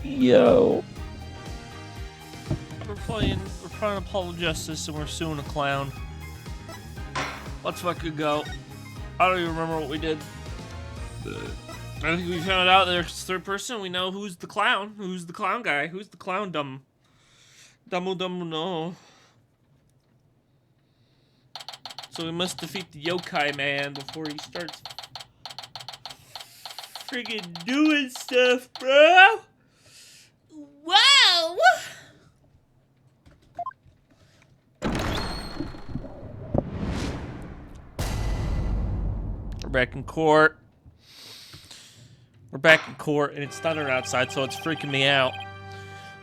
Yo. We're playing Apollo Justice and we're suing a clown. Let's fucking go. I don't even remember what we did. I think we found out there's third person. We know who's the clown. Who's the clown guy? Who's the clown dumb? No. So we must defeat the yokai man before he starts friggin' doing stuff, bro. Wow! We're back in court. And it's thunder outside, so it's freaking me out.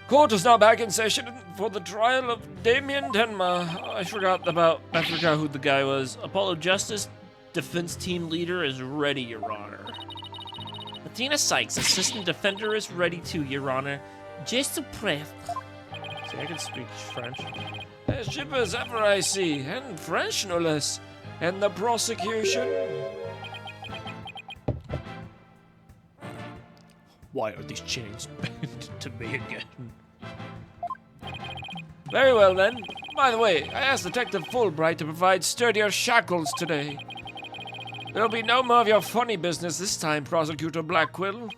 Court is now back in session for the trial of Damien Tenma. I forgot who the guy was. Apollo Justice, defense team leader, is ready, Your Honor. Athena Sykes, assistant defender, is ready too, Your Honor. Just prêt. See, I can speak French. As cheap as ever, I see, and French no less. And the prosecution? Why are these chains bound to me again? Very well, then. By the way, I asked Detective Fulbright to provide sturdier shackles today. There'll be no more of your funny business this time, Prosecutor Blackquill.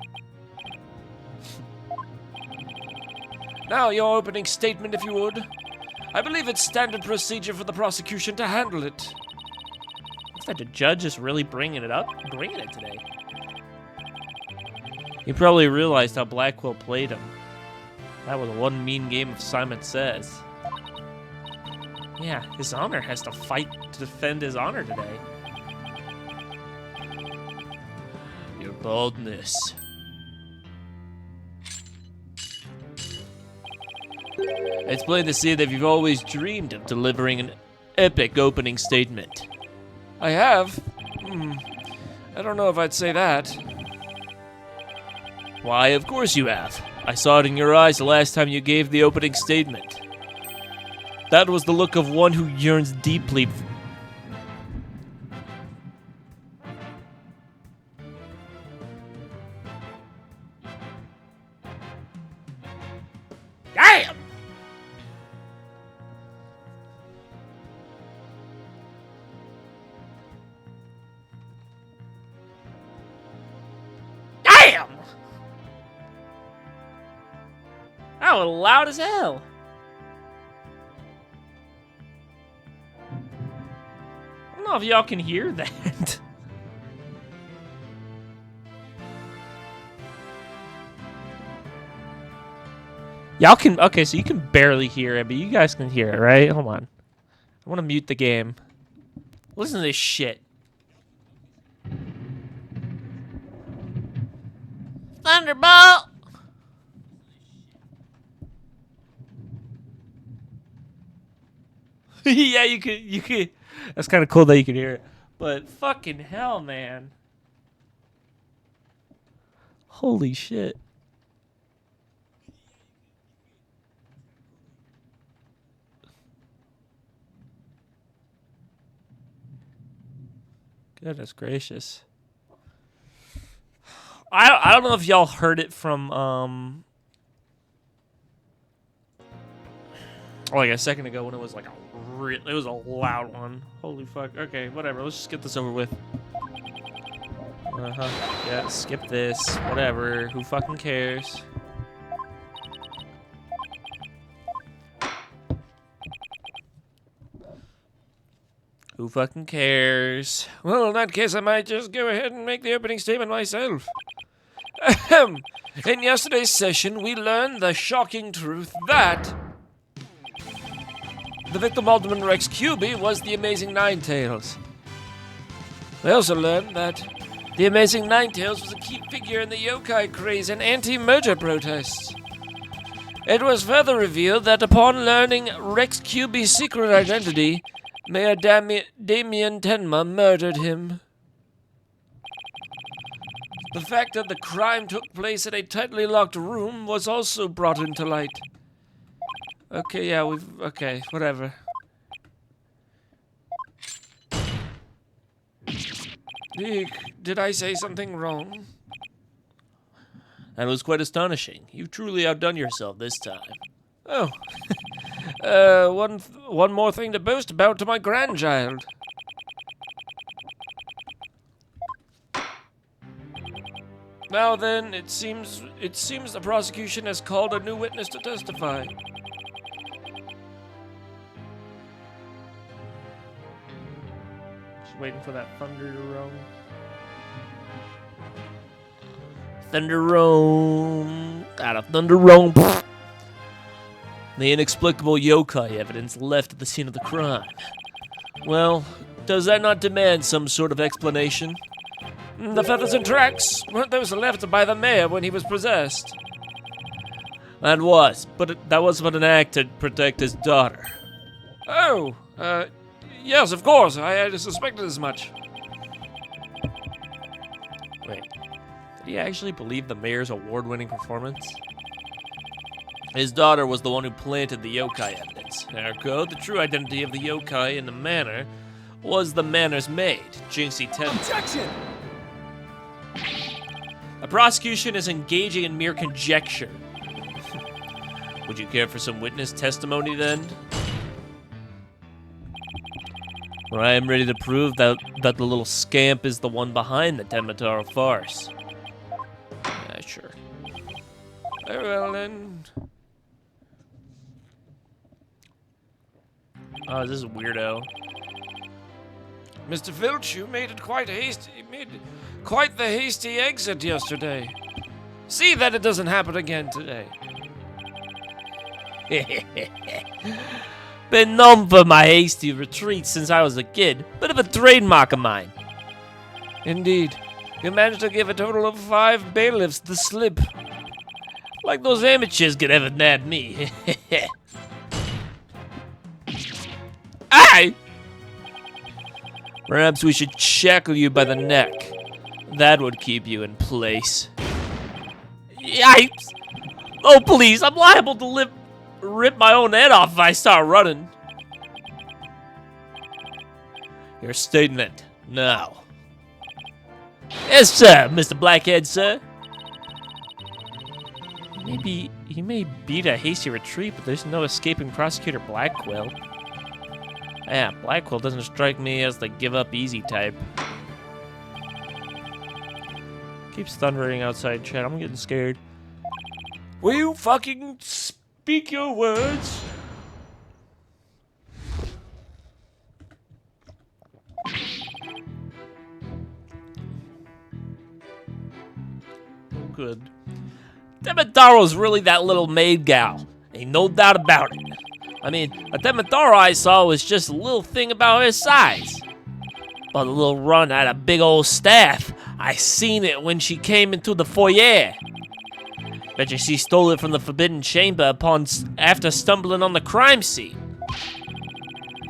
Now, your opening statement, if you would. I believe it's standard procedure for the prosecution to handle it. Looks like the judge is really bringing it today. He probably realized how Blackwell played him. That was one mean game of Simon Says. Yeah, his honor has to fight to defend his honor today. Your boldness. It's plain to see that you've always dreamed of delivering an epic opening statement. I have? I don't know if I'd say that. Why, of course you have. I saw it in your eyes the last time you gave the opening statement. That was the look of one who yearns deeply. Damn! Damn! That was loud as hell. I don't know if y'all can hear that. Y'all can, okay, so you can barely hear it, but you guys can hear it, right? Hold on. I want to mute the game. Listen to this shit. Thunderbolt! Yeah, you could. That's kind of cool that you can hear it. But fucking hell, man. Holy shit. Goodness gracious. I don't know if y'all heard it from like a second ago when it was like it was a loud one. Holy fuck. Okay, whatever. Let's just get this over with. Yeah, skip this. Whatever. Who fucking cares? Who fucking cares? Well, in that case, I might just go ahead and make the opening statement myself. Ahem. In yesterday's session, we learned the shocking truth that the victim, Alderman Rex Cuby, was the Amazing Ninetails. We also learned that the Amazing Ninetails was a key figure in the yokai craze and anti-merger protests. It was further revealed that upon learning Rex Cuby's secret identity, Mayor Damien Tenma murdered him. The fact that the crime took place in a tightly locked room was also brought into light. Okay, yeah, okay, whatever. Did I say something wrong? and it was quite astonishing. You've truly outdone yourself this time. Oh, one more thing to boast about to my grandchild. Now then, it seems the prosecution has called a new witness to testify. Just waiting for that thunder to roam. Thunder roam. Out of thunder roam. The inexplicable yokai evidence left at the scene of the crime. Well, does that not demand some sort of explanation? The feathers and tracks weren't those left by the mayor when he was possessed? That was but an act to protect his daughter. Oh, yes, of course. I had suspected as much. Wait, did he actually believe the mayor's award-winning performance? His daughter was the one who planted the yokai evidence. Ergo, the true identity of the yokai in the manor was the manor's maid, Jinxie Tenma. Objection! The prosecution is engaging in mere conjecture. Would you care for some witness testimony then? Well, I am ready to prove that the little scamp is the one behind the Tenmataro farce. Yeah, sure. Very well then. Oh, this is a weirdo. Mr. Filch, you made quite the hasty exit yesterday. See that it doesn't happen again today. Been known for my hasty retreat since I was a kid. Bit of a trademark of mine. Indeed. You managed to give a total of 5 bailiffs the slip. Like those amateurs could ever nab me. Aye! Perhaps we should shackle you by the neck. That would keep you in place. Yipes! Oh, please, I'm liable to rip my own head off if I start running. Your statement, now. Yes, sir, Mr. Blackhead, sir. He may beat a hasty retreat, but there's no escaping Prosecutor Blackquill. Yeah, Blackquill doesn't strike me as the give-up-easy type. Keeps thundering outside chat. I'm getting scared. Will you fucking speak your words? Oh, good. Temataro's really that little maid gal. Ain't no doubt about it. I mean, a Temataro I saw was just a little thing about her size. But a little run had a big old staff. I seen it when she came into the foyer. Bet you she stole it from the Forbidden Chamber after stumbling on the crime scene.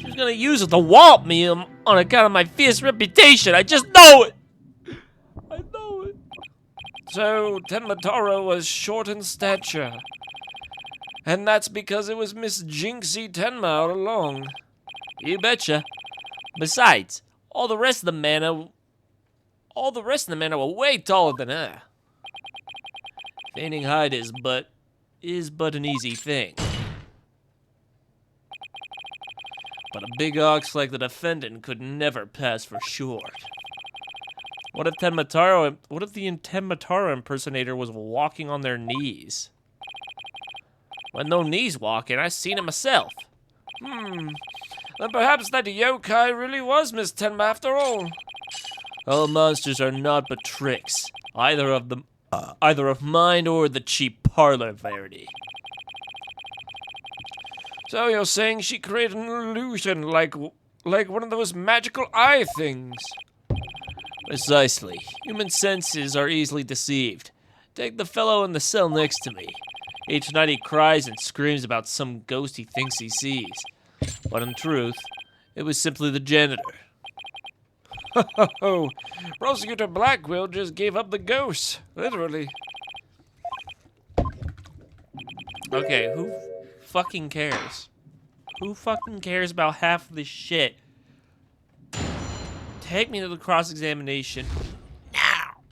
She was gonna use it to wallop me on account of my fierce reputation. I just know it. I know it. So, Tenmataro was short in stature. And that's because it was Miss Jinxie Tenma all along. You betcha. Besides, all the rest of the manor were way taller than her. Feigning height is but an easy thing. But a big ox like the defendant could never pass for short. What if the Tenmataro impersonator was walking on their knees? Well, no knees walking, I seen it myself. Then perhaps that yokai really was Miss Tenma after all. All monsters are naught but tricks, either of mind or the cheap parlor variety. So you're saying she created an illusion like one of those magical eye things? Precisely. Human senses are easily deceived. Take the fellow in the cell next to me. Each night he cries and screams about some ghost he thinks he sees. But in truth, it was simply the janitor. Oh, Prosecutor Blackquill just gave up the ghost, literally. Okay, who fucking cares? Who fucking cares about half of this shit? Take me to the cross-examination now.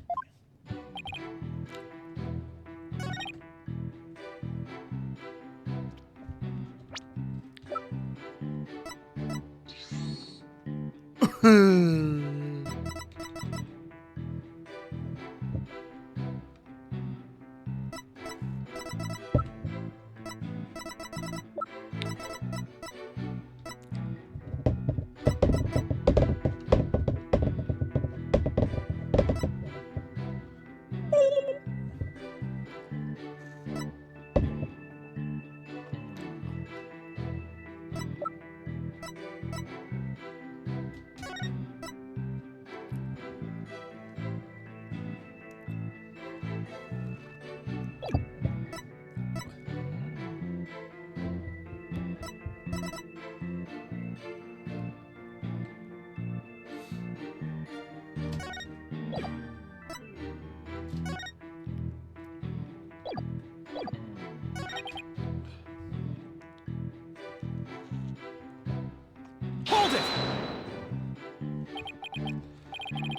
Hold it!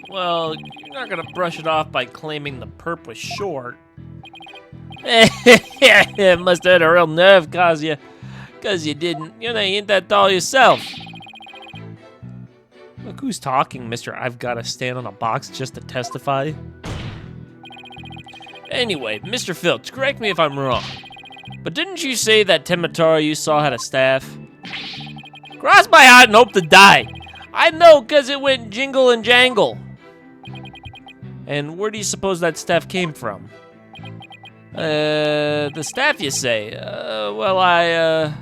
Well, you're not gonna brush it off by claiming the perp was short. It must have had a real nerve, cause you didn't. You ain't that tall yourself. Look who's talking, Mr. I've gotta stand on a box just to testify. Anyway, Mr. Filch, correct me if I'm wrong, but didn't you say that Temataro you saw had a staff? Cross my heart and hope to die. I know, cause it went jingle and jangle. And where do you suppose that staff came from? The staff, you say? Well,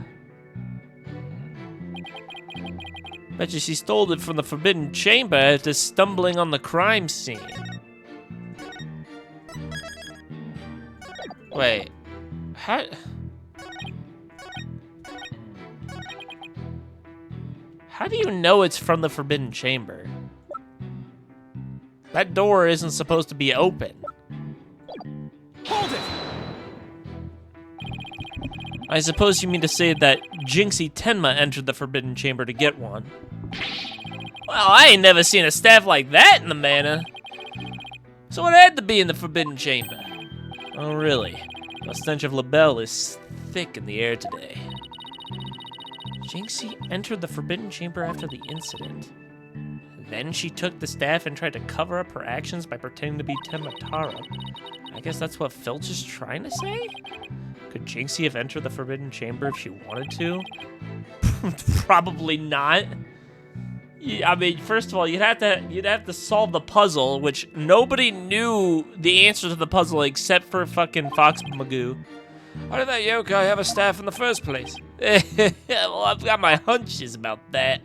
bet you she stole it from the Forbidden Chamber after stumbling on the crime scene. Wait, how do you know it's from the Forbidden Chamber? That door isn't supposed to be open. Hold it! I suppose you mean to say that Jinxie Tenma entered the Forbidden Chamber to get one. Well, I ain't never seen a staff like that in the manor. So it had to be in the Forbidden Chamber. Oh, really? The stench of LaBelle is thick in the air today. Jinxie entered the Forbidden Chamber after the incident. Then she took the staff and tried to cover up her actions by pretending to be Temataro. I guess that's what Filch is trying to say? Could Jinxie have entered the Forbidden Chamber if she wanted to? Probably not. I mean, first of all, you'd have to solve the puzzle, which nobody knew the answer to the puzzle except for fucking Fox Magoo. Why did that yokai have a staff in the first place? Well, I've got my hunches about that.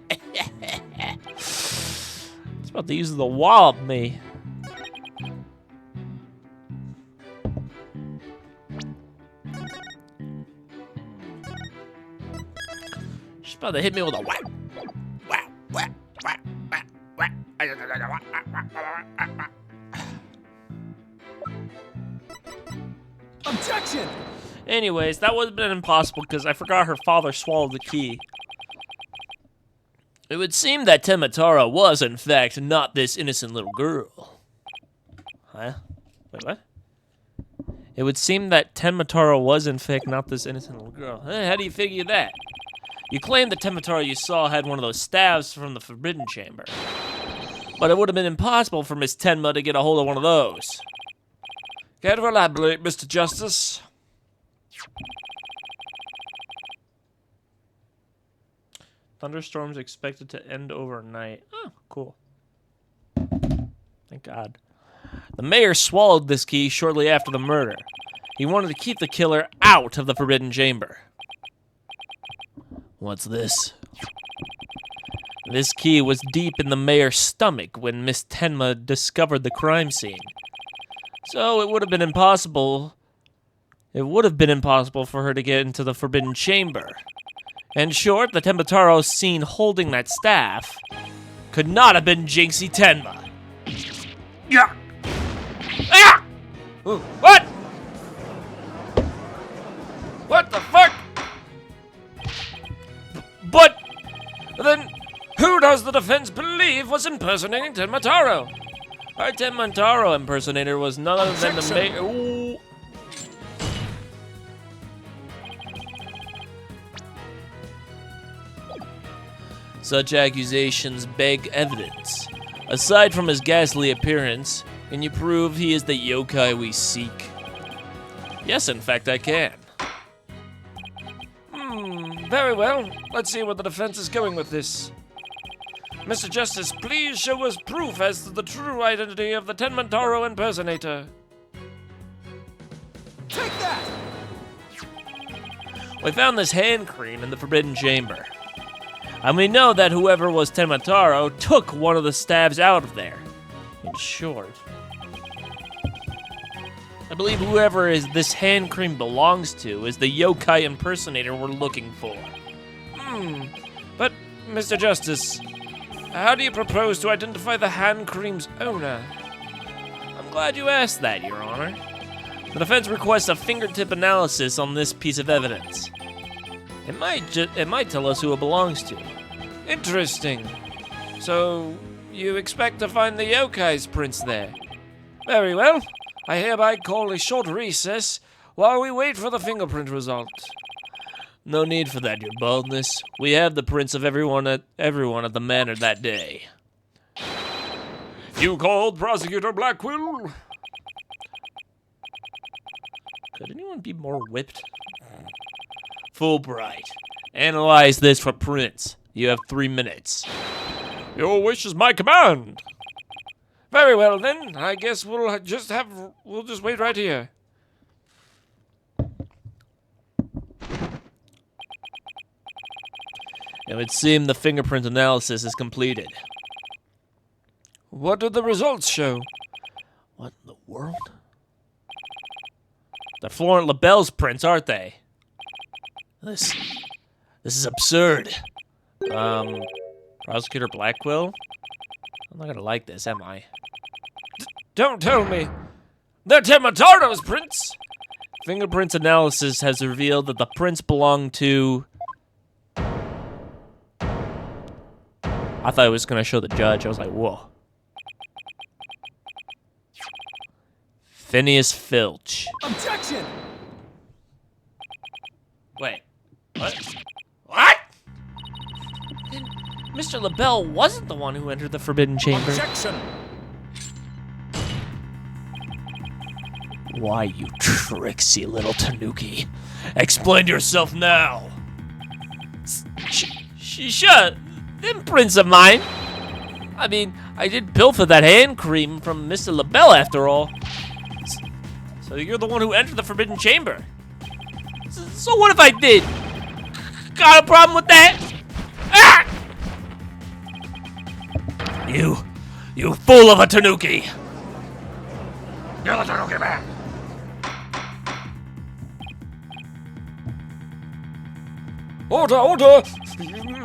It's about to use the wallop me. She's about to hit me with a whack. Whack, whack, whack, whack, whack. Objection! Anyways, that would have been impossible because I forgot her father swallowed the key. It would seem that Temataro was, in fact, not this innocent little girl. Huh? Wait, what? It would seem that Temataro was, in fact, not this innocent little girl. How do you figure that? You claimed the Temataro you saw had one of those staves from the Forbidden Chamber. But it would have been impossible for Miss Tenma to get a hold of one of those. Care to elaborate, Mr. Justice? Thunderstorms expected to end overnight. Oh, cool. Thank God. The mayor swallowed this key shortly after the murder. He wanted to keep the killer out of the Forbidden Chamber. What's this? This key was deep in the mayor's stomach when Miss Tenma discovered the crime scene. So it would have been impossible. It would have been impossible for her to get into the Forbidden Chamber. In short, the Temataro seen holding that staff could not have been Jinxie Tenma. Yeah. Ah! Ooh, what? What the fuck? But then, who does the defense believe was impersonating Temataro? Our Temataro impersonator was none other than the mayor. Ooh. Such accusations beg evidence. Aside from his ghastly appearance, can you prove he is the yokai we seek? Yes, in fact, I can. Very well. Let's see where the defense is going with this. Mr. Justice, please show us proof as to the true identity of the Tenmataro impersonator. Take that! We found this hand cream in the Forbidden Chamber. And we know that whoever was Tenmataro took one of the stabs out of there. In short, I believe whoever this hand cream belongs to is the yokai impersonator we're looking for. But, Mr. Justice, how do you propose to identify the hand cream's owner? I'm glad you asked that, Your Honor. The defense requests a fingertip analysis on this piece of evidence. It might tell us who it belongs to. Interesting. So, you expect to find the yokai's prints there? Very well. I hereby call a short recess while we wait for the fingerprint result. No need for that, Your Boldness. We have the prints of everyone at the manor that day. You called Prosecutor Blackwell? Could anyone be more whipped? Fulbright, analyze this for prints. You have 3 minutes. Your wish is my command. Very well then. I guess we'll just wait right here. It would seem the fingerprint analysis is completed. What do the results show? What in the world? They're Florent LaBelle's prints, aren't they? This is absurd. Prosecutor Blackwell? I'm not gonna like this, am I? Don't tell me. They're Temataro's prints. Fingerprints analysis has revealed that the prints belong to... I thought it was gonna show the judge. I was like, whoa. Phineas Filch. Objection! Wait. What? What? Then Mr. LaBelle wasn't the one who entered the Forbidden Chamber. Objection! Why, you tricksy little tanuki. Explain yourself now. Shut. Them prints of mine. I mean, I did pilfer that hand cream from Mr. LaBelle after all. So you're the one who entered the Forbidden Chamber. So what if I did? Got a problem with that? Ah! You fool of a tanuki. You're the tanuki man. Order!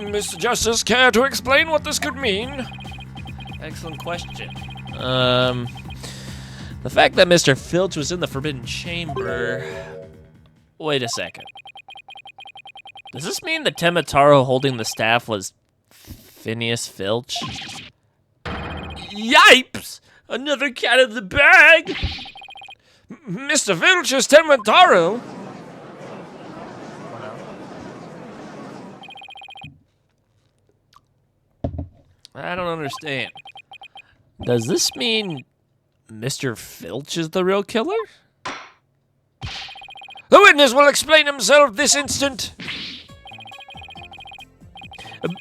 Mr. Justice, care to explain what this could mean? Excellent question. The fact that Mr. Filch was in the Forbidden Chamber... Wait a second. Does this mean the Temataro holding the staff was Phineas Filch? Yipes! Another cat in the bag! Mr. Filch is Temataro. I don't understand. Does this mean Mr. Filch is the real killer? The witness will explain himself this instant.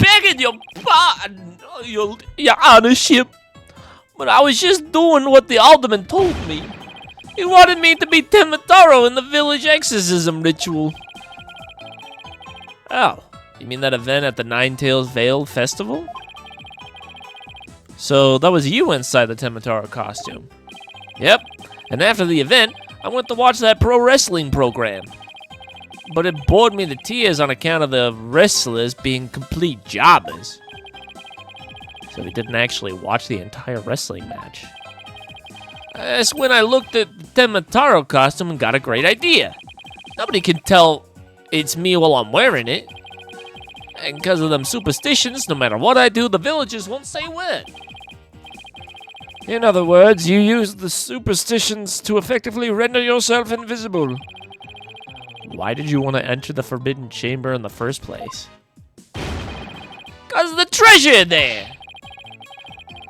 Begging your pardon, your honorship, but I was just doing what the alderman told me. He wanted me to be Temataro in the village exorcism ritual. Oh, you mean that event at the Nine Tails Vale Festival? So that was you inside the Temataro costume. Yep, and after the event, I went to watch that pro wrestling program. But it bored me to tears on account of the wrestlers being complete jobbers. So we didn't actually watch the entire wrestling match. That's when I looked at the Temataro costume and got a great idea. Nobody can tell it's me while I'm wearing it. And because of them superstitions, no matter what I do, the villagers won't say a word. In other words, you use the superstitions to effectively render yourself invisible. Why did you want to enter the Forbidden Chamber in the first place? Because the treasure in there.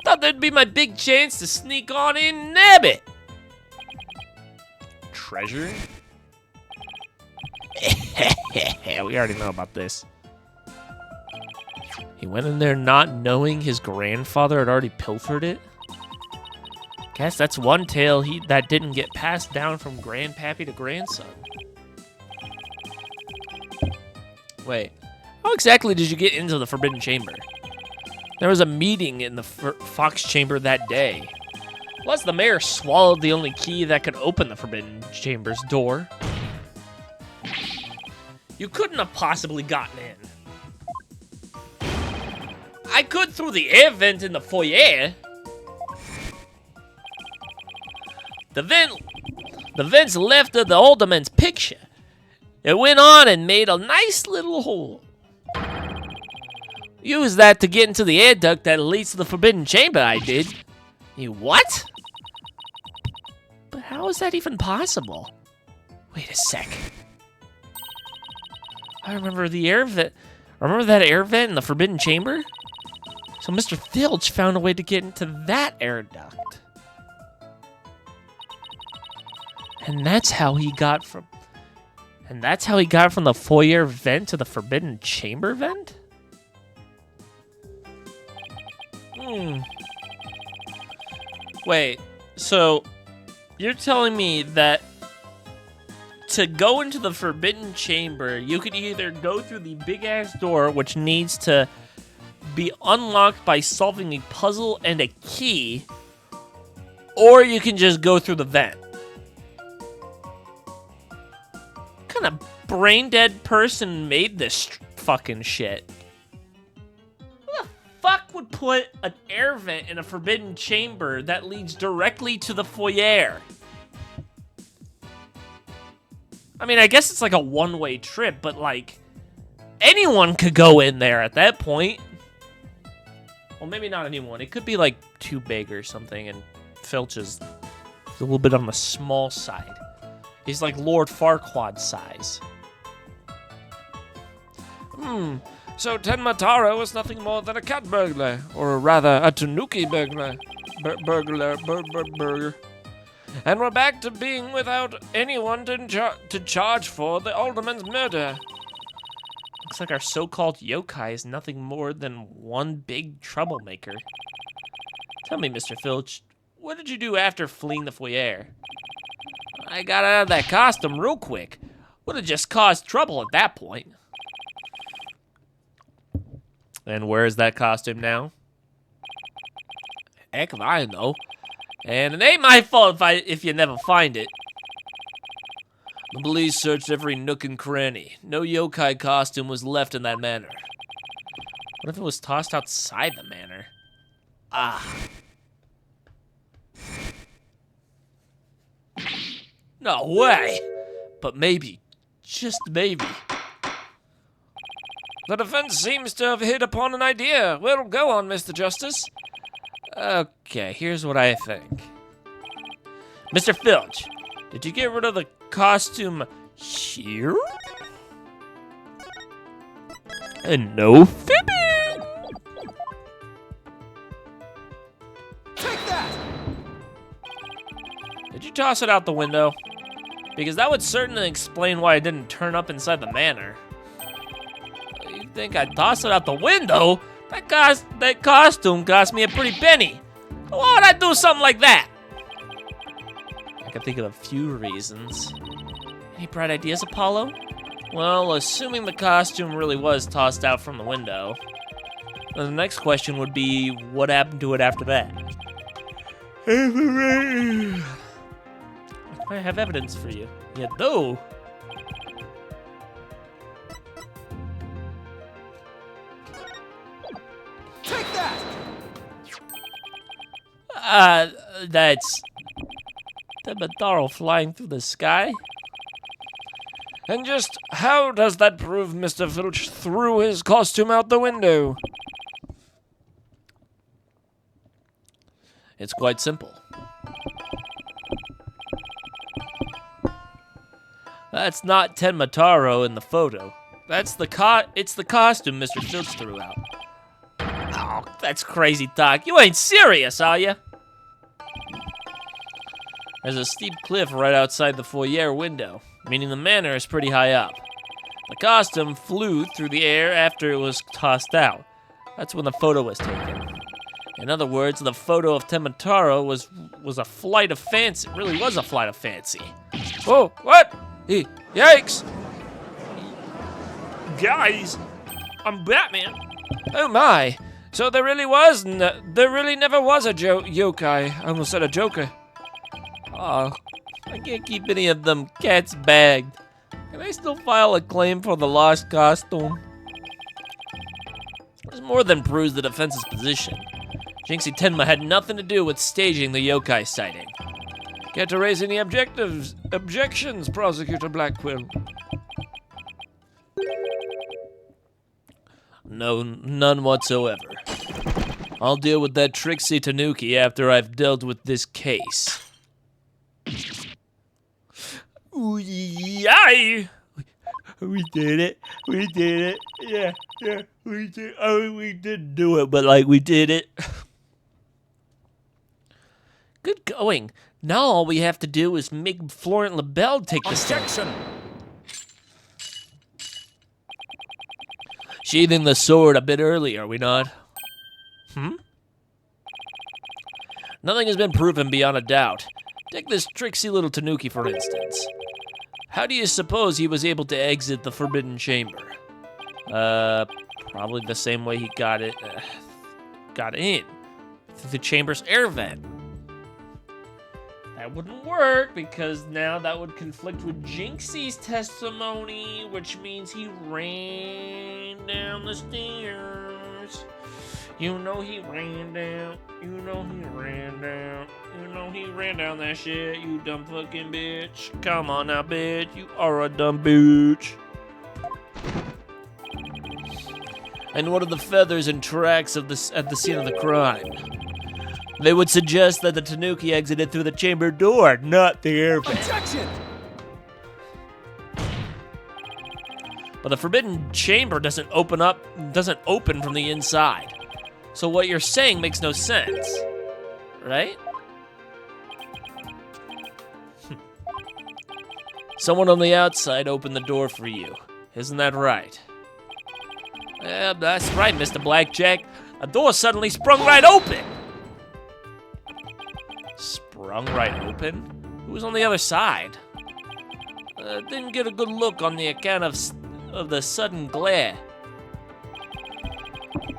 Thought that'd be my big chance to sneak on in and nab it. Treasure? We already know about this. He went in there not knowing his grandfather had already pilfered it. Guess that's one tale that didn't get passed down from grandpappy to grandson. Wait, how exactly did you get into the Forbidden Chamber? There was a meeting in the Fox Chamber that day. Plus, the mayor swallowed the only key that could open the Forbidden Chamber's door. You couldn't have possibly gotten in. I could through the air vent in the foyer. The vent's left of the alderman's picture. It went on and made a nice little hole. Use that to get into the air duct that leads to the Forbidden Chamber, I did. You what? But how is that even possible? Wait a sec. I remember the air vent. Remember that air vent in the Forbidden Chamber? So Mr. Filch found a way to get into that air duct. And that's how he got from the foyer vent to the Forbidden Chamber vent? Wait, so you're telling me that to go into the Forbidden Chamber, you could either go through the big-ass door, which needs to be unlocked by solving a puzzle and a key, or you can just go through the vent. What kind of brain-dead person made this fucking shit? Who the fuck would put an air vent in a Forbidden Chamber that leads directly to the foyer? I mean, I guess it's like a one-way trip, but like, anyone could go in there at that point. Well, maybe not anyone. It could be like too big or something, and Filch is a little bit on the small side. He's like Lord Farquaad size. So Tenma Taro was nothing more than a cat burglar, or rather, a Tanuki burglar. Burglar. And we're back to being without anyone to charge for the alderman's murder. Looks like our so-called yokai is nothing more than one big troublemaker. Tell me, Mr. Filch, what did you do after fleeing the foyer? I got out of that costume real quick. Would have just caused trouble at that point. And where is that costume now? Heck if I know. And it ain't my fault if you never find it. The police searched every nook and cranny. No yokai costume was left in that manor. What if it was tossed outside the manor? No way! But maybe, just maybe. The defense seems to have hit upon an idea. Well, go on, Mr. Justice. Okay, here's what I think. Mr. Filch, did you get rid of the costume here? And no fibbing! Take that! Did you toss it out the window? Because that would certainly explain why I didn't turn up inside the manor. You think I'd toss it out the window? That costume cost me a pretty penny. Why would I do something like that? I can think of a few reasons. Any bright ideas, Apollo? Well, assuming the costume really was tossed out from the window, then the next question would be, what happened to it after that? I have evidence for you. You do? Take that! That's the Madaro flying through the sky. And just how does that prove Mr. Filch threw his costume out the window? It's quite simple. That's not Tenmataro in the photo. It's the costume Mr. Filch threw out. That's crazy talk. You ain't serious, are you? There's a steep cliff right outside the foyer window, meaning the manor is pretty high up. The costume flew through the air after it was tossed out. That's when the photo was taken. In other words, the photo of Temataro was a flight of fancy. It really was a flight of fancy. Oh, what? Yikes! Guys, I'm Batman. Oh my! So there really was, there really never was a yokai. I almost said a joker. Oh, I can't keep any of them cats bagged. Can I still file a claim for the lost costume? This more than proves the defense's position. Jinxie Tenma had nothing to do with staging the yokai sighting. Care to raise any objections, Prosecutor Blackquill? No, none whatsoever. I'll deal with that Trixie Tanuki after I've dealt with this case. Ooh, yay! We did it. We did it. Yeah, we did. Oh, we didn't do it, but like we did it. Good going. Now all we have to do is make Florent LaBelle take the stand. Objection! Sheathing the sword a bit early, are we not? Nothing has been proven beyond a doubt. Take this tricksy little Tanuki, for instance. How do you suppose he was able to exit the Forbidden Chamber? Probably the same way he got in. Through the chamber's air vent. That wouldn't work, because now that would conflict with Jinxie's testimony, which means he ran down the stairs. You know he ran down. You know he ran down. You know he ran down that shit, you dumb fucking bitch. Come on now, bitch. You are a dumb bitch. And what are the feathers and tracks of this at the scene of the crime? They would suggest that the Tanuki exited through the chamber door, not the air vent. Objection! But the Forbidden Chamber doesn't open from the inside. So what you're saying makes no sense, right? Someone on the outside opened the door for you. Isn't that right? Yeah, that's right, Mr. Blackjack. A door suddenly sprung right open. Sprung right open? Who was on the other side? Didn't get a good look on the account of the sudden glare.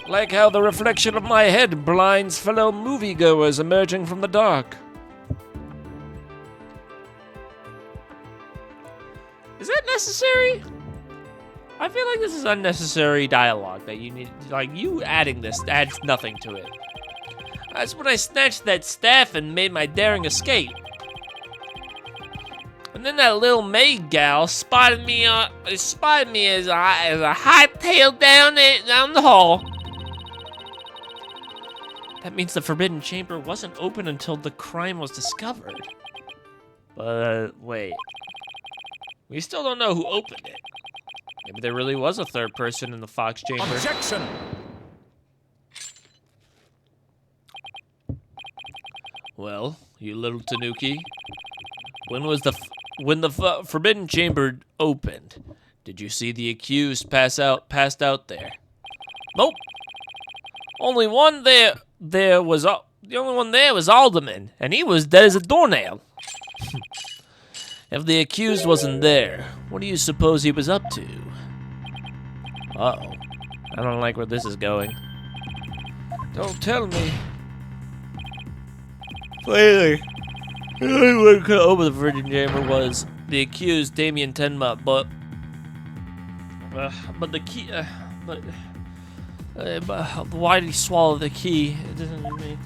Like how the reflection of my head blinds fellow moviegoers emerging from the dark. Is that necessary? I feel like this is unnecessary dialogue that you need, like, you adding this adds nothing to it. That's when I snatched that staff and made my daring escape. And then that little maid gal spotted me as a hightail down the hall. That means the Forbidden Chamber wasn't open until the crime was discovered. But, wait. We still don't know who opened it. Maybe there really was a third person in the Fox Chamber. Objection! Well, you little Tanuki, when the Forbidden Chamber opened, did you see the accused passed out there? Nope. Only one there was the only one there was Alderman, and he was dead as a doornail. If the accused wasn't there, what do you suppose he was up to? Uh-oh. I don't like where this is going. Don't tell me. Clearly, the only one who could open the Virgin Chamber was the accused, Damien Tenma, but the key, but why did he swallow the key? It doesn't mean.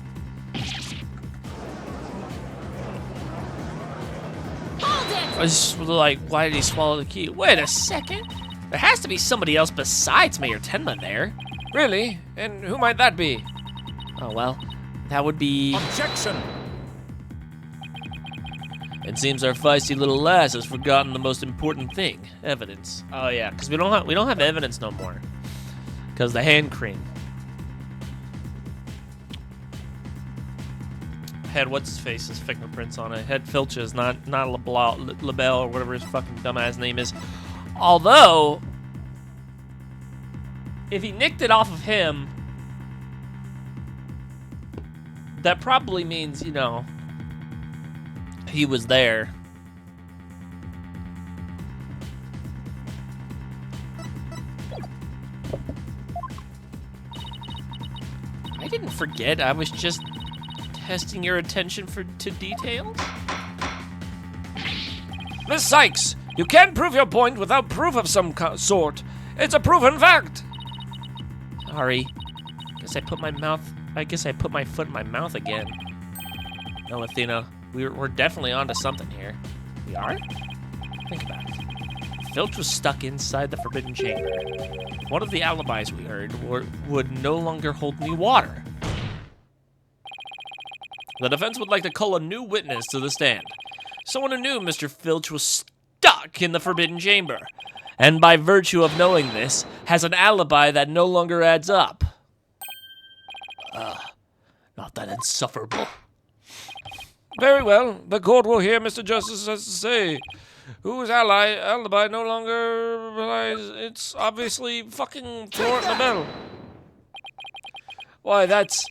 I was just like, why did he swallow the key? Wait a second. There has to be somebody else besides Mayor Tenma there. Really? And who might that be? Oh, well, that would be... Objection! It seems our feisty little lass has forgotten the most important thing, evidence. Oh yeah, because we don't have evidence no more. Because the hand cream. had what's-his-face's fingerprints on it. Had Filch's, not LaBelle or whatever his fucking dumbass name is. Although, if he nicked it off of him, that probably means, you know, he was there. I didn't forget. I was just testing your attention to details. Miss Sykes, you can't prove your point without proof of some sort. It's a proven fact. Sorry. I guess I put my foot in my mouth again. No, Athena, we're definitely onto something here. We are? Think about it. Filch was stuck inside the Forbidden Chamber. One of the alibis we heard would no longer hold any water. The defense would like to call a new witness to the stand. Someone who knew Mr. Filch was stuck in the Forbidden Chamber, and by virtue of knowing this, has an alibi that no longer adds up. Not that insufferable. Very well. The court will hear Mr. Justice has to say. Whose alibi no longer relies? It's obviously fucking Florent LaBelle. Why, that's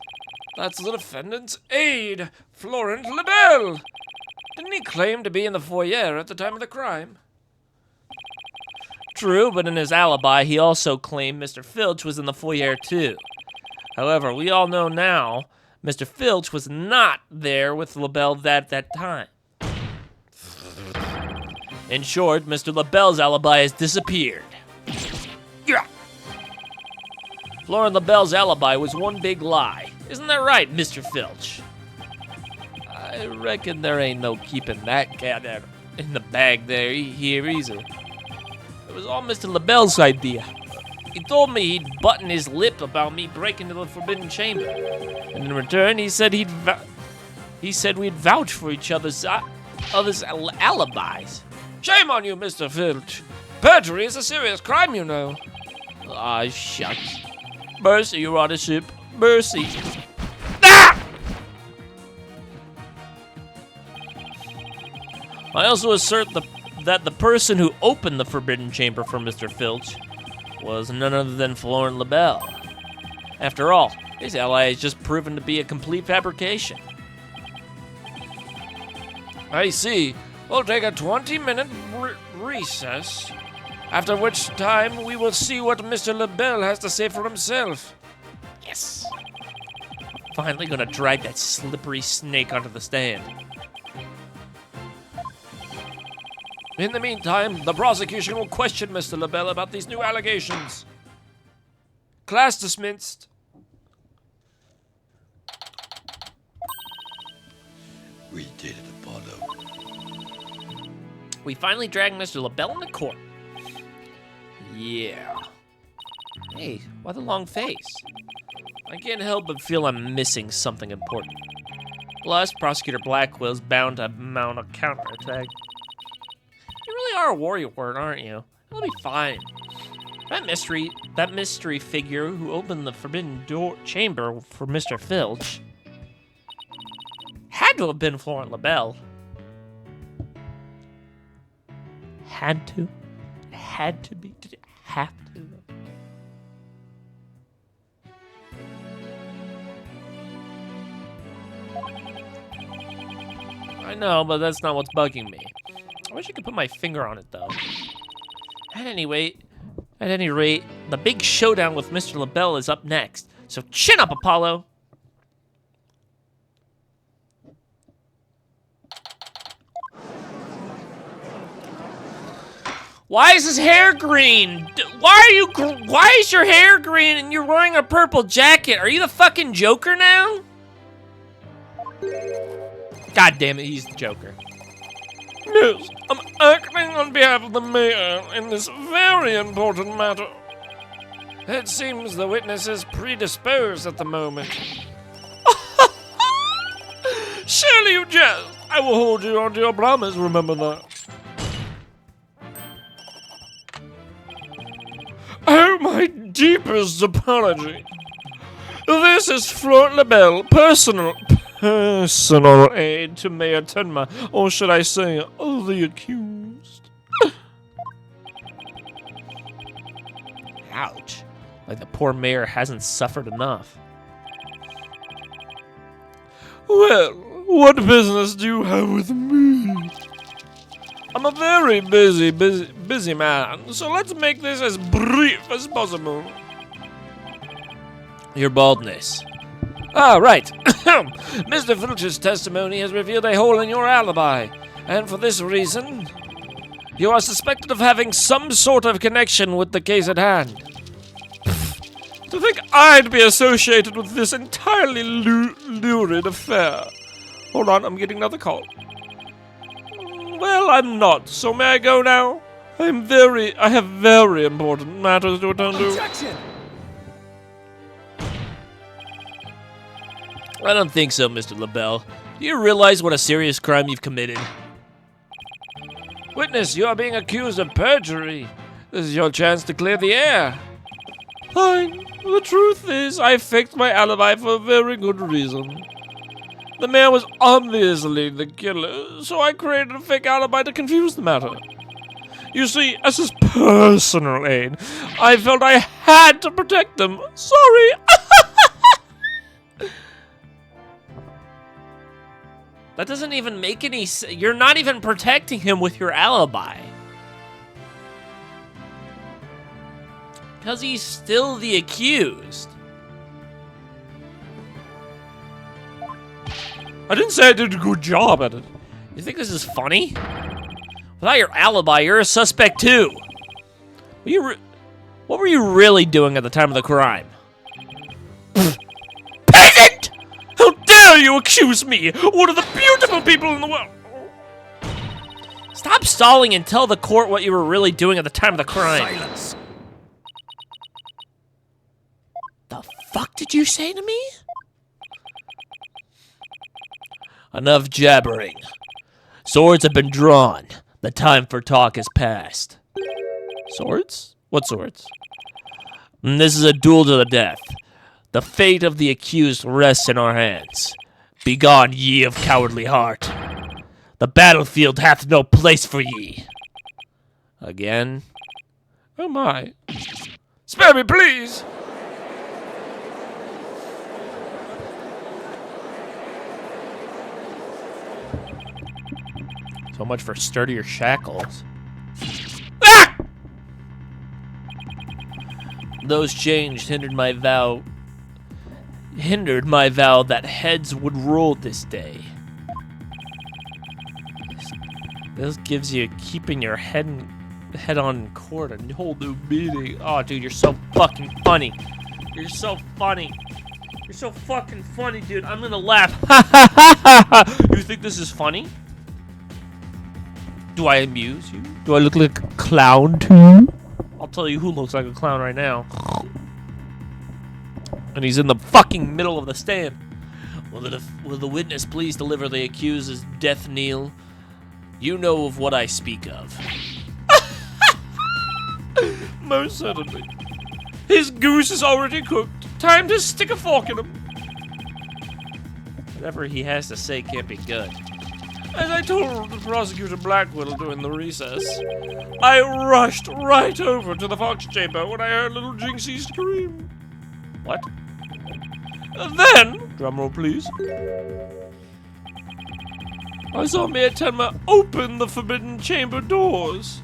the defendant's aide, Florent LaBelle. Didn't he claim to be in the foyer at the time of the crime? True, but in his alibi, he also claimed Mr. Filch was in the foyer too. However, we all know now, Mr. Filch was not there with LaBelle at that time. In short, Mr. LaBelle's alibi has disappeared. Yeah. Florent LaBelle's alibi was one big lie. Isn't that right, Mr. Filch? I reckon there ain't no keeping that cat in the bag there here either. It was all Mr. LaBelle's idea. He told me he'd button his lip about me breaking into the Forbidden Chamber. And in return, he said we'd vouch for each other's alibis. Shame on you, Mr. Filch. Perjury is a serious crime, you know. Ah, shucks. Mercy, your Honorship. Mercy. Ah! I also assert that the person who opened the Forbidden Chamber for Mr. Filch was none other than Florent LaBelle. After all, his ally has just proven to be a complete fabrication. I see. We'll take a 20-minute recess, after which time we will see what Mr. LaBelle has to say for himself. Yes. Finally gonna drag that slippery snake onto the stand. In the meantime, the prosecution will question Mr. LaBelle about these new allegations. Class dismissed. We did it, Apollo. We finally dragged Mr. LaBelle into court. Yeah. Hey, why the long face? I can't help but feel I'm missing something important. Plus, Prosecutor Blackwell's bound to mount a counterattack. You really are a warrior word, aren't you? It'll be fine. That mystery figure who opened the Forbidden Chamber for Mr. Filch had to have been Florent LaBelle. Had to? It had to be? Did it have to? I know, but that's not what's bugging me. I wish I could put my finger on it, though. At any rate, the big showdown with Mr. LaBelle is up next. So chin up, Apollo! Why is his hair green? Why is your hair green and you're wearing a purple jacket? Are you the fucking Joker now? God damn it, he's the Joker. Yes, I'm acting on behalf of the mayor in this very important matter. It seems the witness is predisposed at the moment. Surely you jest. I will hold you onto your promise, remember that. Oh, my deepest apology. This is Florent LaBelle, personal personal aid to Mayor Tenma, or should I say, the accused. Ouch. Like the poor mayor hasn't suffered enough. Well, what business do you have with me? I'm a very busy man, so let's make this as brief as possible. Your baldness. Ah, right. Mr. Filch's testimony has revealed a hole in your alibi, and for this reason, you are suspected of having some sort of connection with the case at hand. To think I'd be associated with this entirely lurid affair. Hold on, I'm getting another call. Well, I'm not, so may I go now? I have very important matters to attend to. Objection! I don't think so, Mr. LaBelle. Do you realize what a serious crime you've committed? Witness, you are being accused of perjury. This is your chance to clear the air. Fine. The truth is, I faked my alibi for a very good reason. The mayor was obviously the killer, so I created a fake alibi to confuse the matter. You see, as his personal aid, I felt I had to protect him. Sorry. That doesn't even make any sense. You're not even protecting him with your alibi. Because he's still the accused. I didn't say I did a good job at it. You think this is funny? Without your alibi, you're a suspect too. What were you really doing at the time of the crime? Peasant! How dare you accuse me, one of the beautiful people in the world! Stop stalling and tell the court what you were really doing at the time of the crime. Silence! The fuck did you say to me? Enough jabbering. Swords have been drawn. The time for talk has passed. Swords? What swords? This is a duel to the death. The fate of the accused rests in our hands. Begone, ye of cowardly heart. The battlefield hath no place for ye. Again? Oh my. Spare me, please! So much for sturdier shackles. Ah! Those changed hindered my vow that heads would roll this day. This gives you keeping your head on in court a whole new meaning. Oh, dude, you're so fucking funny. You're so funny. You're so fucking funny, dude. I'm gonna laugh. You think this is funny? Do I amuse you? Do I look like a clown to you? I'll tell you who looks like a clown right now. And he's in the fucking middle of the stand. Will the witness please deliver the accused's death knell? You know of what I speak of. Most certainly. His goose is already cooked. Time to stick a fork in him. Whatever he has to say can't be good. As I told the prosecutor Blackwell during the recess, I rushed right over to the Fox chamber when I heard little Jinxie scream. What? Then, drumroll please, I saw Mayor Tenma open the forbidden chamber doors.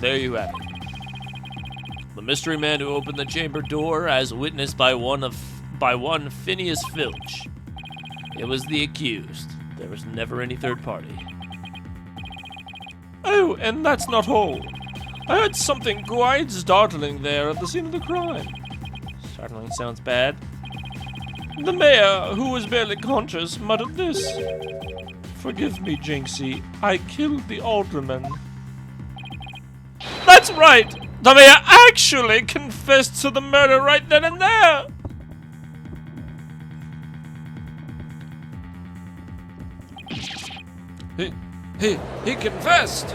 There you have it. The mystery man who opened the chamber door, as witnessed by one Phineas Filch. It was the accused. There was never any third party. Oh, and that's not all. I heard something quite startling there at the scene of the crime. Startling sounds bad. The mayor, who was barely conscious, muttered this. Forgive me, Jinxie. I killed the alderman. That's right! The mayor actually confessed to the murder right then and there! He confessed!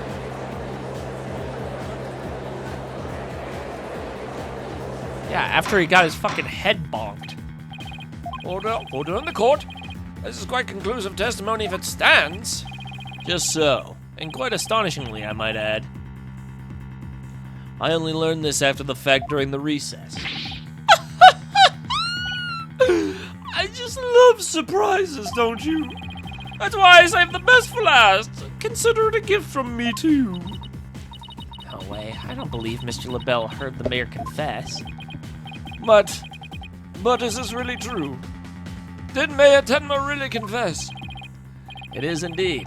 Yeah, after he got his fucking head bonked. Order in the court. This is quite conclusive testimony if it stands. Just so, and quite astonishingly, I might add. I only learned this after the fact during the recess. I just love surprises, don't you? That's why I saved the best for last. Consider it a gift from me to you. No way, I don't believe Mr. LaBelle heard the mayor confess. But is this really true? Did Mayor Tenma really confess? It is indeed.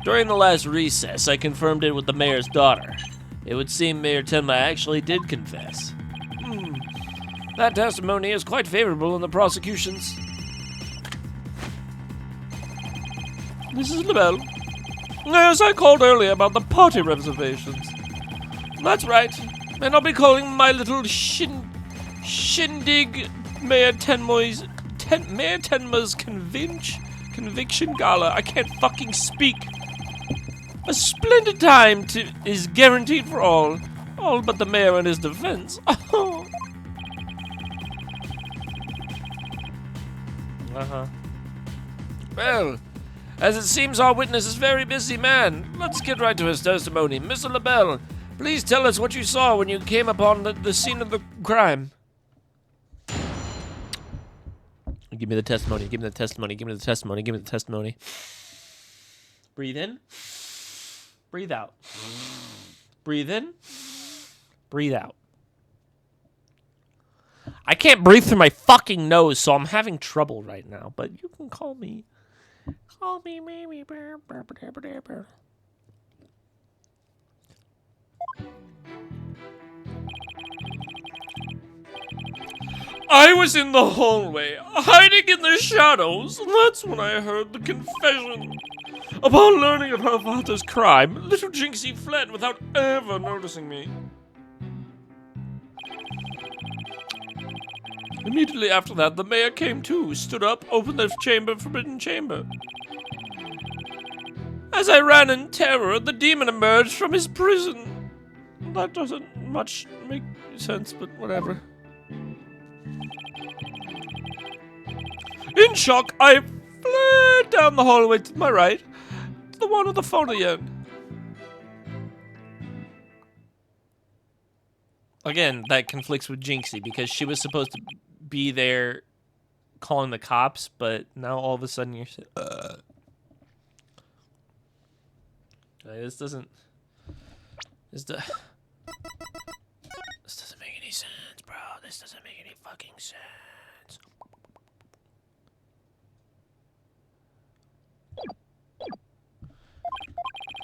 During the last recess, I confirmed it with the mayor's daughter. It would seem Mayor Tenma actually did confess. That testimony is quite favorable in the prosecution's. This is LaBelle. Yes, I called earlier about the party reservations. That's right. And I'll be calling my little shindig Mayor Tenma's conviction gala. I can't fucking speak. A splendid time is guaranteed for all but the mayor and his defense. Well, as it seems our witness is a very busy man, let's get right to his testimony. Mr. LaBelle, please tell us what you saw when you came upon the scene of the crime. Give me the testimony, give me the testimony, give me the testimony, give me the testimony. Breathe in. Breathe out. Breathe in. Breathe out. I can't breathe through my fucking nose, so I'm having trouble right now. But you can call me. Call me maybe. I was in the hallway, hiding in the shadows. That's when I heard the confession. Upon learning of her father's crime, little Jinxie fled without ever noticing me. Immediately after that, the mayor came too, stood up, opened the forbidden chamber. As I ran in terror, the demon emerged from his prison. That doesn't much make sense, but whatever. In shock, I fled down the hallway to my right, to the one with the phone again. Again, that conflicts with Jinxie because she was supposed to be there calling the cops, but now all of a sudden you're this doesn't make any sense, bro. This doesn't make any fucking sense.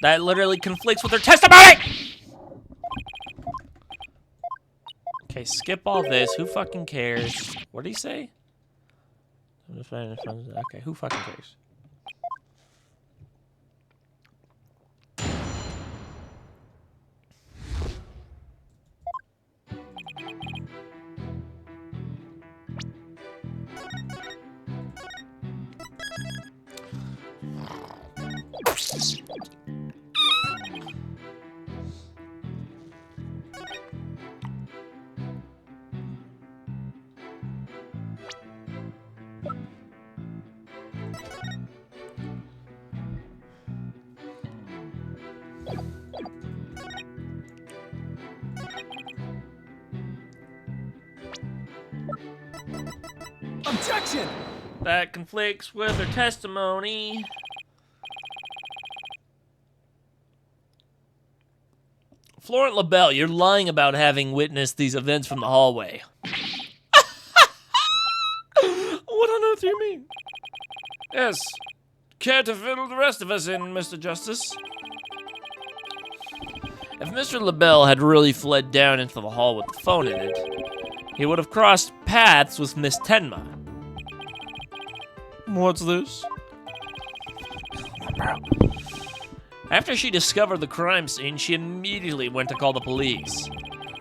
That literally conflicts with her testimony! Okay, skip all this. Who fucking cares? What did he say? Okay, who fucking cares? Objection! That conflicts with her testimony. Florent LaBelle, you're lying about having witnessed these events from the hallway. What on earth do you mean? Yes. Care to fill the rest of us in, Mr. Justice? If Mr. LaBelle had really fled down into the hall with the phone in it, he would have crossed paths with Miss Tenma. What's this? After she discovered the crime scene, she immediately went to call the police.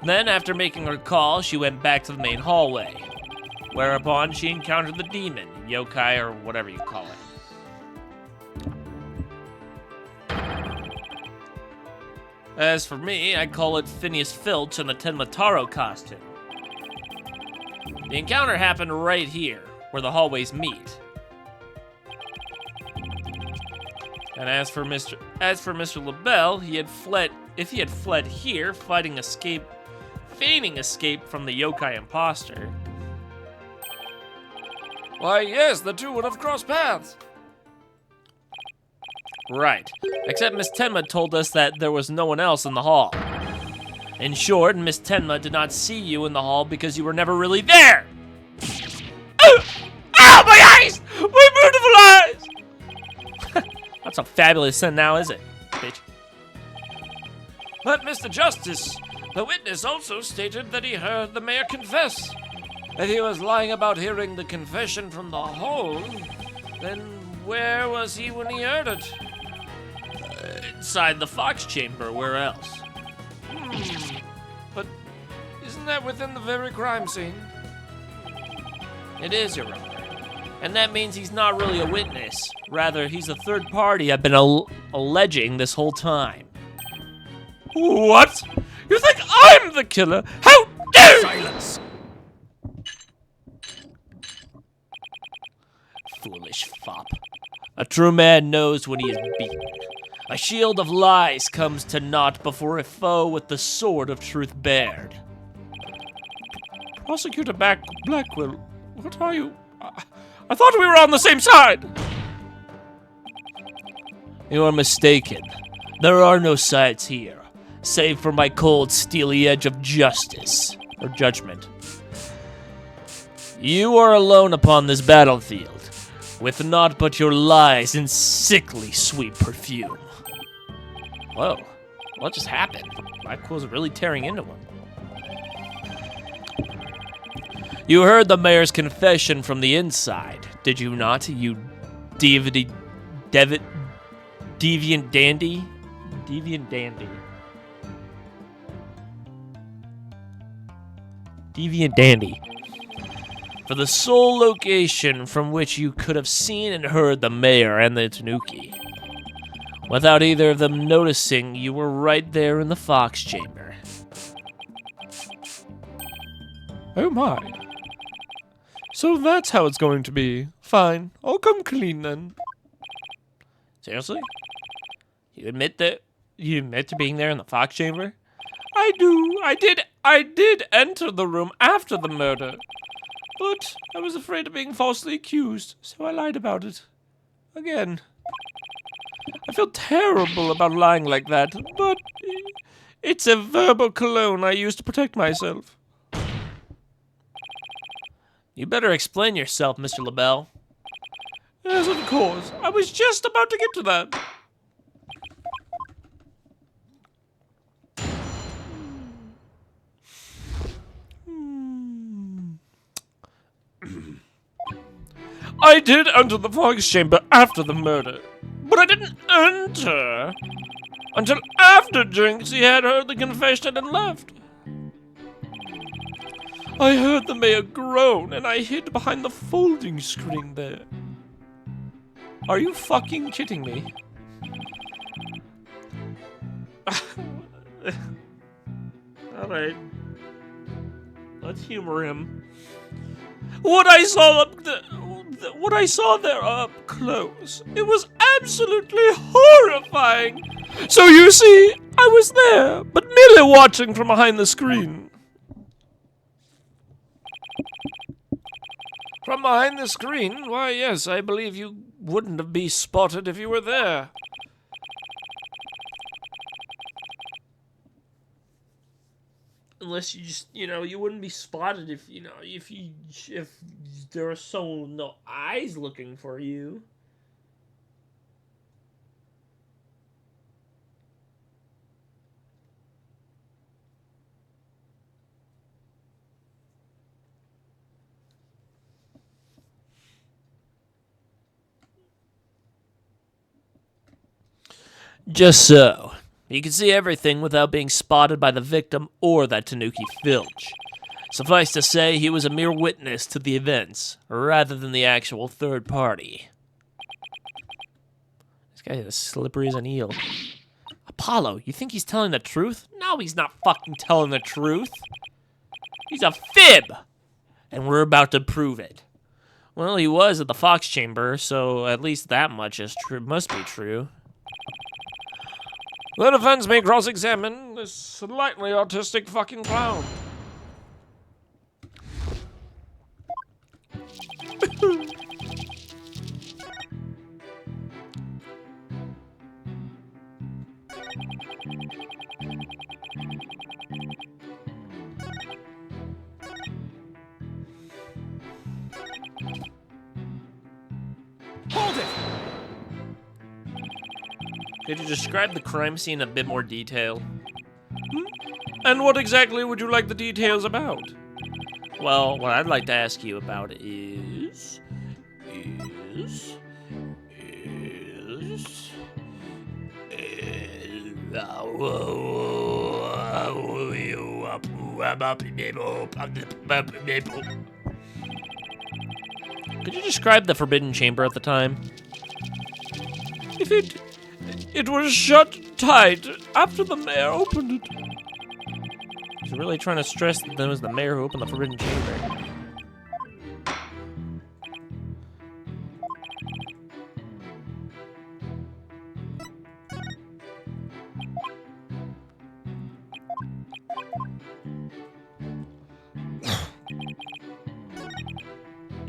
Then, after making her call, she went back to the main hallway, whereupon she encountered the demon, yokai, or whatever you call it. As for me, I call it Phineas Filch in the Tenma Taro costume. The encounter happened right here, where the hallways meet. And as for Mr. LaBelle, he had fled. If he had fled here, feigning escape from the yokai imposter. Why, yes, the two would have crossed paths. Right. Except Miss Tenma told us that there was no one else in the hall. In short, Miss Tenma did not see you in the hall because you were never really there. Oh, my eyes! My beautiful eyes! That's a fabulous scent now, is it, bitch? But, Mr. Justice, the witness also stated that he heard the mayor confess. If he was lying about hearing the confession from the hall, then where was he when he heard it? Inside the Fox Chamber, where else? But isn't that within the very crime scene? It is, Your Honor. And that means he's not really a witness. Rather, he's a third party I've been alleging this whole time. What? You think I'm the killer? How dare you! Silence! Foolish fop. A true man knows when he is beaten. A shield of lies comes to naught before a foe with the sword of truth bared. Prosecutor Blackwell, what are you? I thought we were on the same side! You are mistaken. There are no sides here, save for my cold, steely edge of justice, or judgment. You are alone upon this battlefield, with naught but your lies and sickly sweet perfume. Whoa, what just happened? Blackwell's really tearing into him. You heard the mayor's confession from the inside, did you not, you deviant dandy? Deviant dandy. Deviant dandy. For the sole location from which you could have seen and heard the mayor and the Tanuki. Without either of them noticing, you were right there in the Fox Chamber. Oh my. So that's how it's going to be. Fine, I'll come clean then. Seriously? You admit to being there in the Fox Chamber? I do. I did enter the room after the murder. But I was afraid of being falsely accused, so I lied about it. Again. I feel terrible about lying like that, but it's a verbal cologne I use to protect myself. You better explain yourself, Mr. LaBelle. Yes, of course. I was just about to get to that. I did enter the Fox Chamber after the murder, but I didn't enter until after Jinxie had heard the confession and left. I heard the mayor groan, and I hid behind the folding screen there. Are you fucking kidding me? Alright. Let's humor him. What I saw there up close, it was absolutely horrifying. So you see, I was there, but merely watching from behind the screen. From behind the screen? Why, yes, I believe you wouldn't be spotted if you were there. Unless you just, you wouldn't be spotted if there were no eyes looking for you. Just so. You can see everything without being spotted by the victim or that Tanuki Filch. Suffice to say, he was a mere witness to the events, rather than the actual third party. This guy is as slippery as an eel. Apollo, you think he's telling the truth? No, he's not fucking telling the truth. He's a fib! And we're about to prove it. Well, he was at the Fox Chamber, so at least that much is true. Must be true. The defense may cross-examine this slightly autistic fucking clown. Hold it! Could you describe the crime scene in a bit more detail? And what exactly would you like the details about? Well, what I'd like to ask you about is... Could you describe the Forbidden Chamber at the time? If it was shut tight after the mayor opened it. He's really trying to stress that it was the mayor who opened the Forbidden Chamber.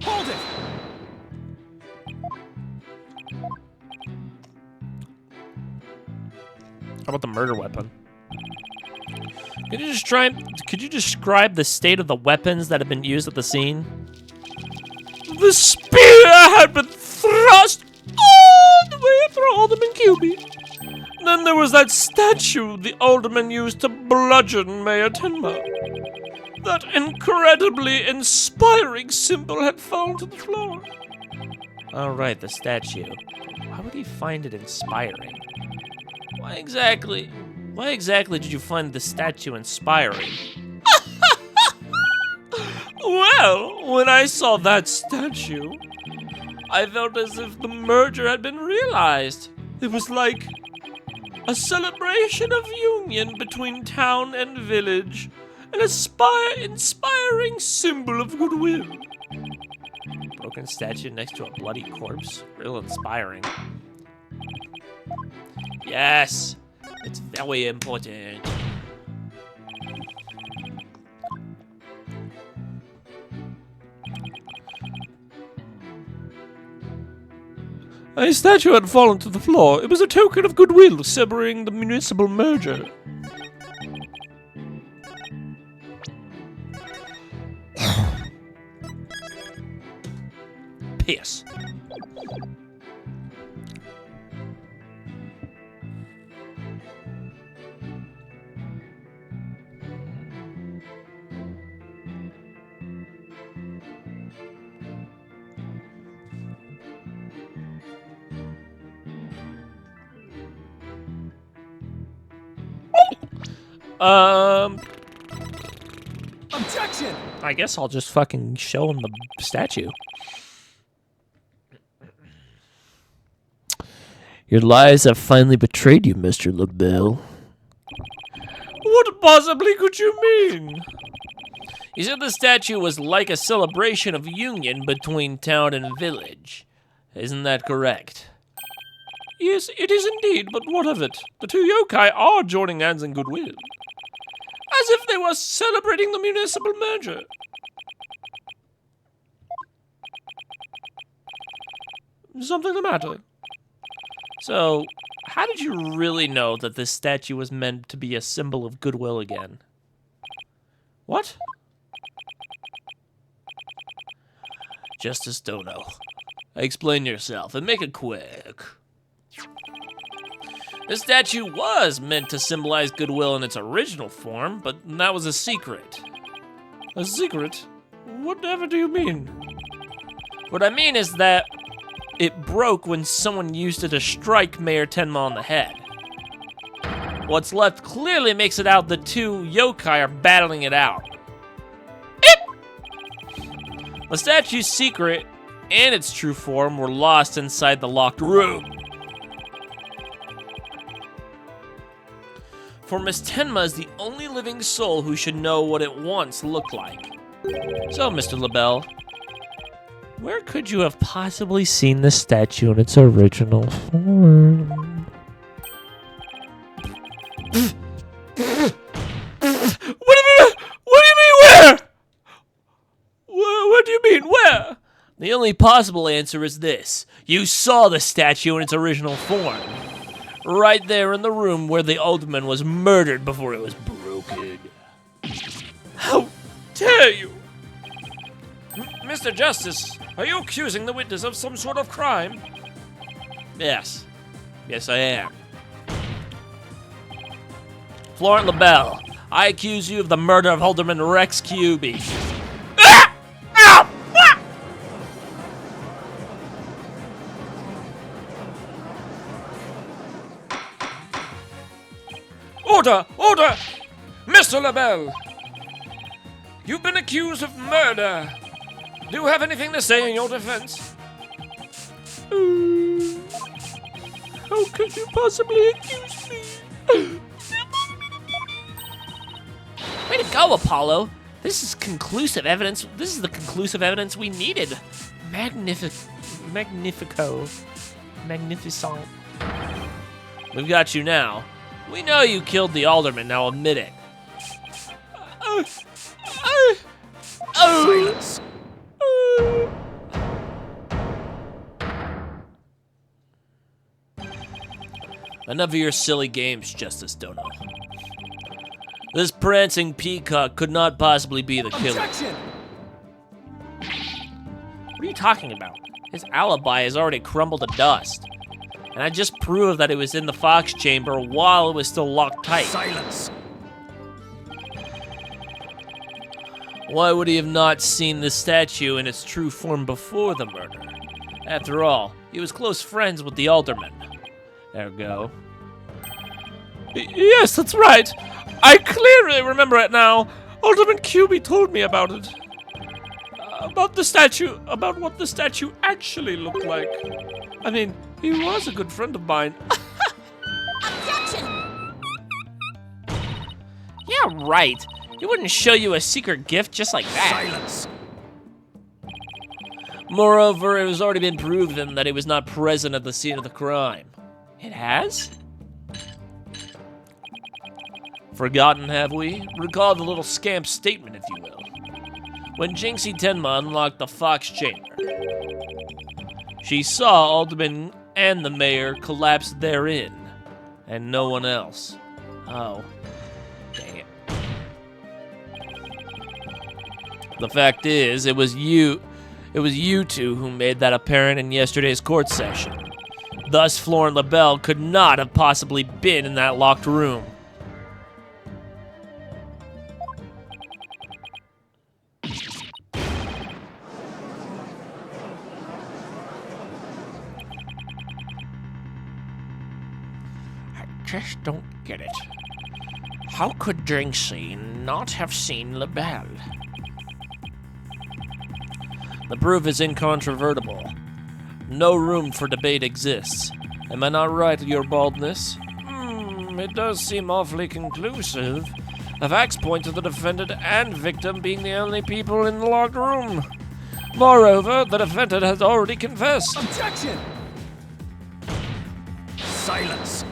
Hold it! How about the murder weapon? Could you describe the state of the weapons that have been used at the scene? The spear had been thrust all the way through Alderman Cubey. Then there was that statue the alderman used to bludgeon Mayor Tenma. That incredibly inspiring symbol had fallen to the floor. All right, the statue. Why would he find it inspiring? Why exactly did you find the statue inspiring? Well, when I saw that statue, I felt as if the merger had been realized. It was like a celebration of union between town and village, an inspiring symbol of goodwill. Broken statue next to a bloody corpse. Real inspiring. Yes, it's very important. A statue had fallen to the floor. It was a token of goodwill, severing the municipal merger. Piss. Objection! I guess I'll just fucking show him the statue. Your lies have finally betrayed you, Mr. LaBelle. What possibly could you mean? You said the statue was like a celebration of union between town and village. Isn't that correct? Yes, it is indeed, but what of it? The two yokai are joining hands in goodwill. As if they were celebrating the municipal merger. Something the matter? So, how did you really know that this statue was meant to be a symbol of goodwill again? What? Justice Dono. Explain yourself and make it quick. The statue was meant to symbolize goodwill in its original form, but that was a secret. A secret? Whatever do you mean? What I mean is that it broke when someone used it to strike Mayor Tenma on the head. What's left clearly makes it out the two yokai are battling it out. The statue's secret and its true form were lost inside the locked room. For Miss Tenma is the only living soul who should know what it once looked like. So, Mr. LaBelle, where could you have possibly seen the statue in its original form? What do you mean, where? What do you mean, where? The only possible answer is this. You saw the statue in its original form. Right there in the room where the alderman was murdered before it was broken. How dare you? Mr. Justice, are you accusing the witness of some sort of crime? Yes. Yes, I am. Florent LaBelle, I accuse you of the murder of Alderman Rex Cuby. Ah! Ow! Ah! Order! Order! Mr. LaBelle! You've been accused of murder. Do you have anything to say in your defense? How could you possibly accuse me? Way to go, Apollo. This is conclusive evidence. This is the conclusive evidence we needed. Magnifico. Magnificent. We've got you now. We know you killed the alderman, now admit it. Silence. Enough of your silly games, Justice Dono. This prancing peacock could not possibly be the killer. Objection! What are you talking about? His alibi has already crumbled to dust. And I just proved that it was in the Fox chamber while it was still locked tight. Silence. Why would he have not seen the statue in its true form before the murder? After all, he was close friends with the alderman. Ergo. Yes, that's right. I clearly remember it now. Alderman Cuby told me about it. About what the statue actually looked like. I mean, he was a good friend of mine. Objection! Yeah, right. He wouldn't show you a secret gift just like that. Silence. Moreover, it has already been proven that he was not present at the scene of the crime. It has? Forgotten, have we? Recall the little scamp statement, if you will. When Jinxie Tenma unlocked the Fox chamber, she saw Alderman and the mayor collapse therein, and no one else. Oh, dang it. The fact is, it was you two who made that apparent in yesterday's court session. Thus, Florent LaBelle could not have possibly been in that locked room. I just don't get it. How could Jinxie not have seen LaBelle? The proof is incontrovertible. No room for debate exists. Am I not right, your baldness? It does seem awfully conclusive. The facts point to the defendant and victim being the only people in the locked room. Moreover, the defendant has already confessed. Objection! Silence.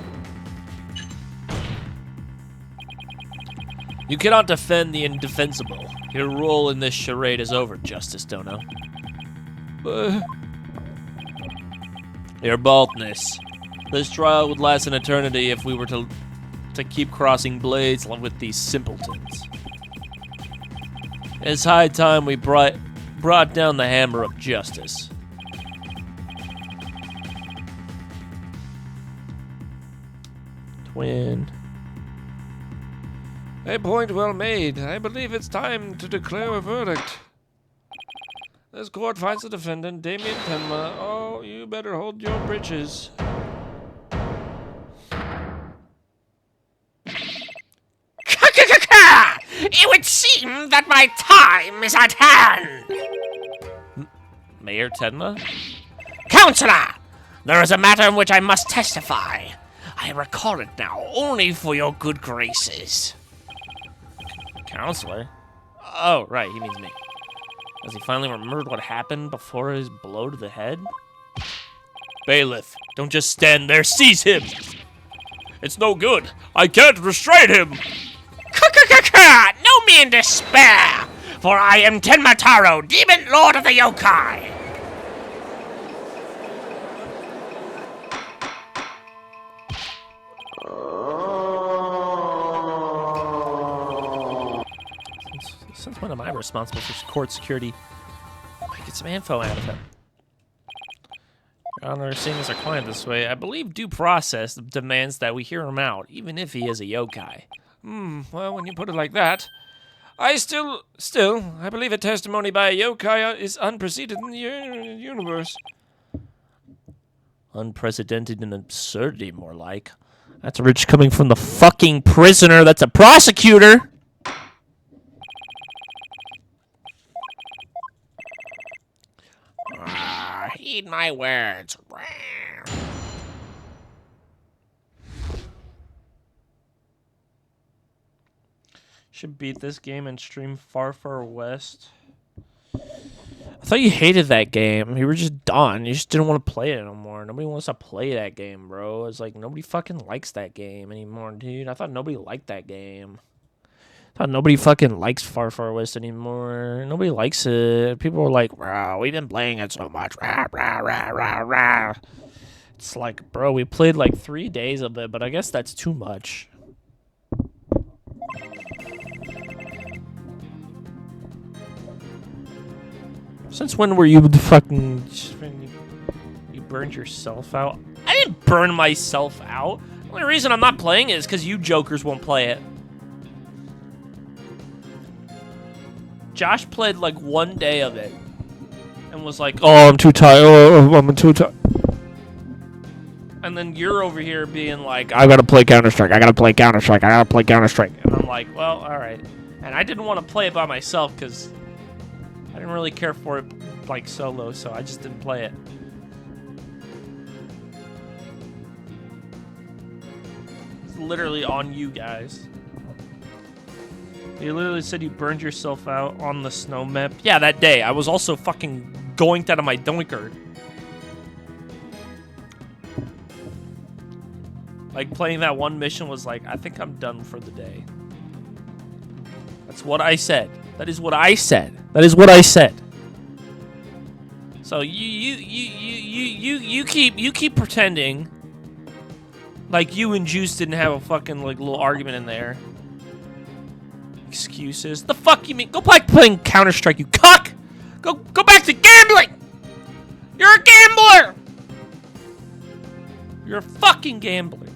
You cannot defend the indefensible. Your role in this charade is over, Justice Dono. Your baldness. This trial would last an eternity if we were to keep crossing blades with these simpletons. It's high time we brought down the hammer of justice. Twin. A point well made. I believe it's time to declare a verdict. This court finds the defendant, Damien Tenma. Oh, you better hold your britches. It would seem that my time is at hand. Mayor Tenma? Counselor, there is a matter in which I must testify. I recall it now only for your good graces. Counselor? Oh, right, he means me. Has he finally remembered what happened before his blow to the head? Bailiff, don't just stand there. Seize him! It's no good. I can't restrain him. No me in despair, for I am Tenmataro, Demon Lord of the Yokai. Since when am I responsible for court security? I might get some info out of him. Your Honor, seeing as our client this way, I believe due process demands that we hear him out, even if he is a yokai. Well, when you put it like that, I still, I believe a testimony by a yokai is unprecedented in the universe. Unprecedented and absurdity, more like. That's rich coming from the fucking prisoner that's a prosecutor! Heed my words. Should beat this game and stream Far Far West. I thought you hated that game. You were just done. You just didn't want to play it anymore. Nobody wants to play that game, bro. It's like nobody fucking likes that game anymore, dude. I thought nobody liked that game. I thought nobody fucking likes Far Far West anymore. Nobody likes it. People are like, "Wow, we've been playing it so much." Rah, rah, rah, rah, rah. It's like, bro, we played like 3 days of it, but I guess that's too much. Since when were you fucking... You burned yourself out? I didn't burn myself out. The only reason I'm not playing it is because you jokers won't play it. Josh played like 1 day of it. And was like, oh, I'm too tired. Oh, I'm too tired. And then you're over here being like, I gotta play Counter-Strike. I gotta play Counter-Strike. I gotta play Counter-Strike. And I'm like, well, alright. And I didn't want to play it by myself because I didn't really care for it like solo, so I just didn't play it. It's literally on you guys. You literally said you burned yourself out on the snow map. Yeah, that day. I was also fucking goinked out of my doinker. Like, playing that one mission was like, I think I'm done for the day. That's what I said. That is what I said. That is what I said. So you keep pretending like you and Juice didn't have a fucking like little argument in there. Excuses. The fuck you mean? Go back to playing Counter-Strike, you cuck! Go back to gambling! You're a gambler! You're a fucking gambler.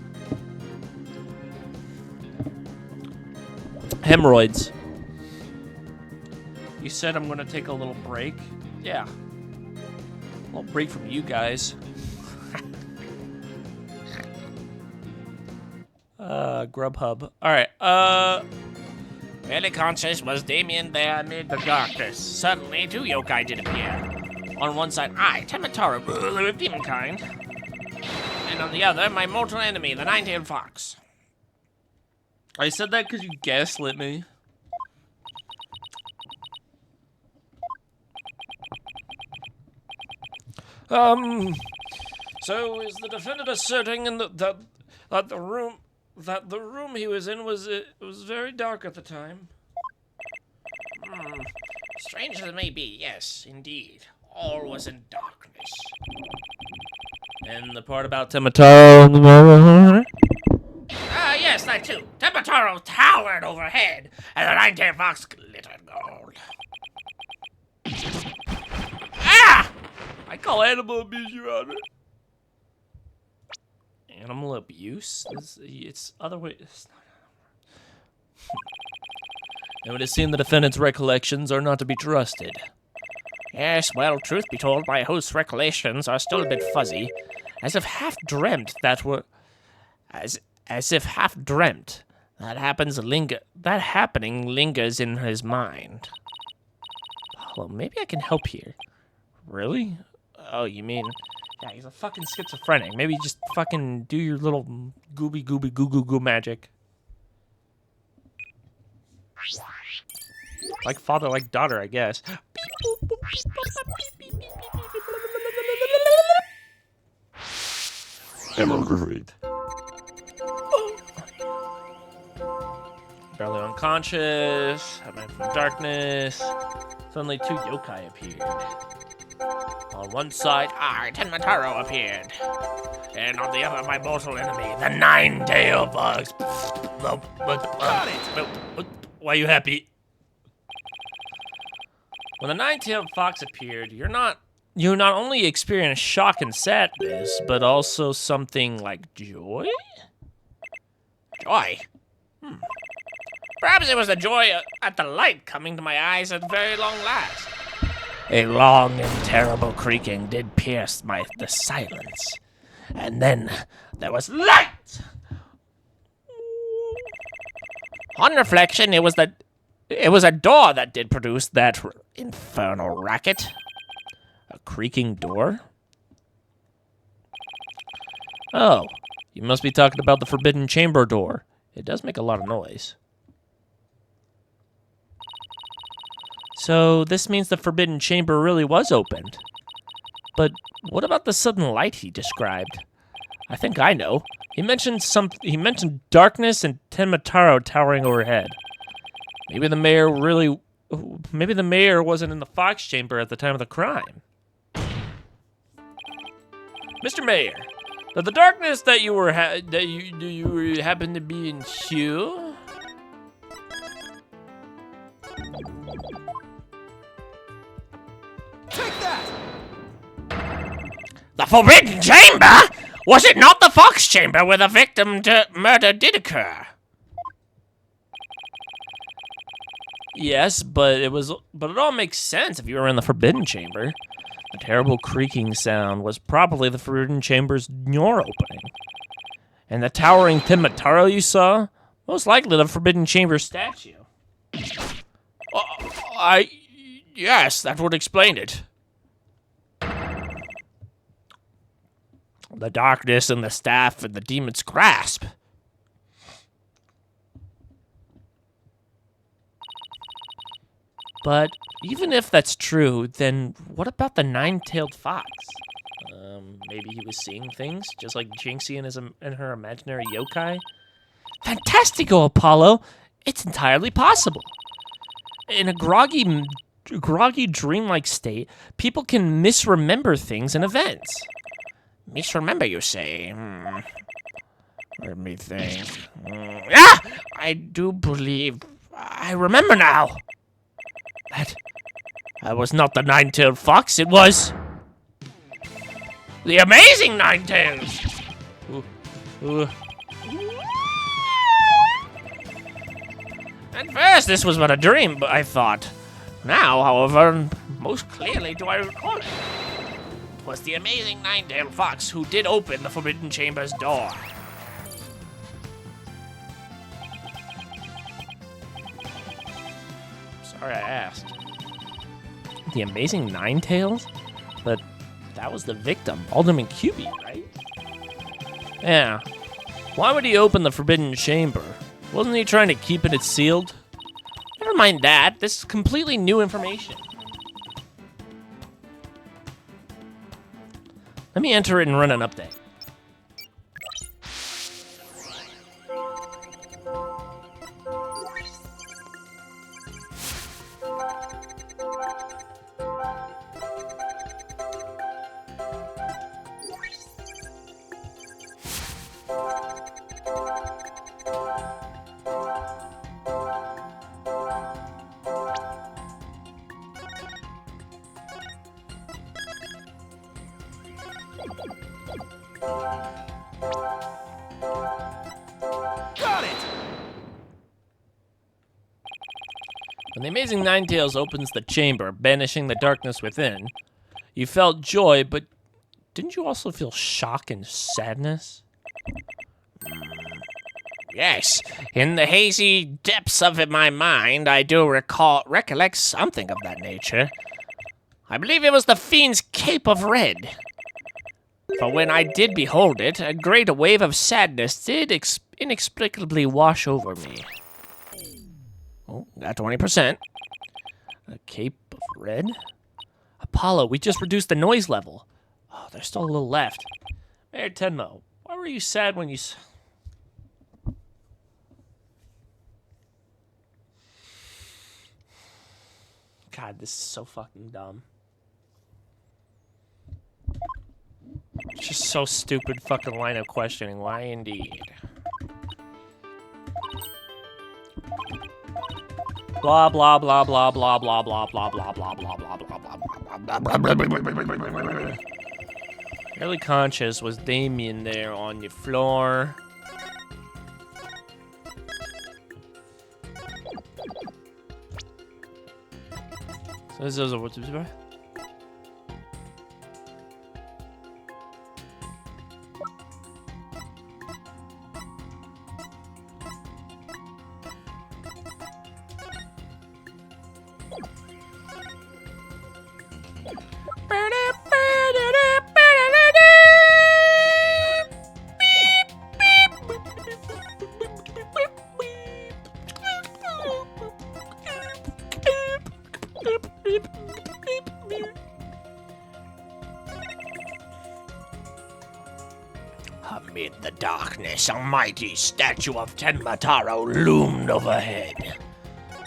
Hemorrhoids. You said I'm gonna take a little break. Yeah. A little break from you guys. Grubhub. Alright, Barely conscious was Damien there amid the darkness. Suddenly, 2 yokai did appear. On one side, I, Tenmataro, ruler of demonkind. And on the other, my mortal enemy, the nine-tailed fox. I said that because you gaslit me. So is the defendant asserting that the room he was in was very dark at the time? Strange as it may be, yes, indeed. All was in darkness. And the part about Tenmataro. Ah, yes, that too. Tenmataro towered overhead, and the nine-tailed fox glittered gold. Ah! I call animal abuse, Your Honor. Animal abuse? It's other way. It would seem the defendant's recollections are not to be trusted. Yes, well, truth be told, my host's recollections are still a bit fuzzy, as if half dreamt that were... As if half dreamt that happening lingers in his mind. Well, maybe I can help here. Really? Oh, you mean... Yeah, he's a fucking schizophrenic. Maybe just fucking do your little gooby gooby goo goo goo magic. Like father, like daughter, I guess. Beep, Emerald. Barely unconscious, having from darkness. Suddenly 2 yokai appeared. On one side, I, Tenmataro, appeared. And on the other, my mortal enemy, the 9-tailed fox. Got it! Why are you happy? When the 9-tailed fox appeared, you not only experienced shock and sadness, but also something like joy? Joy? Perhaps it was the joy at the light coming to my eyes at very long last. A long and terrible creaking did pierce the silence. And then there was light! On reflection, it was a door that did produce that infernal racket. A creaking door? Oh, you must be talking about the Forbidden Chamber door. It does make a lot of noise. So this means the Forbidden Chamber really was opened. But what about the sudden light he described? I think I know. He mentioned darkness and Tenmataro towering overhead. Maybe the mayor wasn't in the Fox Chamber at the time of the crime. Mr. Mayor, did the darkness that you were happen to be in hue? Take that! The Forbidden Chamber? Was it not the Fox Chamber where the victim murder did occur? Yes, but it all makes sense if you were in the Forbidden Chamber. The terrible creaking sound was probably the Forbidden Chamber's door opening. And the towering Tenmataro you saw? Most likely the Forbidden Chamber statue. Yes, that would explain it. The darkness and the staff and the demon's grasp. But even if that's true, then what about the 9-tailed fox? Maybe he was seeing things, just like Jinxie and her imaginary yokai? Fantastico, Apollo! It's entirely possible. In a groggy, dreamlike state, people can misremember things and events. Misremember, you say? Let me think. I do believe I remember now. That was not the 9-tailed fox, it was the amazing 9-tails. At first, this was but a dream, but I thought. Now, however, most clearly do I recall it. It was the amazing 9-tailed fox who did open the Forbidden Chamber's door. Sorry I asked. The amazing 9-tails? But that was the victim, Alderman Cubie, right? Yeah. Why would he open the Forbidden Chamber? Wasn't he trying to keep it sealed? Never mind that. This is completely new information. Let me enter it and run an update. Got it! When the amazing 9-tails opens the chamber, banishing the darkness within, you felt joy, but didn't you also feel shock and sadness? Yes, in the hazy depths of my mind, I do recollect something of that nature. I believe it was the fiend's cape of red. For when I did behold it, a great wave of sadness did inexplicably wash over me. Oh, got 20%. A cape of Red? Apollo, we just reduced the noise level. Oh, there's still a little left. Mayor Tenmo, why were you sad when you... God, this is so fucking dumb. It's just so stupid fucking line of questioning. Why indeed? Blah blah blah blah blah blah blah blah blah blah blah blah blah blah. Really conscious was Damien there on your floor. So this is what's it? Amid the darkness, a mighty statue of Tenmataro loomed overhead.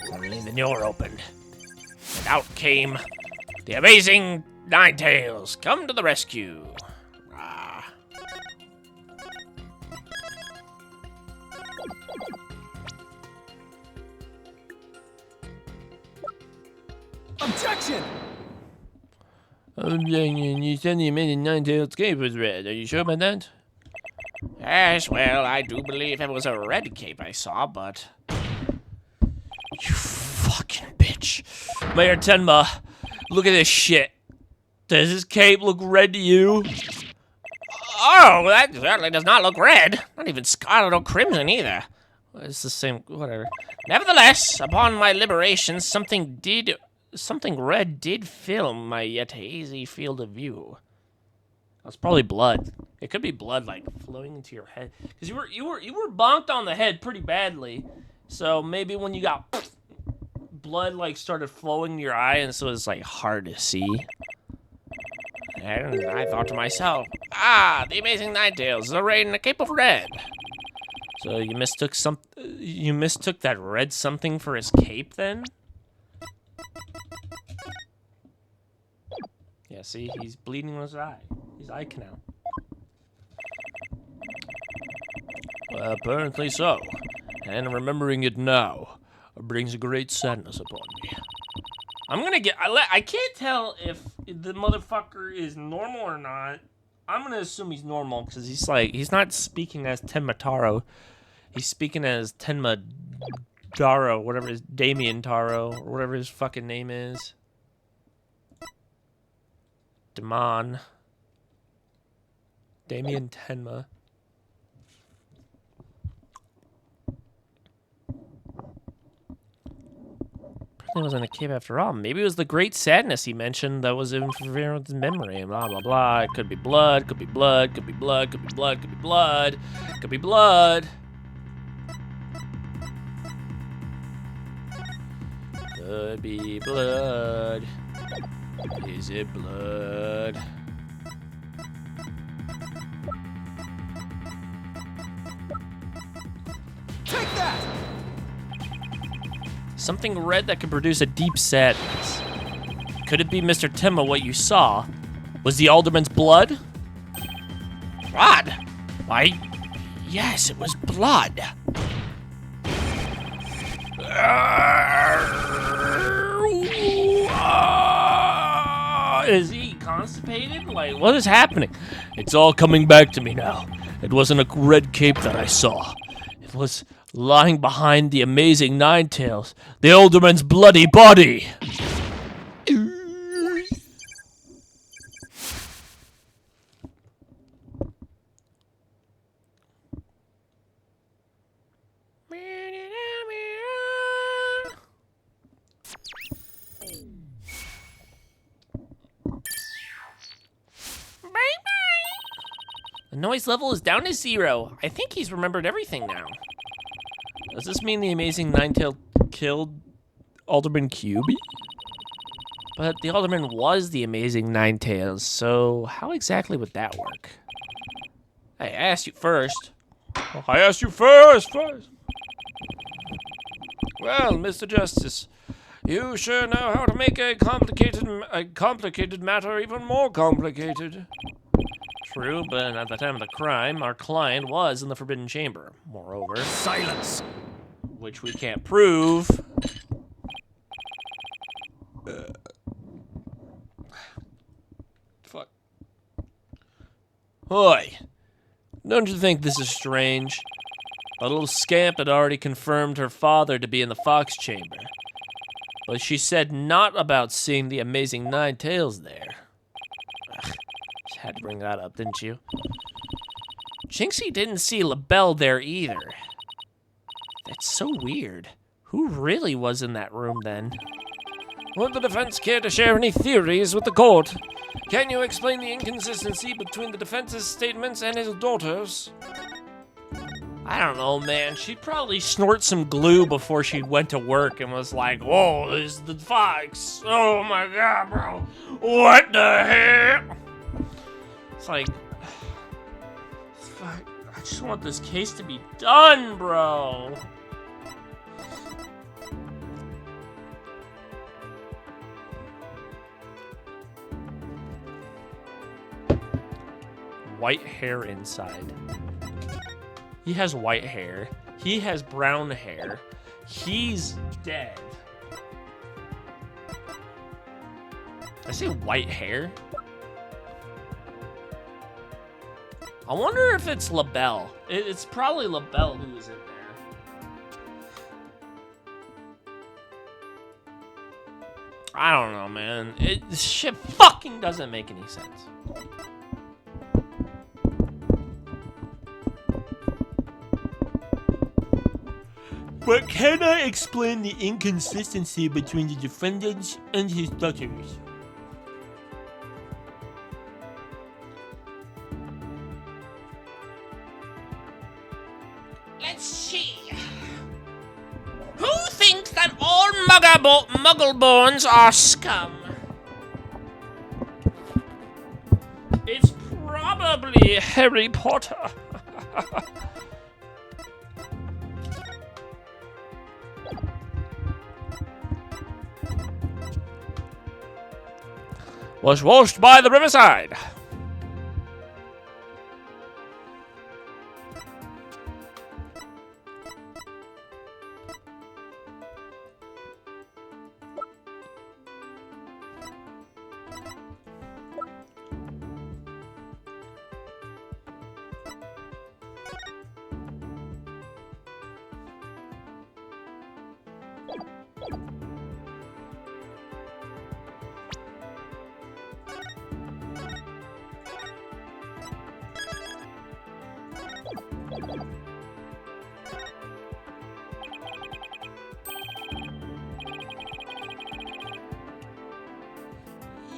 Suddenly the door opened, and out came the amazing Ninetales. Come to the rescue. Ah. Objection! You said the amazing Ninetales cape was red. Are you sure about that? Yes, well, I do believe it was a red cape I saw, but... You fucking bitch. Mayor Tenma, look at this shit. Does this cape look red to you? Oh, that certainly does not look red. Not even scarlet or crimson either. It's the same, whatever. Nevertheless, upon my liberation, something red did fill my yet hazy field of view. That's probably blood. It could be blood, like, flowing into your head. Because you were bonked on the head pretty badly. So maybe when you got blood, like, started flowing to your eye, and so it's, like, hard to see. And I thought to myself, the amazing Ninetales is arrayed in a cape of red. So you mistook that red something for his cape, then? Yeah, see, he's bleeding in his eye. His eye canal. Well, apparently so. And remembering it now brings a great sadness upon me. I can't tell if the motherfucker is normal or not. I'm gonna assume he's normal because he's not speaking as Tenmataro. He's speaking as Tenmadaro, whatever his Damien Taro, or whatever his fucking name is. Damon. Damien Tenma. It wasn't a cape after all. Maybe it was the great sadness he mentioned that was interfering with his memory. Blah, blah, blah. It could be blood, could be blood, could be blood, could be blood, could be blood, could be blood. Could be blood. Is it blood? Take that! Something red that could produce a deep sadness. Could it be, Mr. Timma, what you saw? Was the alderman's blood? Blood? Why, yes, it was blood. Is he constipated? Like, what is happening? It's all coming back to me now. It wasn't a red cape that I saw. It was lying behind the amazing Ninetales, the alderman's bloody body. The noise level is down to 0. I think he's remembered everything now. Does this mean the amazing Ninetail killed Alderman QB? But the alderman was the amazing Ninetails, so how exactly would that work? I asked you first. I asked you first. Well, Mr. Justice, you sure know how to make a complicated matter even more complicated. True, but at the time of the crime, our client was in the Forbidden Chamber. Moreover, Silence. which we can't prove. Fuck. Oi! Don't you think this is strange? The little scamp had already confirmed her father to be in the Fox Chamber. But she said not about seeing the amazing Ninetails there. Ugh, just had to bring that up, didn't you? Jinxie didn't see LaBelle there either. That's so weird. Who really was in that room then? Would the defense care to share any theories with the court? Can you explain the inconsistency between the defense's statements and his daughter's? I don't know, man. She'd probably snort some glue before she went to work and was like, "Whoa, this is the Fox. Oh my god, bro. What the heck?" It's like, fuck, I just want this case to be done, bro. White hair inside. He has white hair. He has brown hair. He's dead. I say white hair? I wonder if it's LaBelle. It's probably LaBelle who is in there. I don't know, man. This shit fucking doesn't make any sense. But can I explain the inconsistency between the defendant and his daughters? Let's see. Who thinks that all Muggleborns are scum? It's probably Harry Potter. Was washed by the riverside.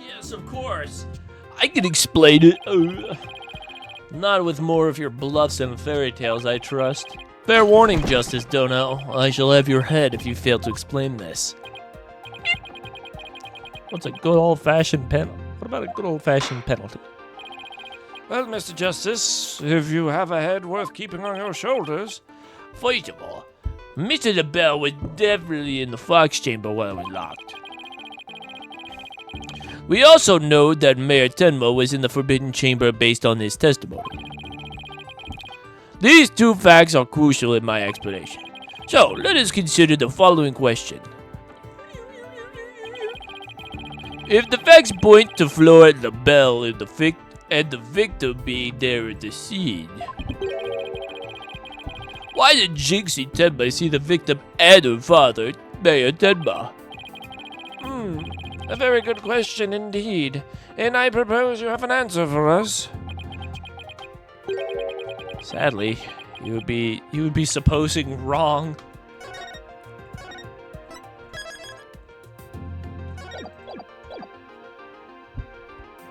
Yes, of course. I can explain it. Not with more of your bluffs and fairy tales, I trust. Fair warning, Justice Dono. I shall have your head if you fail to explain this. What's a good old-fashioned penalty? What about a good old-fashioned penalty? Well, Mr. Justice, if you have a head worth keeping on your shoulders. First of all, Mr. LaBelle was definitely in the Fox Chamber while it was locked. We also know that Mayor Tenma was in the Forbidden Chamber based on his testimony. These two facts are crucial in my explanation. So, let us consider the following question. If the facts point to Flora LaBelle and the victim being there at the scene, why did Jinxie Tenma see the victim and her father, Mayor Tenma? A very good question indeed, and I propose you have an answer for us. Sadly, you would be supposing wrong.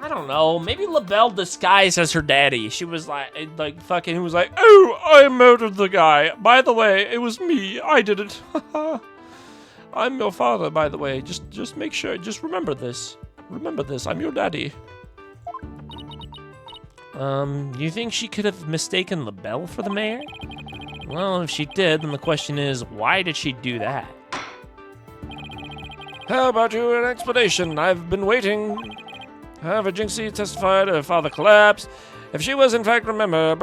I don't know. Maybe LaBelle disguised as her daddy. She was like fucking. Was like, oh, I murdered the guy. By the way, it was me. I did it. I'm your father, by the way. Just make sure, just remember this. Remember this, I'm your daddy. You think she could have mistaken LaBelle for the mayor? Well, if she did, then the question is, why did she do that? How about you an explanation? I've been waiting. However, Jinxie testified her father collapsed. If she was in fact remember...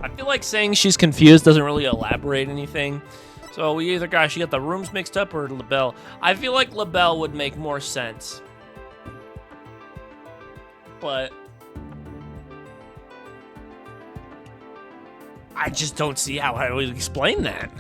I feel like saying she's confused doesn't really elaborate anything. So we either got she got the rooms mixed up or LaBelle. I feel like LaBelle would make more sense. But I just don't see how I would explain that.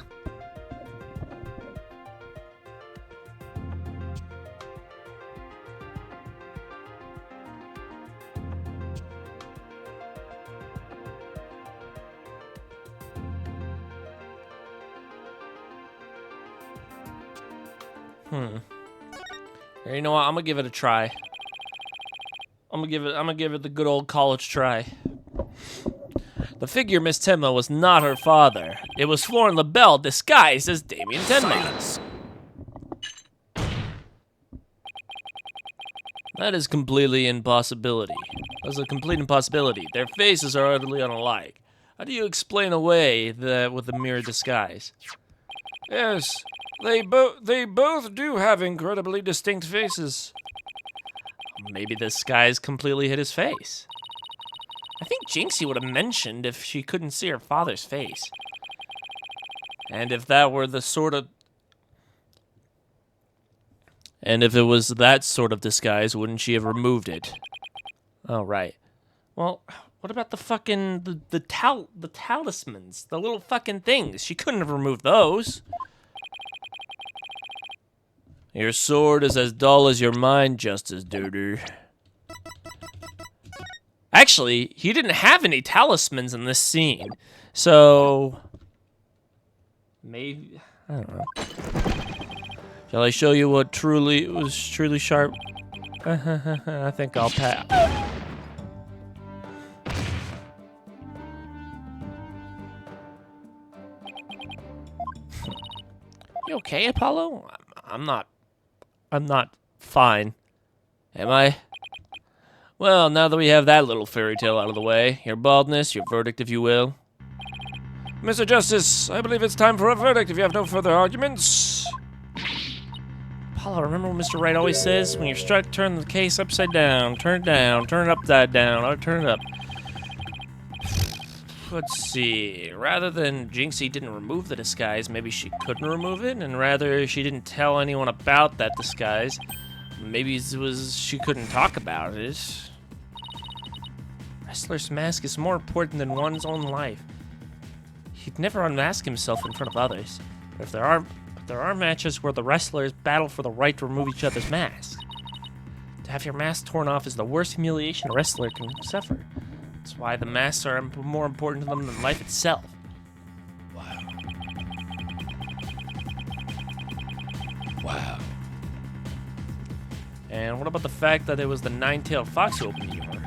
You know what? I'm gonna give it a try. I'm gonna give it the good old college try. The figure Miss Tenma was not her father. It was Florin LaBelle disguised as Damien Tenma. That is completely impossibility. That's a complete impossibility. Their faces are utterly unalike. How do you explain away that with a mere disguise? Yes, they both do have incredibly distinct faces. Maybe the disguise completely hid his face. I think Jinxie would have mentioned if she couldn't see her father's face. And if that were the sort of... And if it was that sort of disguise, wouldn't she have removed it? Oh, right. Well, what about the fucking... The talismans? The little fucking things. She couldn't have removed those. Your sword is as dull as your mind, Justice Duder. Actually, he didn't have any talismans in this scene. So... maybe... I don't know. Shall I show you what was truly sharp? I think I'll pass. You okay, Apollo? I'm not fine. Am I? Well, now that we have that little fairy tale out of the way, your baldness, your verdict, if you will. Mr. Justice, I believe it's time for a verdict if you have no further arguments. Apollo, remember what Mr. Wright always says? When you're struck, turn the case upside down, turn it upside down, or turn it up. Let's see. Rather than Jinxie didn't remove the disguise, maybe she couldn't remove it, and rather she didn't tell anyone about that disguise. Maybe it was she couldn't talk about it. Wrestler's mask is more important than one's own life. He'd never unmask himself in front of others. But if there are matches where the wrestlers battle for the right to remove each other's masks. To have your mask torn off is the worst humiliation a wrestler can suffer. That's why the masks are more important to them than life itself. Wow. Wow. And what about the fact that it was the nine-tailed fox who opened the door?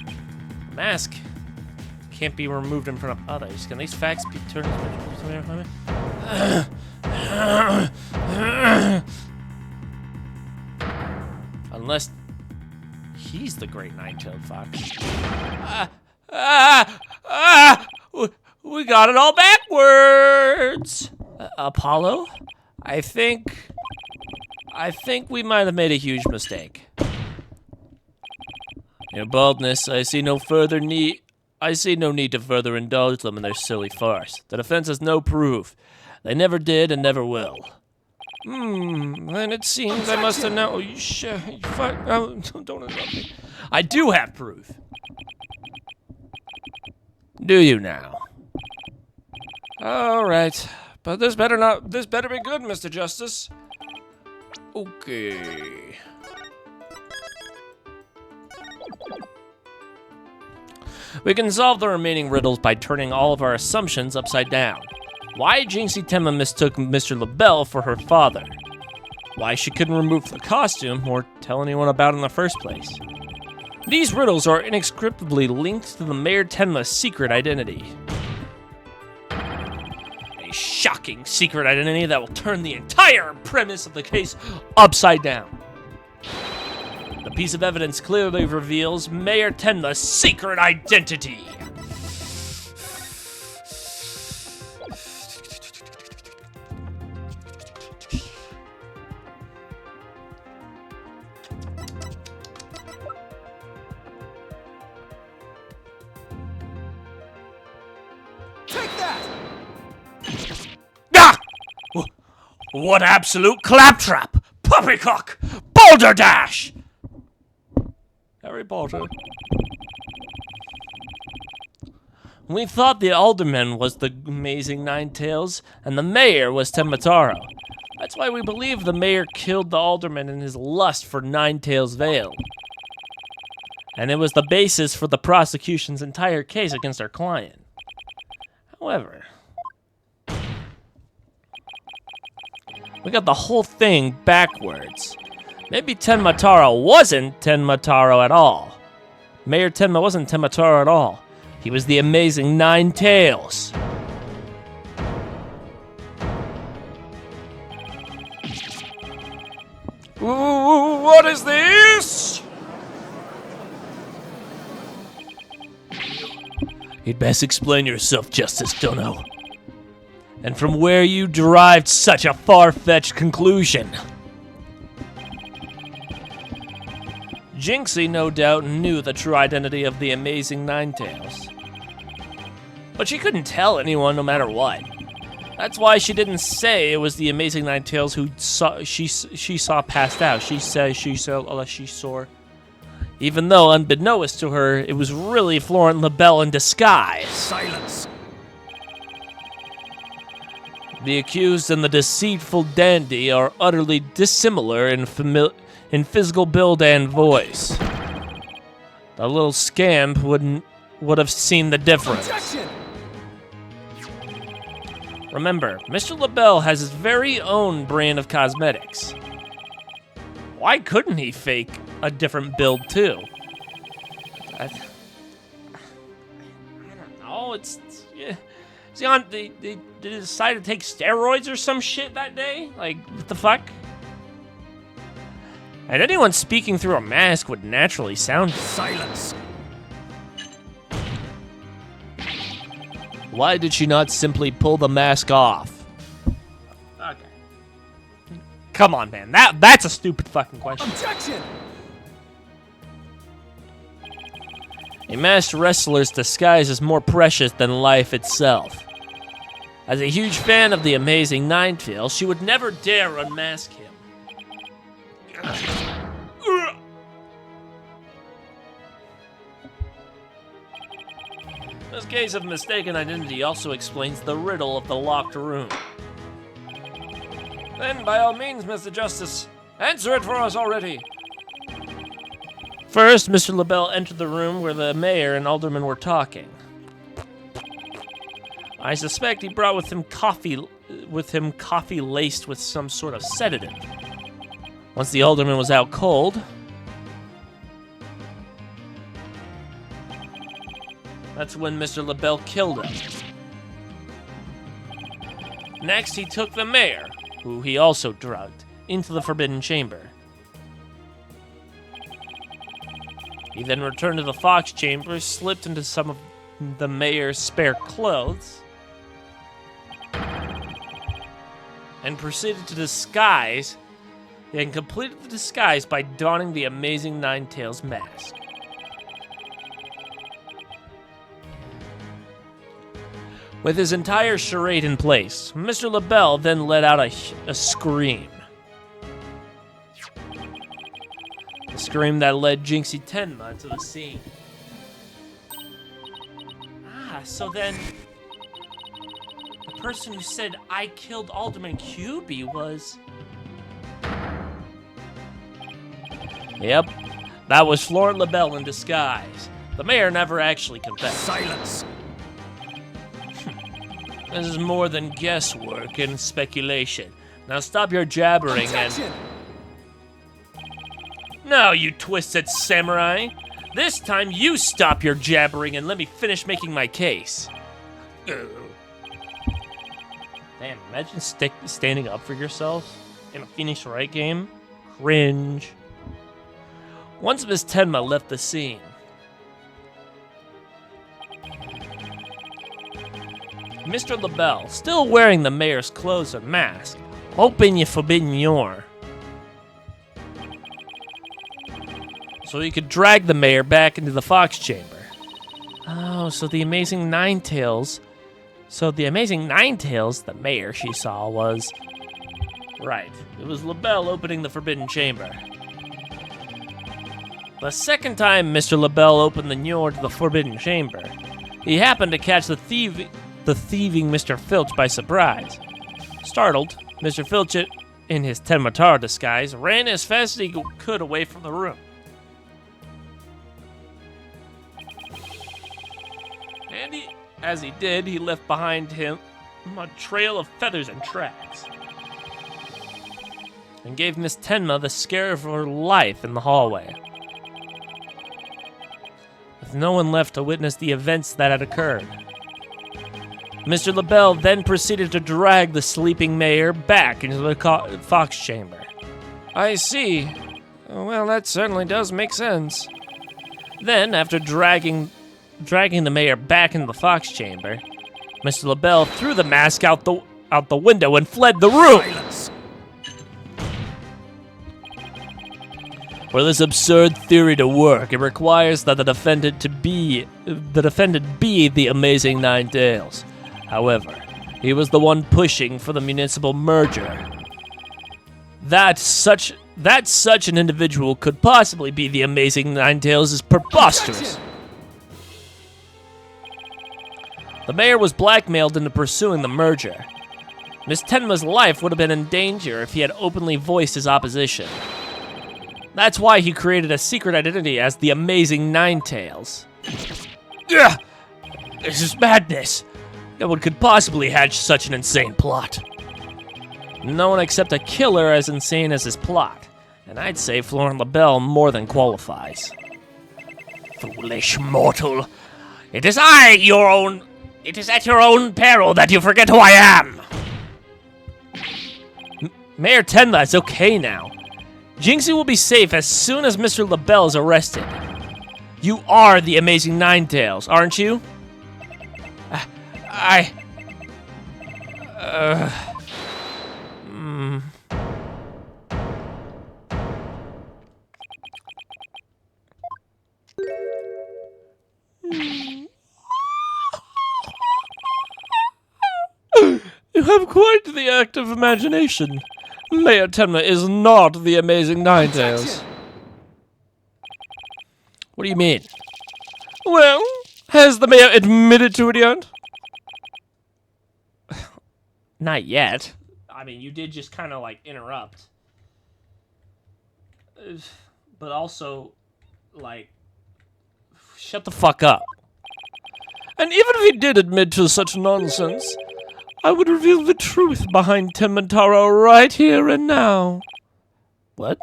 The mask can't be removed in front of others. Can these facts be turned into... Unless he's the great nine-tailed fox. We got it all backwards. Apollo, I think we might have made a huge mistake. Your baldness, I see no need to further indulge them in their silly farce. The defense has no proof. They never did and never will. Then it seems I must have known. Oh, you fuck. Oh, don't interrupt me. I do have proof. Do you now? All right, but this better be good, Mr. Justice. Okay. We can solve the remaining riddles by turning all of our assumptions upside down. Why Jinxie Tenma mistook Mr. LaBelle for her father. Why she couldn't remove the costume or tell anyone about it in the first place. These riddles are inextricably linked to the Mayor Tenma's secret identity. A shocking secret identity that will turn the entire premise of the case upside down. The piece of evidence clearly reveals Mayor Tenma's secret identity. Take that! Ah! What absolute claptrap! Poppycock! Balderdash! Harry Potter. We thought the alderman was the amazing Ninetales, and the mayor was Tenmataro. That's why we believe the mayor killed the alderman in his lust for Ninetales Vale. And it was the basis for the prosecution's entire case against our client. However, we got the whole thing backwards. Maybe Tenmataro wasn't Tenmataro at all. Mayor Tenma wasn't Tenmataro at all. He was the amazing Ninetales. Ooh, what is this? You'd best explain yourself, Justice Dono. And from where you derived such a far-fetched conclusion. Jinxie, no doubt, knew the true identity of the amazing Ninetales. But she couldn't tell anyone no matter what. That's why she didn't say it was the amazing Ninetales who she saw passed out. She said she saw. Even though, unbeknownst to her, it was really Florent LaBelle in disguise. Silence! The accused and the deceitful dandy are utterly dissimilar in physical build and voice. The little scamp would have seen the difference. Objection! Remember, Mr. LaBelle has his very own brand of cosmetics. Why couldn't he fake a different build too? I don't know. Yeah. Is he on? Did he decide to take steroids or some shit that day? Like, what the fuck? And anyone speaking through a mask would naturally sound. Silence! Why did she not simply pull the mask off? Okay. Come on, man. That's a stupid fucking question. Objection! A masked wrestler's disguise is more precious than life itself. As a huge fan of the amazing Ninetales, she would never dare unmask him. This case of mistaken identity also explains the riddle of the locked room. Then, by all means, Mr. Justice, answer it for us already. First, Mr. LaBelle entered the room where the mayor and alderman were talking. I suspect he brought with him coffee laced with some sort of sedative. Once the alderman was out cold, that's when Mr. LaBelle killed him. Next, he took the mayor, who he also drugged, into the Forbidden Chamber. He then returned to the Fox Chamber, slipped into some of the mayor's spare clothes, and proceeded to disguise, and completed the disguise by donning the amazing Ninetales mask. With his entire charade in place, Mr. LaBelle then let out a scream. A scream that led Jinxie Tenma to the scene. So then the person who said I killed Alderman QB was... Yep, that was Florent LaBelle in disguise. The mayor never actually confessed. Silence. This is more than guesswork and speculation. Now stop your jabbering Attention. and... No, you twisted samurai! This time you stop your jabbering and let me finish making my case. Ugh. Damn, imagine standing up for yourself in a Phoenix Wright game. Cringe. Once Miss Tenma left the scene, Mr. LaBelle, still wearing the mayor's clothes and mask, open your forbidden door so he could drag the mayor back into the Fox Chamber. Oh, so the Amazing Ninetales. The mayor she saw was... Right, it was LaBelle opening the Forbidden Chamber. The second time Mr. LaBelle opened the door to the Forbidden Chamber, he happened to catch the thieving Mr. Filch by surprise. Startled, Mr. Filch, in his Tenmatar disguise, ran as fast as he could away from the room. And as he did, he left behind him a trail of feathers and tracks, and gave Miss Tenma the scare of her life in the hallway. With no one left to witness the events that had occurred, Mr. LaBelle then proceeded to drag the sleeping mayor back into the Fox Chamber. I see. Well, that certainly does make sense. Then, after dragging the mayor back into the Fox Chamber, Mr. LaBelle threw the mask out the window and fled the room. Silence. For this absurd theory to work, it requires that the defendant be the Amazing Ninetales. However, he was the one pushing for the municipal merger. That such an individual could possibly be the Amazing Ninetales is preposterous. The mayor was blackmailed into pursuing the merger. Miss Tenma's life would have been in danger if he had openly voiced his opposition. That's why he created a secret identity as the Amazing Ninetales. Ugh! This is madness. No one could possibly hatch such an insane plot. No one except a killer as insane as his plot, and I'd say Florent LaBelle more than qualifies. Foolish mortal. It is at your own peril that you forget who I am. Mayor Tenma is okay now. Jinxie will be safe as soon as Mr. LaBelle is arrested. You are the Amazing Ninetales, aren't you? You have quite the active imagination. Mayor Tenma is not the Amazing Ninetales. What do you mean? Well, has the mayor admitted to it yet? Not yet. I mean, you did just kind of like interrupt. But also, like, shut the fuck up. And even if he did admit to such nonsense, I would reveal the truth behind Tenmataro right here and now. What?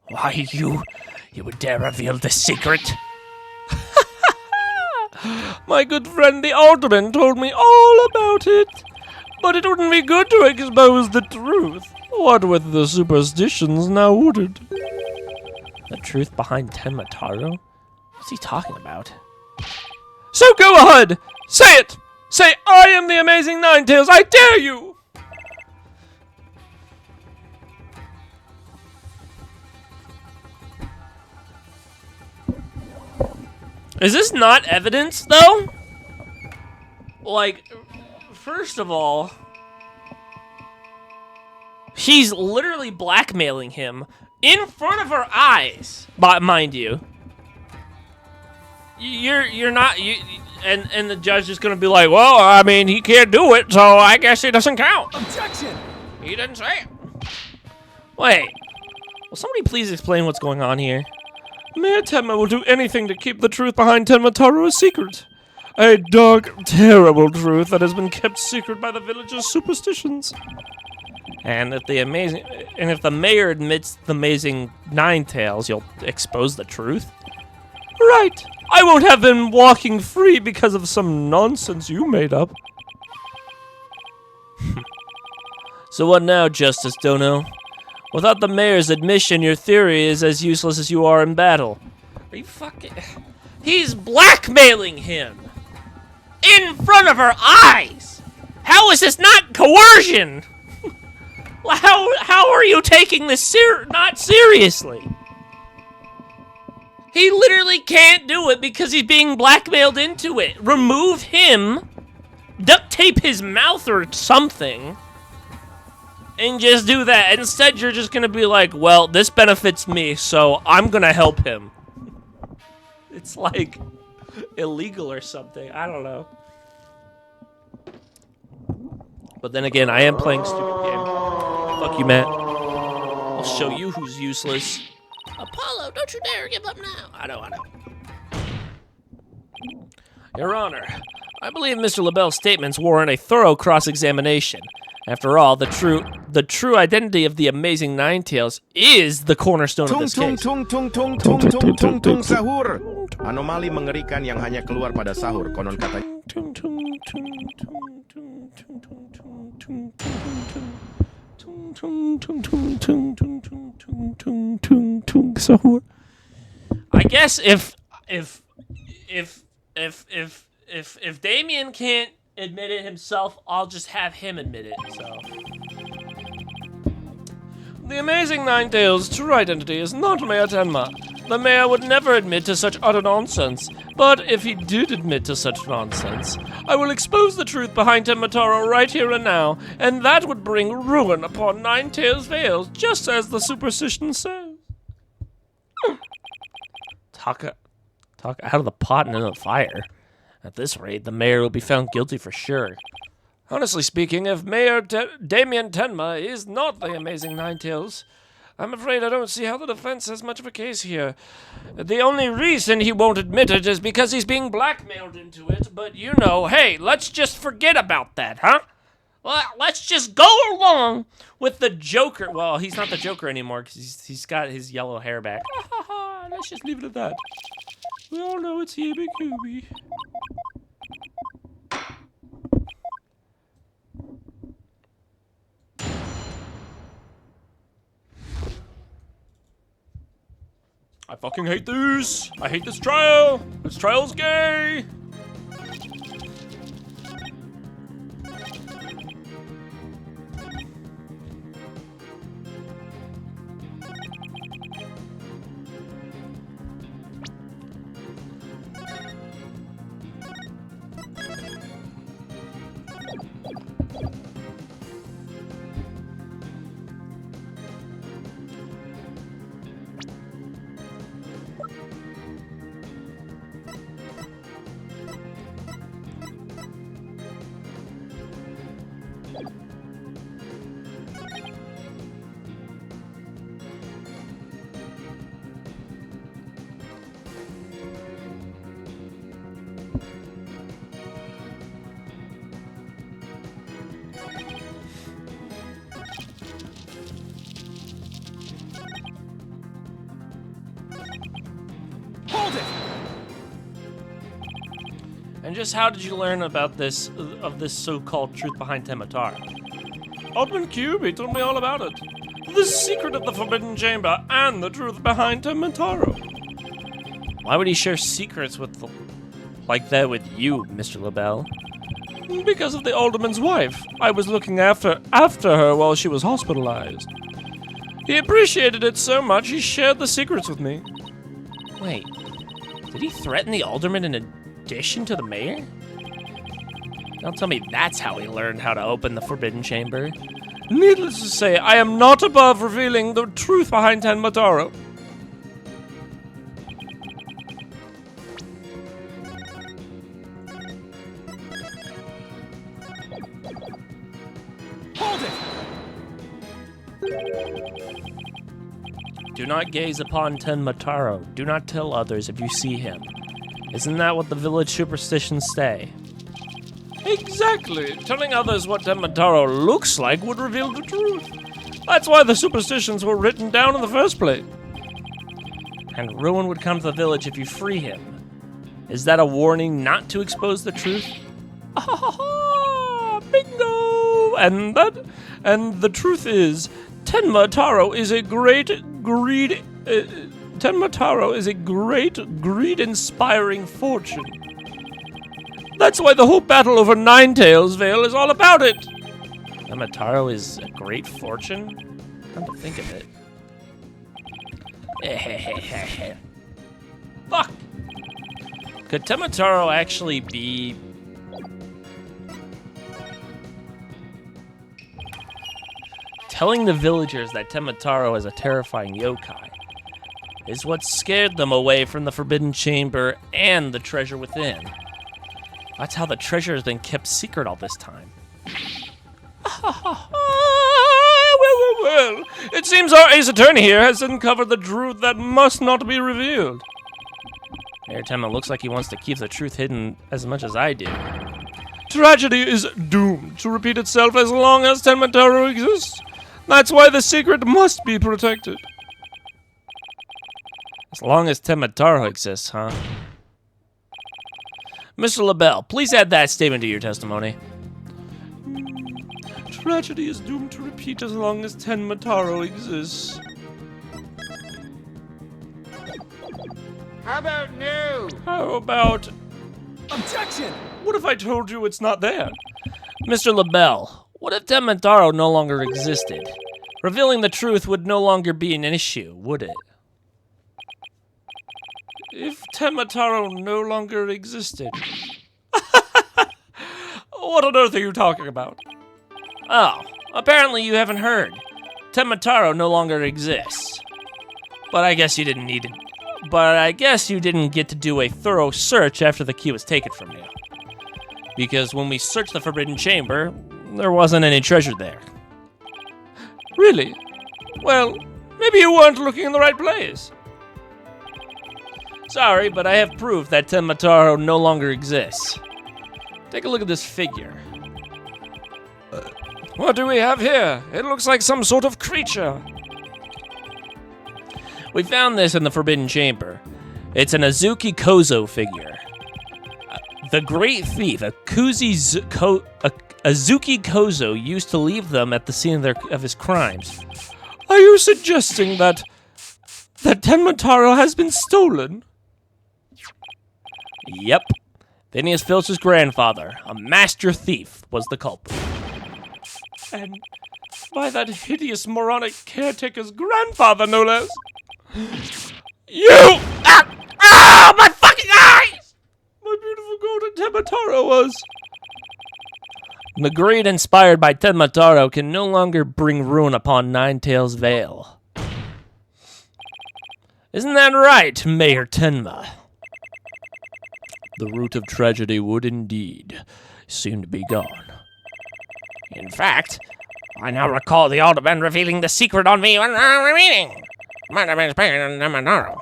Why, you would dare reveal the secret? My good friend the Alderman told me all about it. But it wouldn't be good to expose the truth. What with the superstitions now would? The truth behind Tenmataro? What's he talking about? So go ahead! Say it! Say, I am the Amazing Ninetales! I dare you! Is this not evidence, though? like, first of all, she's literally blackmailing him in front of her eyes. But mind you, you're not and the judge is gonna be like, well, I mean, he can't do it, so I guess it doesn't count. Objection! He didn't say it. Wait, will somebody please explain what's going on here? Mayor Tenma will do anything to keep the truth behind Tenma Taro a secret. A dark, terrible truth that has been kept secret by the villagers' superstitions. And if the mayor admits the amazing Nine Tails, you'll expose the truth? Right. I won't have them walking free because of some nonsense you made up. So what now, Justice Dono? Without the mayor's admission, your theory is as useless as you are in battle. Are you fucking... He's blackmailing him! In front of her eyes! How is this not coercion? How are you taking this not seriously? He literally can't do it because he's being blackmailed into it. Remove him, duct tape his mouth or something, and just do that. Instead, you're just gonna be like, well, this benefits me, so I'm gonna help him. It's like illegal or something. I don't know. But then again, I am playing a stupid game. Fuck you, Matt. I'll show you who's useless. Apollo, don't you dare give up now. I know. Your Honor, I believe Mr. LaBelle's statements warrant a thorough cross-examination. After all, the true identity of the amazing Nine Tails is the cornerstone of this case. Tung sahur. Anomali mengerikan yang hanya keluar pada sahur. Konon katanya. I guess if Damien can't admit it himself, I'll just have him admit it. So the amazing Nine Tails' true identity is not Mayor Tenma. The mayor would never admit to such utter nonsense. But if he did admit to such nonsense, I will expose the truth behind Tenma Taro right here and now, and that would bring ruin upon Nine Tails Vale, just as the superstition says. Talk out of the pot and into the fire. At this rate, the mayor will be found guilty for sure. Honestly speaking, if Mayor Damien Tenma is not the amazing Nine Tails, I'm afraid I don't see how the defense has much of a case here. The only reason he won't admit it is because he's being blackmailed into it, but you know, hey, let's just forget about that, huh? Well, let's just go along with the Joker. Well, he's not the Joker anymore because he's got his yellow hair back. Let's just leave it at that. We all know it's Hebe Kubi. I fucking hate this. I hate this trial. This trial's gay. Hold it! And just how did you learn about this so-called truth behind Tematar? Alderman Cube told me all about it. The secret of the Forbidden Chamber and the truth behind Temataro. Why would he share secrets like that with you, Mr. LaBelle? Because of the alderman's wife. I was looking after her while she was hospitalized. He appreciated it so much he shared the secrets with me. Wait, did he threaten the alderman in addition to the mayor? Don't tell me that's how he learned how to open the Forbidden Chamber. Needless to say, I am not above revealing the truth behind Tenmataro. Hold it! Do not gaze upon Tenmataro. Do not tell others if you see him. Isn't that what the village superstitions say? Exactly. Telling others what Tenmataro looks like would reveal the truth. That's why the superstitions were written down in the first place. And ruin would come to the village if you free him. Is that a warning not to expose the truth? Ah, bingo! And the truth is, Tenmataro is a great greed-inspiring fortune. That's why the whole battle over Ninetails Vale is all about it. Tenmataro is a great fortune? Come to think of it. Fuck! Could Tenmataro actually be... Telling the villagers that Tenmataro is a terrifying yokai is what scared them away from the Forbidden Chamber and the treasure within. That's how the treasure has been kept secret all this time. Well. It seems our ace attorney here has uncovered the truth that must not be revealed. Every time it looks like he wants to keep the truth hidden as much as I do. Tragedy is doomed to repeat itself as long as Tenmataro exists. That's why the secret must be protected. As long as Tenmataro exists, huh? Mr. LaBelle, please add that statement to your testimony. Tragedy is doomed to repeat as long as Tenmataro exists. How about no? How about... Objection! What if I told you it's not there? Mr. LaBelle, what if Tenmataro no longer existed? Revealing the truth would no longer be an issue, would it? If Tenmataro no longer existed... What on earth are you talking about? Oh, apparently you haven't heard. Tenmataro no longer exists. But I guess you didn't get to do a thorough search after the key was taken from you. Because when we searched the Forbidden Chamber, there wasn't any treasure there. Really? Well, maybe you weren't looking in the right place. Sorry, but I have proof that Tenmataro no longer exists. Take a look at this figure. What do we have here? It looks like some sort of creature. We found this in the Forbidden Chamber. It's an Azuki Kozo figure. The great thief, Azuki Kozo, used to leave them at the scene of his crimes. Are you suggesting that Tenmataro has been stolen? Yep. Phineas Filch's grandfather, a master thief, was the culprit. And by that hideous moronic caretaker's grandfather, no less. You! Ah, my fucking eyes! My beautiful golden Tenmataro was... The greed inspired by Tenmataro can no longer bring ruin upon Ninetails Vale. Isn't that right, Mayor Tenma? The root of tragedy would indeed seem to be gone. In fact, I now recall the alderman revealing the secret on me when I was meeting. My name is Tenmataro.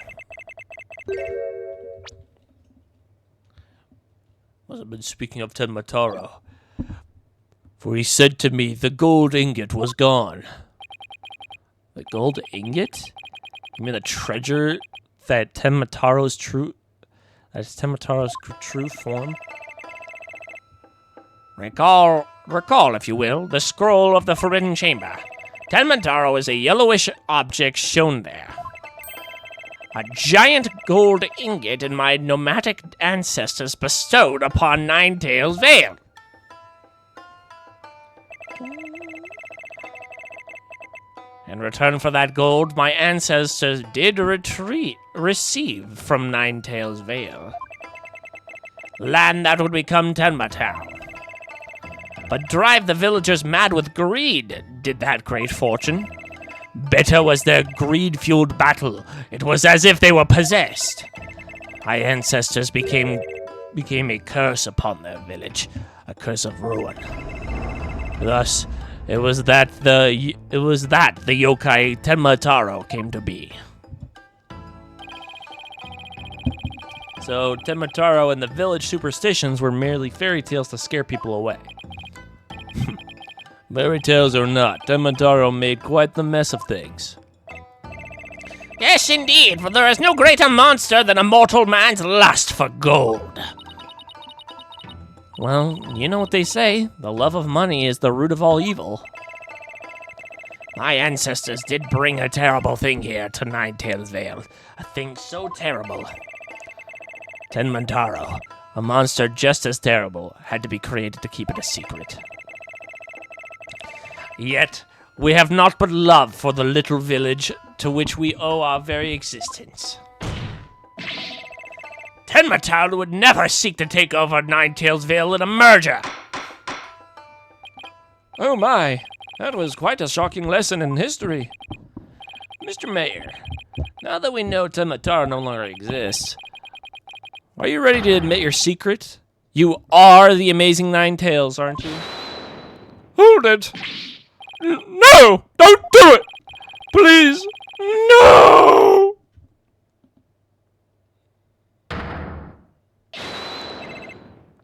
Must have been speaking of Tenmataro. For he said to me the gold ingot was gone. The gold ingot? You mean the treasure that Tenmataro's true... That's Tenmataro's true form? Recall, if you will, the scroll of the Forbidden Chamber. Tenmataro is a yellowish object shown there. A giant gold ingot in my nomadic ancestors bestowed upon Ninetails Vale. In return for that gold, my ancestors did receive from Ninetails Vale land that would become Tenma Town. but drive the villagers mad with greed did that great fortune. Bitter was their greed-fueled battle. It was as if they were possessed. My ancestors became a curse upon their village, a curse of ruin. Thus, it was that the yokai Tenmataro came to be. So Tenmataro and the village superstitions were merely fairy tales to scare people away. Fairy tales or not, Tenmataro made quite the mess of things. Yes, indeed, for there is no greater monster than a mortal man's lust for gold. Well, you know what they say, the love of money is the root of all evil. My ancestors did bring a terrible thing here to Ninetails Vale, a thing so terrible. Tenmataro, a monster just as terrible, had to be created to keep it a secret. Yet, we have naught but love for the little village to which we owe our very existence. Tenmataro would never seek to take over Ninetails Vale in a merger. Oh my, that was quite a shocking lesson in history. Mr. Mayor, now that we know Tenmataro no longer exists, are you ready to admit your secret? You are the amazing Ninetails, aren't you? Hold it! No! Don't do it! Please! No!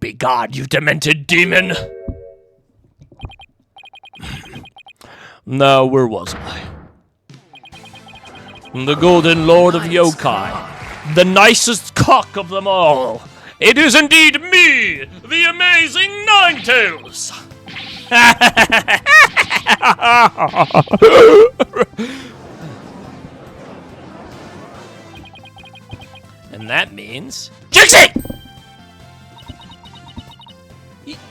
Begone, you demented demon! Now, where was I? The Golden Lord of Yokai, the nicest cock of them all. It is indeed me, the amazing Ninetails! And that means... Jinxie!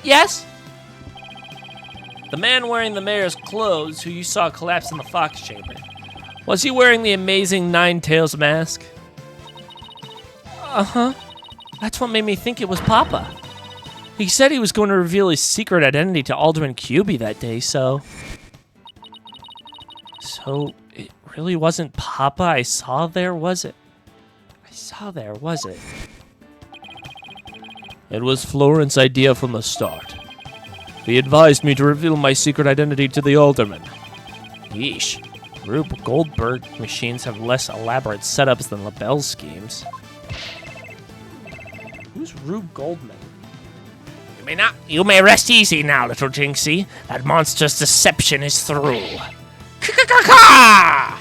Yes? The man wearing the mayor's clothes who you saw collapse in the fox chamber. Was he wearing the amazing Ninetails mask? Uh-huh. That's what made me think it was Papa. He said he was going to reveal his secret identity to Alderman Cubey that day, so... So, it really wasn't Papa I saw there, was it? Was it? It was Florent's idea from the start. He advised me to reveal my secret identity to the Alderman. Yeesh. Rube Goldberg machines have less elaborate setups than LaBelle's schemes. Who's Rube Goldman? You may rest easy now, little Jinxie. That monster's deception is through. Ka-ka-ka-ka!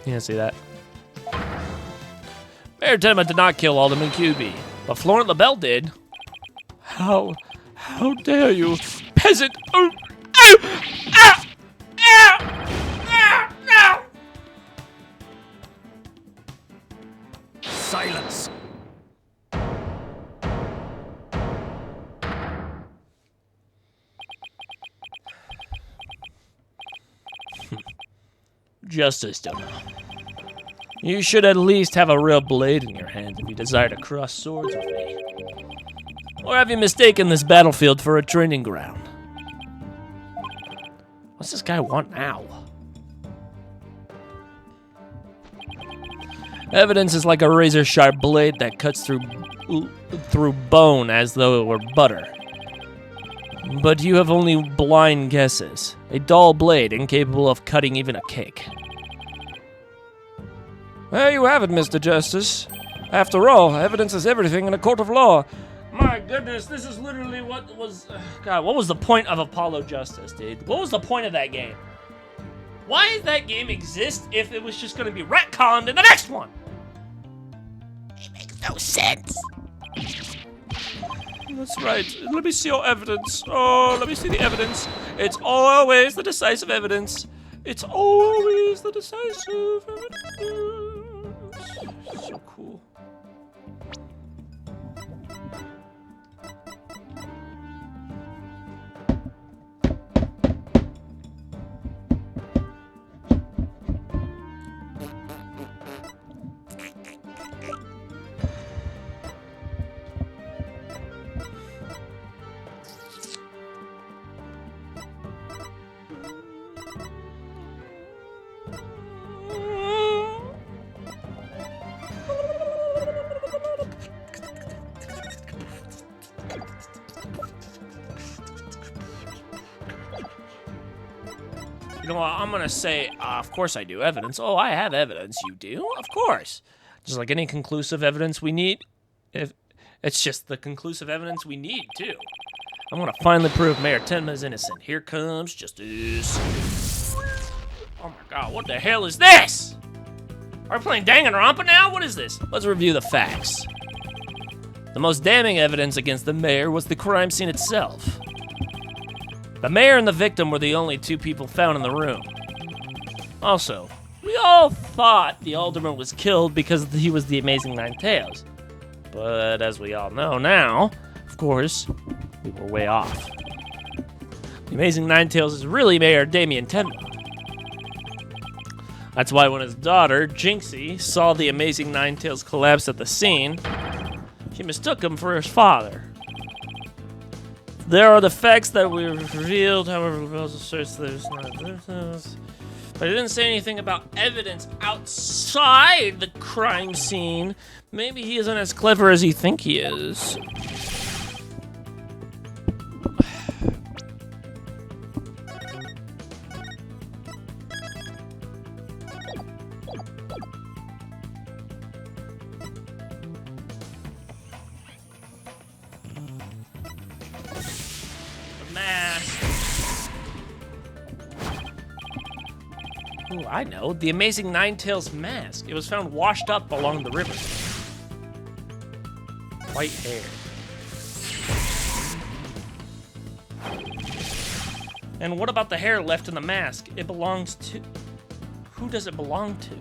You didn't see that. Mayor Tenma did not kill Alderman QB, but Florent LaBelle did. How dare you, peasant! Oh, Silence. Justice, don't know. You should at least have a real blade in your hand if you desire to cross swords with me. Or have you mistaken this battlefield for a training ground? What's this guy want now? Evidence is like a razor-sharp blade that cuts through bone as though it were butter. But you have only blind guesses. A dull blade incapable of cutting even a cake. There you have it, Mr. Justice. After all, evidence is everything in a court of law. My goodness, this is literally what was... God, what was the point of Apollo Justice, dude? What was the point of that game? Why does that game exist if it was just going to be retconned in the next one? It makes no sense. That's right. Let me see your evidence. Oh, let me see the evidence. It's always the decisive evidence. It's always the decisive evidence. So cool. You know what? I'm gonna say, of course I do. Evidence. Oh, I have evidence. You do? Of course. Just like any conclusive evidence we need. If it's just the conclusive evidence we need, too. I'm gonna finally prove Mayor Tenma is innocent. Here comes justice. Oh my god, what the hell is this? Are we playing Danganronpa now? What is this? Let's review the facts. The most damning evidence against the mayor was the crime scene itself. The mayor and the victim were the only two people found in the room. Also, we all thought the alderman was killed because he was the Amazing Nine Tails. But as we all know now, of course, we were way off. The Amazing Nine Tails is really Mayor Damien Tenma. That's why when his daughter, Jinxie, saw the Amazing Nine Tails collapse at the scene, she mistook him for his father. There are the facts that we revealed, however, we also searched there's not this. But it didn't say anything about evidence outside the crime scene. Maybe he isn't as clever as you think he is. Ooh, I know. The Amazing Nine Tails mask. It was found washed up along the river. White hair. And what about the hair left in the mask? It belongs to... Who does it belong to?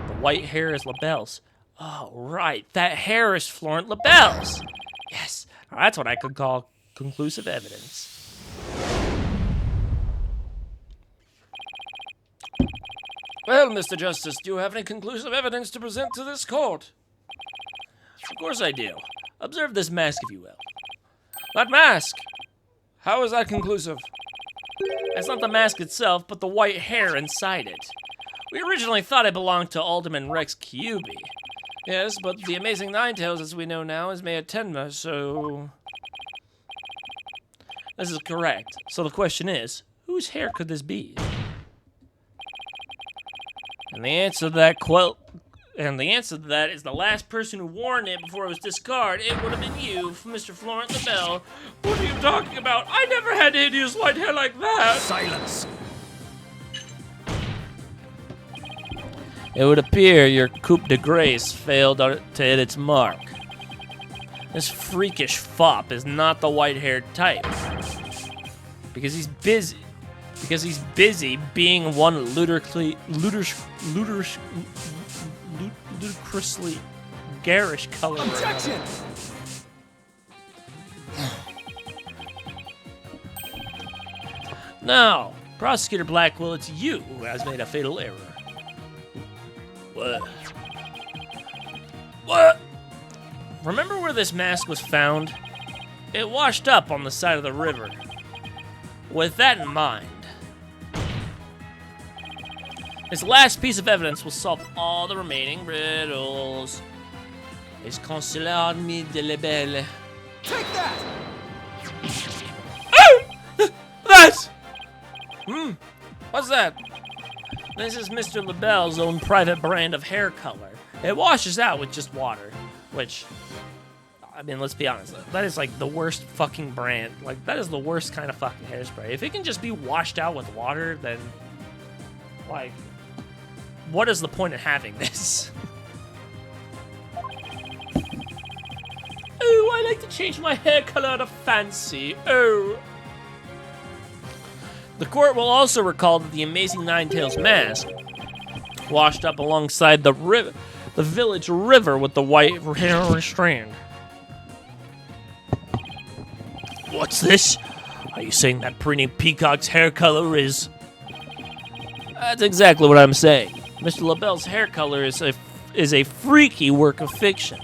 The white hair is LaBelle's. Oh, right. That hair is Florent LaBelle's. Yes, that's what I could call conclusive evidence. Well, Mr. Justice, do you have any conclusive evidence to present to this court? Of course I do. Observe this mask, if you will. That mask! How is that conclusive? It's not the mask itself, but the white hair inside it. We originally thought it belonged to Alderman Rex Kyubi. Yes, but the Amazing Nine Tails, as we know now, is Mayor Tenma, so... This is correct. So the question is, whose hair could this be? And the answer to that is the last person who worn it before it was discarded. It would have been you, Mr. Florent LaBelle. What are you talking about? I never had hideous white hair like that! Silence. It would appear your coup de grace failed to hit its mark. This freakish fop is not the white-haired type. Because he's busy being one ludicrously garish color. Objection! No, Prosecutor Blackwell, it's you who has made a fatal error. What? What? Remember where this mask was found? It washed up on the side of the river. With that in mind, this last piece of evidence will solve all the remaining riddles. Es cancelado mi de la belle. Take that! That! What's that? This is Mr. LaBelle's own private brand of hair color. It washes out with just water, which, I mean, let's be honest, that is like the worst fucking brand. Like, that is the worst kind of fucking hairspray. If it can just be washed out with water, then, like, what is the point of having this? Oh, I like to change my hair color to fancy. Oh. The court will also recall that the amazing Ninetales mask washed up alongside the village river with the white hair strand. What's this? Are you saying that pretty peacock's hair color is... That's exactly what I'm saying. Mr. LaBelle's hair color is a freaky work of fiction.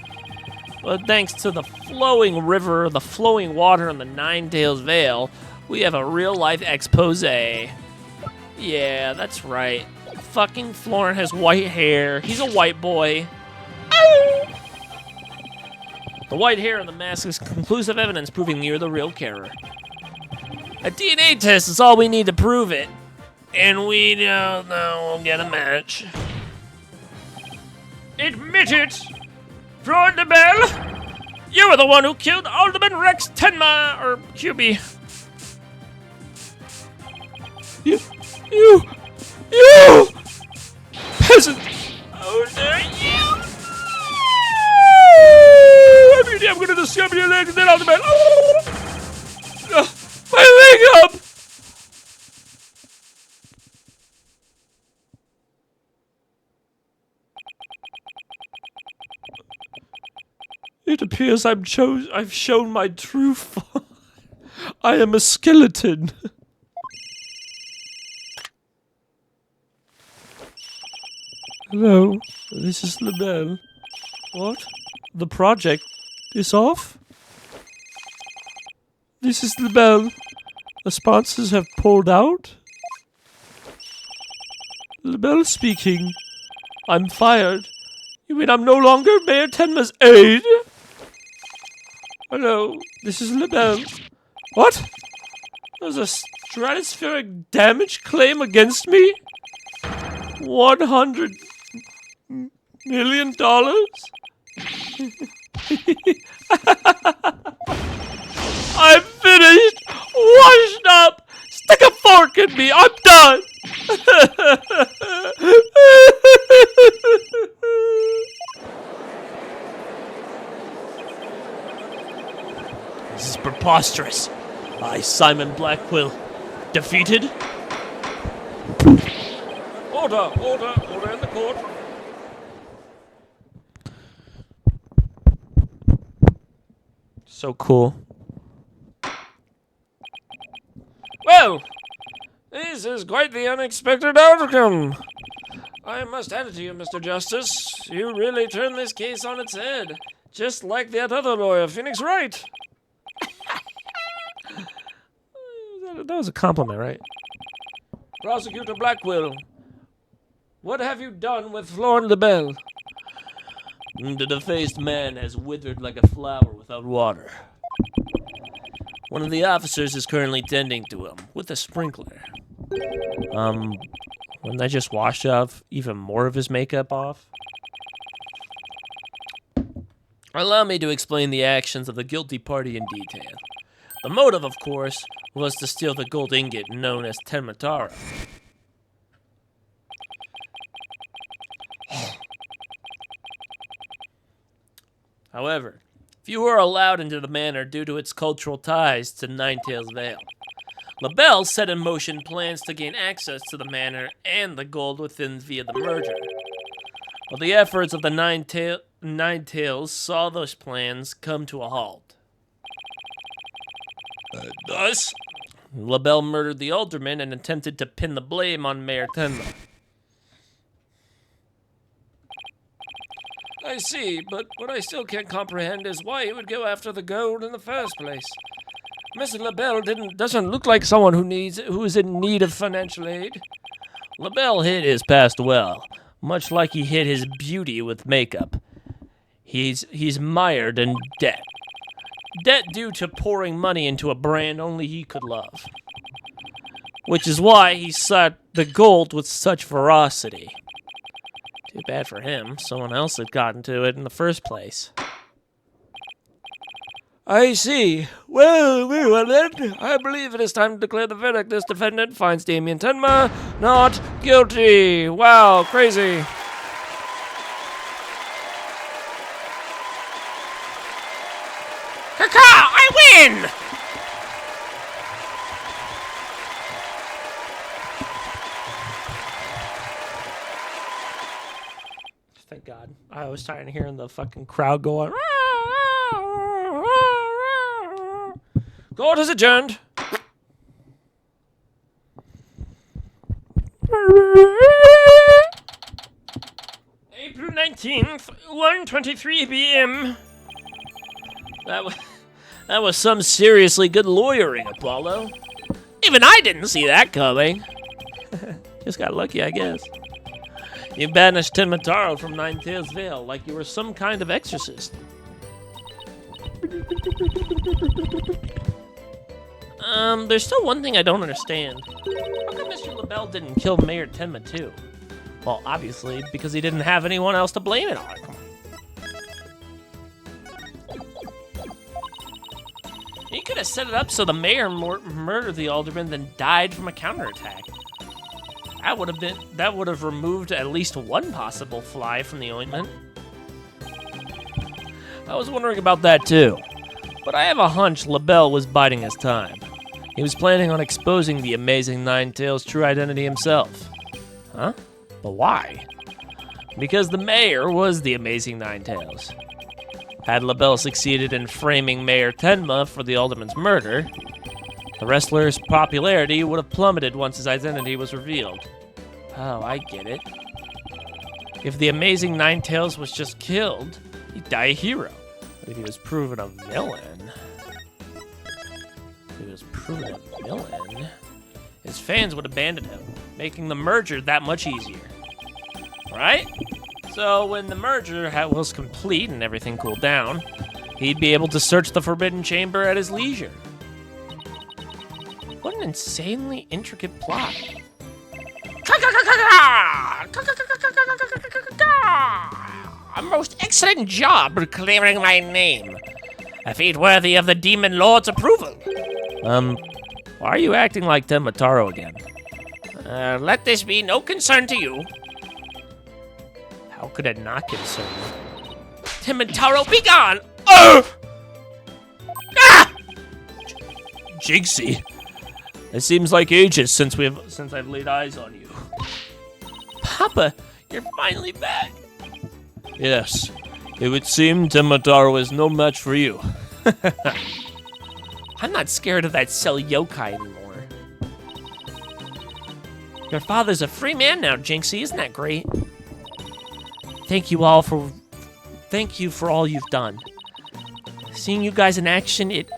But thanks to the flowing river, the flowing water, and the Ninetales Vale, we have a real-life expose. Yeah, that's right. Fucking Florent has white hair. He's a white boy. The white hair and the mask is conclusive evidence proving you're the real carer. A DNA test is all we need to prove it. And we don't know we'll get a match. Admit it! Florent de Belle! You were the one who killed Alderman Rex Tenma, or QB. You! Peasant! Oh no, you! I'm gonna discover your legs, then Alderman! My leg up! It appears I've shown my true form. I am a skeleton. Hello, this is LaBelle. What? The project is off? This is LaBelle. The sponsors have pulled out? LaBelle speaking. I'm fired. You mean I'm no longer Mayor Tenma's aide? Hello, this is LaBelle. What? There's a stratospheric damage claim against me? $100 million? I'm finished! Washed up! Stick a fork in me! I'm done! This is preposterous. I, Simon Blackquill, defeated? Order in the court. So cool. Well, this is quite the unexpected outcome. I must hand it to you, Mr. Justice. You really turned this case on its head. Just like that other lawyer, Phoenix Wright. That was a compliment, right? Prosecutor Blackquill, what have you done with Florent LaBelle? The defaced man has withered like a flower without water. One of the officers is currently tending to him with a sprinkler. Wouldn't I just wash off even more of his makeup off? Allow me to explain the actions of the guilty party in detail. The motive, of course, was to steal the gold ingot known as Tenmatara. However, few were allowed into the manor due to its cultural ties to Ninetales Vale. LaBelle set in motion plans to gain access to the manor and the gold within via the merger. But the efforts of the Ninetales saw those plans come to a halt. Thus, LaBelle murdered the alderman and attempted to pin the blame on Mayor Tenma. I see, but what I still can't comprehend is why he would go after the gold in the first place. Mr. LaBelle doesn't look like someone who is in need of financial aid. LaBelle hid his past well, much like he hid his beauty with makeup. He's mired in debt. Debt due to pouring money into a brand only he could love. Which is why he sought the gold with such ferocity. Too bad for him, someone else had gotten to it in the first place. I see. Well, very well then. I believe it is time to declare the verdict. This defendant finds Damien Tenma not guilty. Wow, crazy. Caca, I win! Thank God. I was tired of hearing the fucking crowd going. Court is adjourned. April 19th, 1:23 p.m. That was some seriously good lawyering, Apollo. Even I didn't see that coming. Just got lucky, I guess. You banished Timataro from Ninetales Vale like you were some kind of exorcist. There's still one thing I don't understand. How come Mr. LaBelle didn't kill Mayor Tenma too? Well, obviously, because he didn't have anyone else to blame it on. Come on. He could have set it up so the mayor murdered the alderman, then died from a counterattack. That would have removed at least one possible fly from the ointment. I was wondering about that too, but I have a hunch LaBelle was biding his time. He was planning on exposing the amazing Ninetales' true identity himself. Huh? But why? Because the mayor was the amazing Ninetales. Had LaBelle succeeded in framing Mayor Tenma for the alderman's murder, the wrestler's popularity would have plummeted once his identity was revealed. Oh, I get it. If the amazing Ninetales was just killed, he'd die a hero. But if he was proven a villain... his fans would abandon him, making the merger that much easier. Right? So when the merger was complete and everything cooled down, he'd be able to search the Forbidden Chamber at his leisure. What an insanely intricate plot. A most excellent job clearing my name. A feat worthy of the Demon Lord's approval. Why are you acting like Timataro again? Let this be no concern to you. How could it not concern you? Timataro, be gone! Jinxie, it seems like ages since I've laid eyes on you. Papa, you're finally back. Yes, it would seem Timataro is no match for you. I'm not scared of that cell yokai anymore. Your father's a free man now, Jinxie. Isn't that great? Thank you for all you've done. Seeing you guys in action, it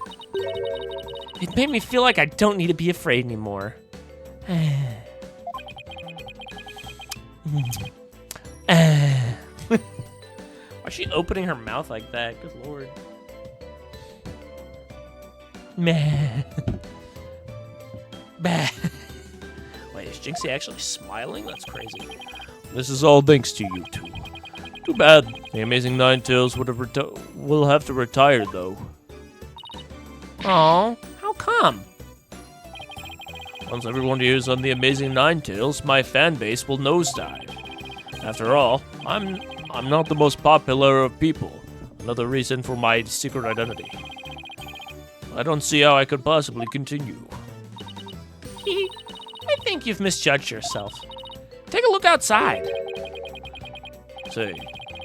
made me feel like I don't need to be afraid anymore. Why is she opening her mouth like that? Good lord. Meh. Bah. Wait, is Jinxie actually smiling? That's crazy. This is all thanks to you two. Too bad. The amazing Ninetales will have to retire, though. Aw, how come? Once everyone hears on the amazing Ninetales, my fan base will nosedive. After all, I'm not the most popular of people. Another reason for my secret identity. I don't see how I could possibly continue. I think you've misjudged yourself. Take a look outside. Say,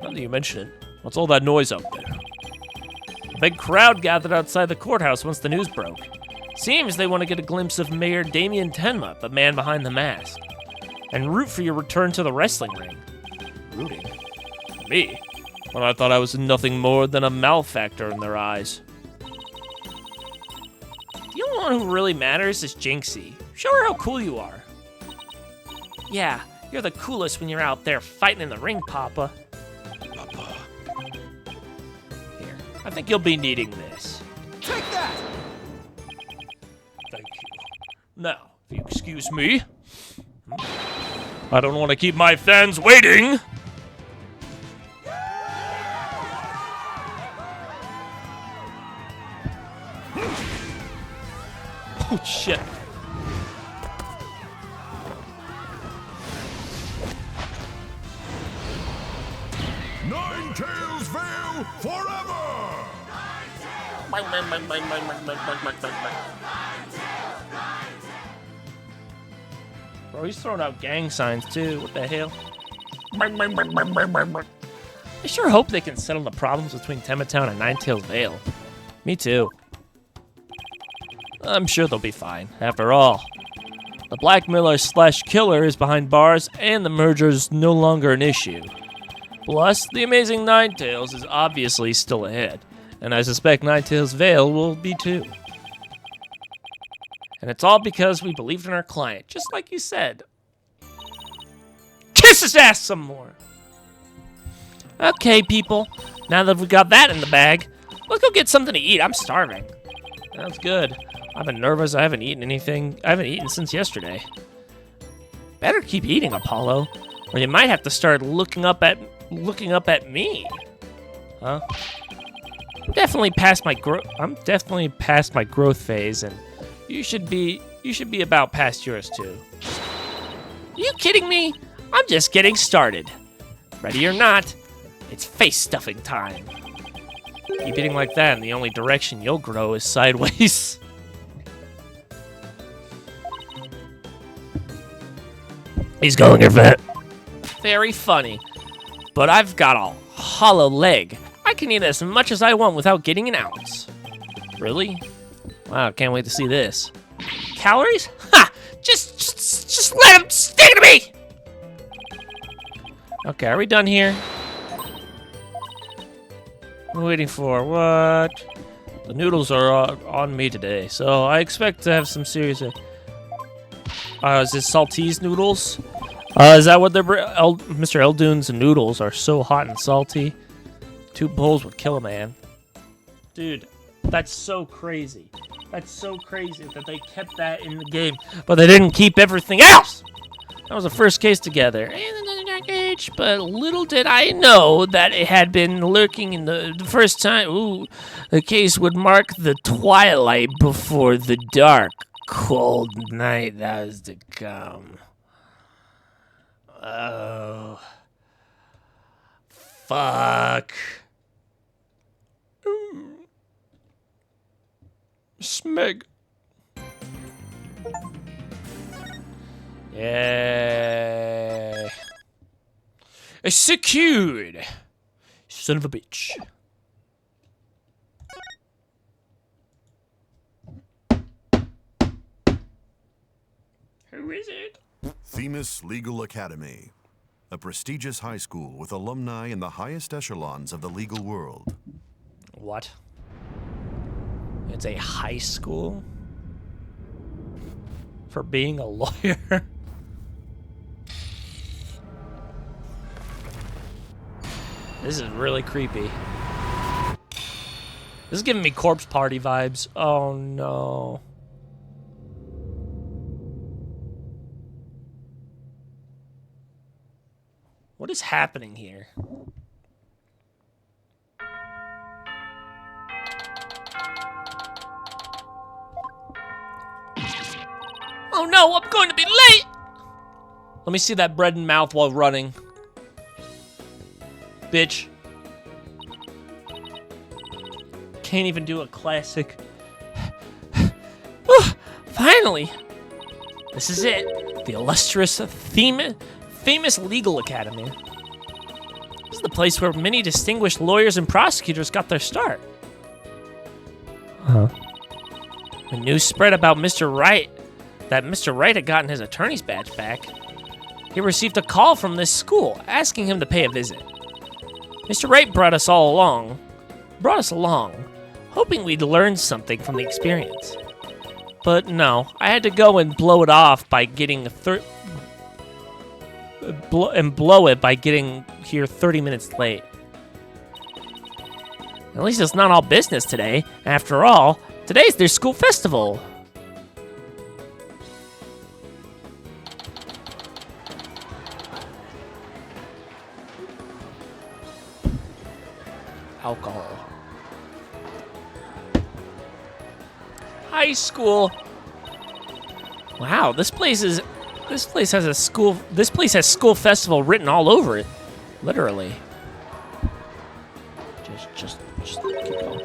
now that you mention it, what's all that noise out there? A big crowd gathered outside the courthouse once the news broke. Seems they want to get a glimpse of Mayor Damien Tenma, the man behind the mask, and root for your return to the wrestling ring. Rooting? Me? When I thought I was nothing more than a malefactor in their eyes. The only one who really matters is Jinxie. Show her how cool you are. Yeah, you're the coolest when you're out there fighting in the ring, Papa. Papa. Here, I think you'll be needing this. Take that! Thank you. Now, if you excuse me. I don't want to keep my fans waiting. shit. Nine Tails Vale forever! Bro, he's throwing out gang signs too. What the hell? I sure hope they can settle the problems between Town and Nine Tails Vale. Me too. I'm sure they'll be fine. After all, the blackmailer slash killer is behind bars, and the merger's no longer an issue. Plus, the amazing Nine Tails is obviously still ahead, and I suspect Nine Tails Vale will be too. And it's all because we believed in our client, just like you said. Kiss his ass some more! Okay, people. Now that we got that in the bag, let's go get something to eat. I'm starving. Sounds good. I've been nervous. I haven't eaten anything. I haven't eaten since yesterday. Better keep eating, Apollo, or you might have to start looking up at me. Huh? I'm definitely past my growth phase, and you should be about past yours too. You kidding me? I'm just getting started. Ready or not, it's face stuffing time. Keep eating like that, and the only direction you'll grow is sideways. He's going here, vet. Very funny. But I've got a hollow leg. I can eat as much as I want without getting an ounce. Really? Wow, can't wait to see this. Calories? Ha! Just let him stick to me! Okay, are we done here? I'm waiting for what? The noodles are on me today, so I expect to have some serious... is this Saltese noodles? Is that what they're... Mr. Eldoon's noodles are so hot and salty. 2 bowls would kill a man. Dude, that's so crazy. That's so crazy that they kept that in the game, but they didn't keep everything else! That was the first case together. And another dark age, but little did I know that it had been lurking in the first time. Ooh, the case would mark the twilight before the dark, cold night that was to come. Oh. Fuck. Smeg. Yeah. Secured. Son of a bitch. Who is it? Themis Legal Academy, a prestigious high school with alumni in the highest echelons of the legal world. What? It's a high school? For being a lawyer? This is really creepy. This is giving me Corpse Party vibes. Oh no. What is happening here? Oh no, I'm going to be late! Let me see that bread and mouth while running. Bitch. Can't even do a classic. Finally! This is it. The illustrious famous Legal Academy. This is the place where many distinguished lawyers and prosecutors got their start. Huh. When news spread about Mr. Wright, that Mr. Wright had gotten his attorney's badge back, he received a call from this school asking him to pay a visit. Mr. Wright brought us along, hoping we'd learn something from the experience. But no, I had to go and blow it off by getting blow it by getting here 30 minutes late. At least it's not all business today. After all, today's their school festival. Alcohol. High school. Wow, this place has a school. This place has school festival written all over it, literally. Just keep going.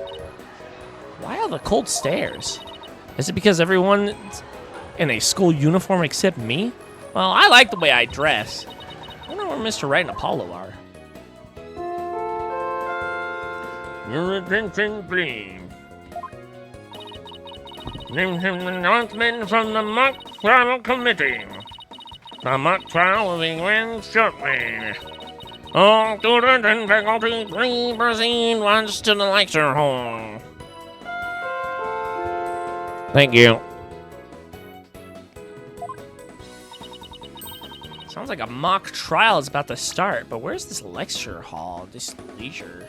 Why are the cold stairs? Is it because everyone's in a school uniform except me? Well, I like the way I dress. I wonder where Mr. Wright and Apollo are. Your attention, please. Announcement from the mock trial committee. The mock trial will begin shortly. All students and faculty, please proceed once to the lecture hall. Thank you. Sounds like a mock trial is about to start, but where's this lecture hall, this leisure?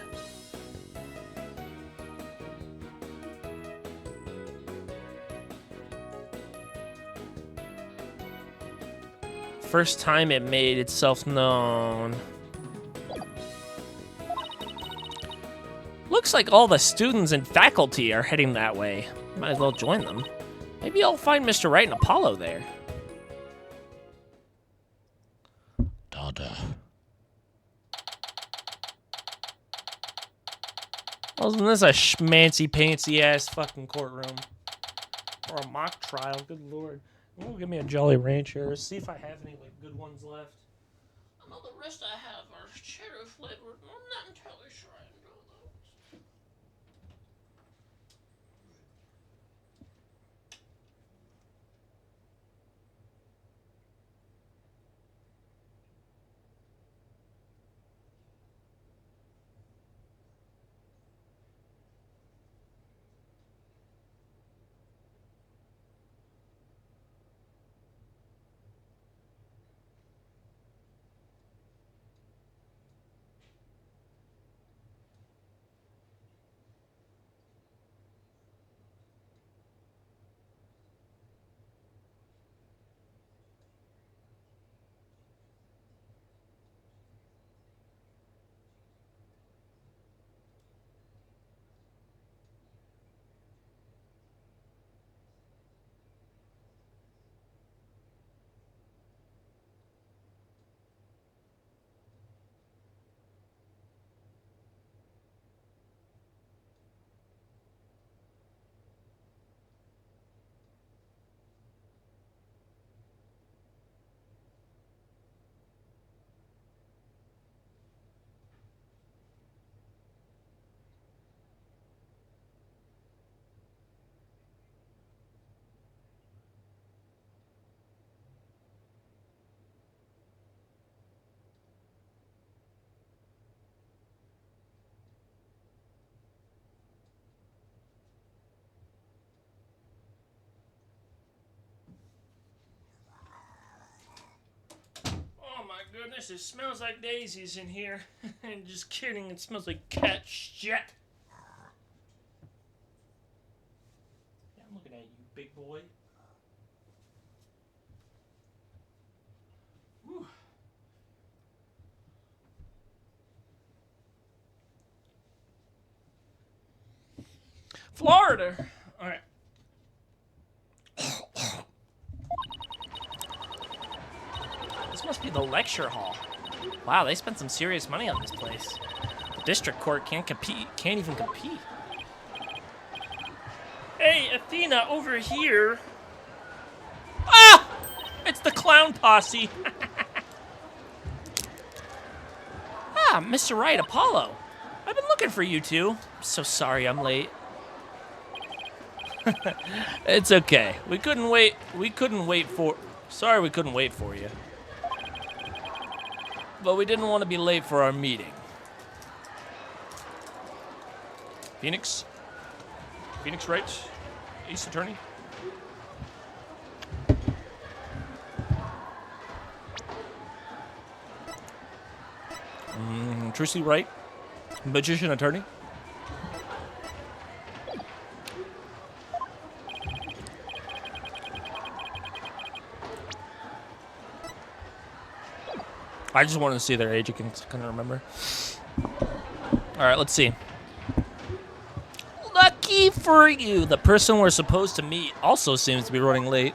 First time it made itself known. Looks like all the students and faculty are heading that way. Might as well join them. Maybe I'll find Mr. Wright and Apollo there. Dada. Wasn't this a schmancy-pantsy ass fucking courtroom? Or a mock trial, good lord. Oh, give me a Jolly Rancher. See if I have any like good ones left. I know the rest I have are cheddar flavored. I'm not entirely sure I enjoy those. Goodness, it smells like daisies in here. Just kidding, it smells like cat shit. Yeah, I'm looking at you, big boy. Whew. Florida. All right. This must be the lecture hall. Wow, they spent some serious money on this place. The district court can't even compete. Hey, Athena, over here. Ah! It's the clown posse. Ah, Mr. Wright, Apollo. I've been looking for you two. I'm so sorry I'm late. It's okay. We couldn't wait for you. But we didn't want to be late for our meeting. Phoenix Wright, Ace Attorney. Tracy Wright, Magician Attorney. I just wanted to see their age. I couldn't remember. All right, let's see. Lucky for you, the person we're supposed to meet also seems to be running late.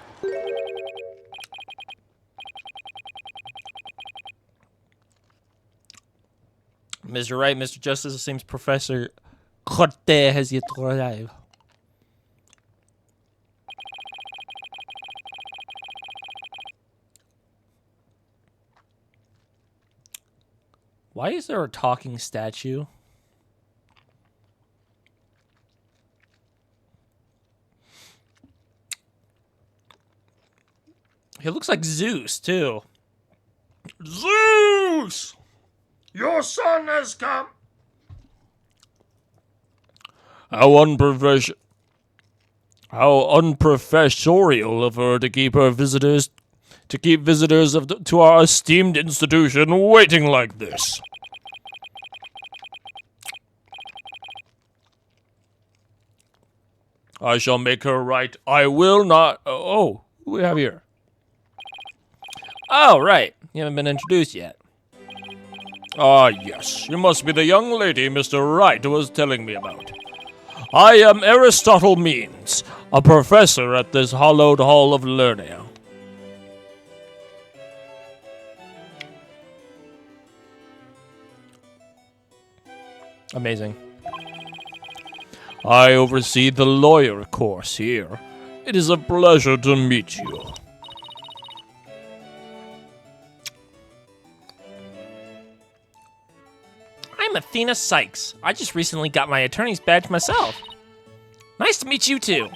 Mr. Right, Mr. Justice, it seems Professor Corte has yet to arrive. Why is there a talking statue? He looks like Zeus, too. Zeus! Your son has come! How unprofessorial of her to keep visitors to our esteemed institution waiting like this. I shall make her right. I will not. Oh, who we have here? Oh, right. You haven't been introduced yet. Ah, yes. You must be the young lady Mr. Wright was telling me about. I am Aristotle Means, a professor at this hallowed hall of learning. Amazing. I oversee the lawyer course here. It is a pleasure to meet you. I'm Athena Sykes. I just recently got my attorney's badge myself. Nice to meet you too.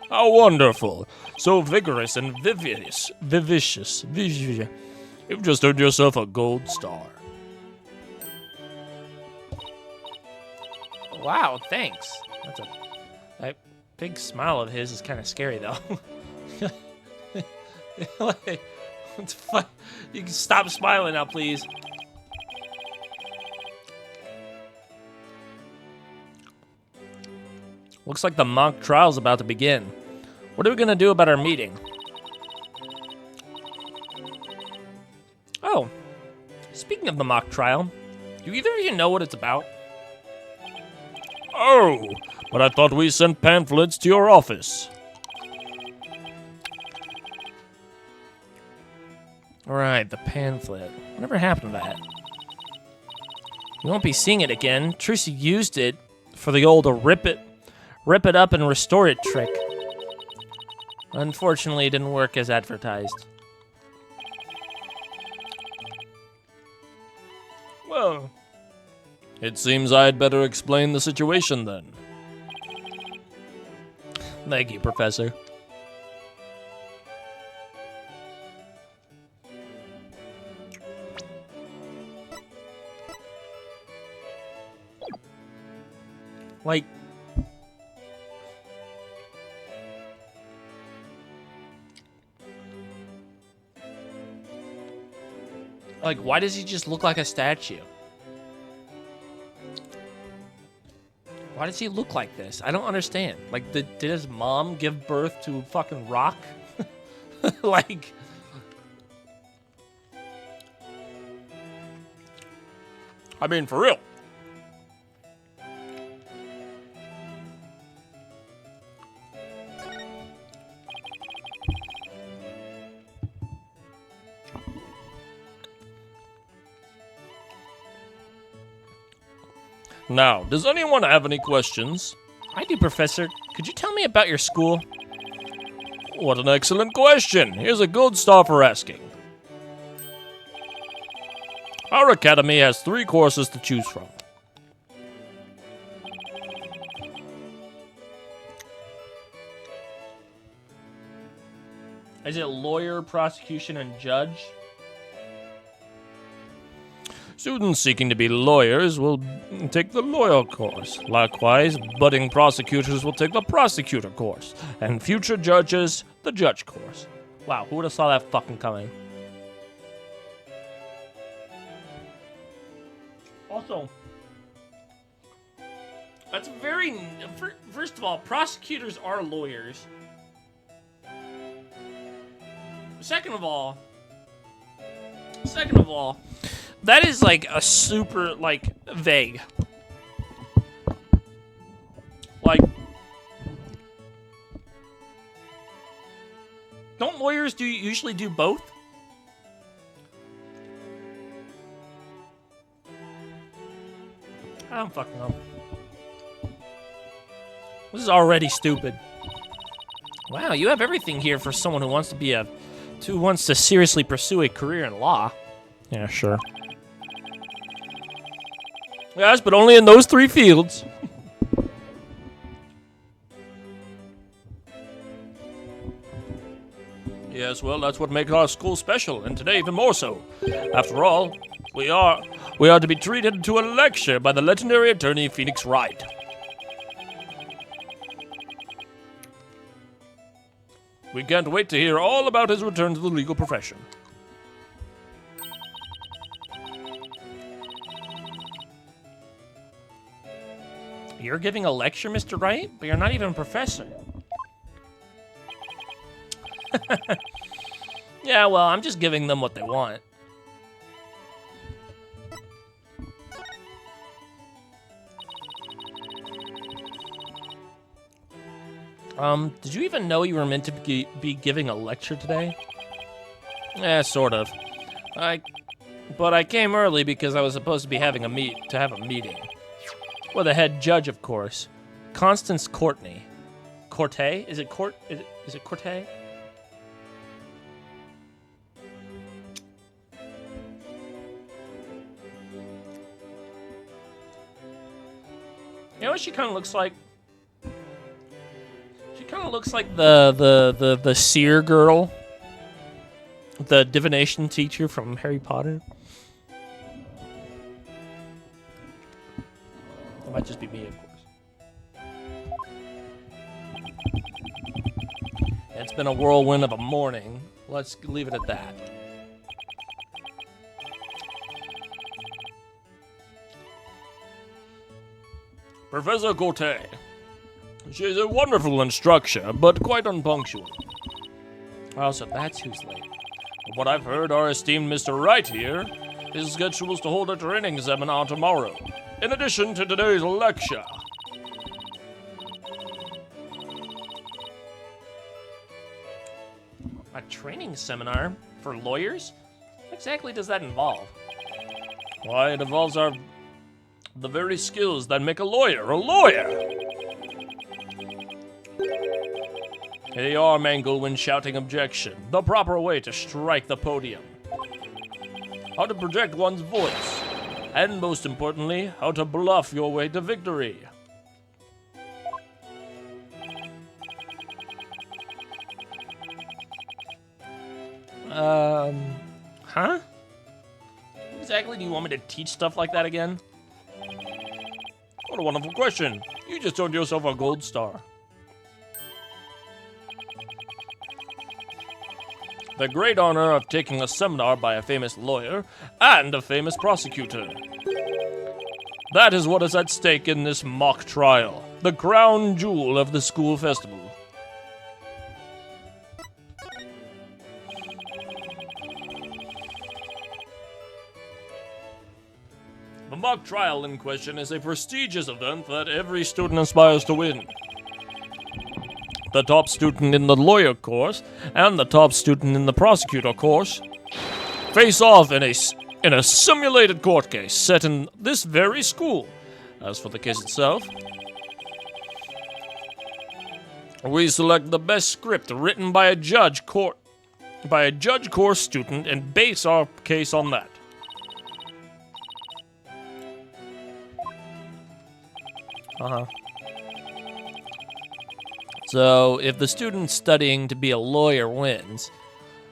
How wonderful. So vigorous and vivacious. You've just earned yourself a gold star. Wow, thanks. That big smile of his is kind of scary though. Like, what's fun? You can stop smiling now, please. Looks like the mock trial's about to begin. What are we gonna do about our meeting? Oh, speaking of the mock trial, do either of you know what it's about? Oh, but I thought we sent pamphlets to your office. Alright, the pamphlet. Whatever happened to that? You won't be seeing it again. Tracy used it for the old rip it up and restore it trick. Unfortunately, it didn't work as advertised. Well, it seems I'd better explain the situation then. Thank you, Professor. Like, why does he just look like a statue? Why does he look like this? I don't understand. Like, did his mom give birth to fucking rock? Like... I mean, for real. Now, does anyone have any questions? I do, Professor. Could you tell me about your school? What an excellent question. Here's a gold star for asking. Our academy has 3 courses to choose from. Is it lawyer, prosecution, and judge? Students seeking to be lawyers will take the lawyer course. Likewise, budding prosecutors will take the prosecutor course. And future judges, the judge course. Wow, who would have saw that fucking coming? Also, that's very... First of all, prosecutors are lawyers. Second of all, that is like a super, like, vague. Like, don't lawyers usually do both? I'm fucking up. This is already stupid. Wow, you have everything here for someone who wants to seriously pursue a career in law. Yeah, sure. Yes, but only in those 3 fields. Yes, well, that's what makes our school special, and today even more so. After all, we are to be treated to a lecture by the legendary attorney Phoenix Wright. We can't wait to hear all about his return to the legal profession. You're giving a lecture, Mr. Wright, but you're not even a professor. Yeah, well, I'm just giving them what they want. Did you even know you were meant to be giving a lecture today? Yeah, sort of. But I came early because I was supposed to be having a meeting. Well, the head judge, of course. Constance Courtney. Corte? Is it Corte? You know what she kind of looks like? She kind of looks like the seer girl. The divination teacher from Harry Potter. It might just be me, of course. It's been a whirlwind of a morning. Let's leave it at that. Professor Corte. She's a wonderful instructor, but quite unpunctual. Oh, so that's who's late. From what I've heard, our esteemed Mr. Wright here is scheduled to hold a training seminar tomorrow, in addition to today's lecture. A training seminar for lawyers? What exactly does that involve? Why, it involves the very skills that make a lawyer a lawyer. Here you are, Mangle, when shouting objection. The proper way to strike the podium. How to project one's voice. And most importantly, how to bluff your way to victory. Huh? Exactly do you want me to teach stuff like that again? What a wonderful question. You just earned yourself a gold star. The great honor of taking a seminar by a famous lawyer and a famous prosecutor. That is what is at stake in this mock trial, the crown jewel of the school festival. The mock trial in question is a prestigious event that every student aspires to win. The top student in the lawyer course and the top student in the prosecutor course face off in a simulated court case set in this very school. As for the case itself, we select the best script written by a judge course student and base our case on that. So, if the student studying to be a lawyer wins,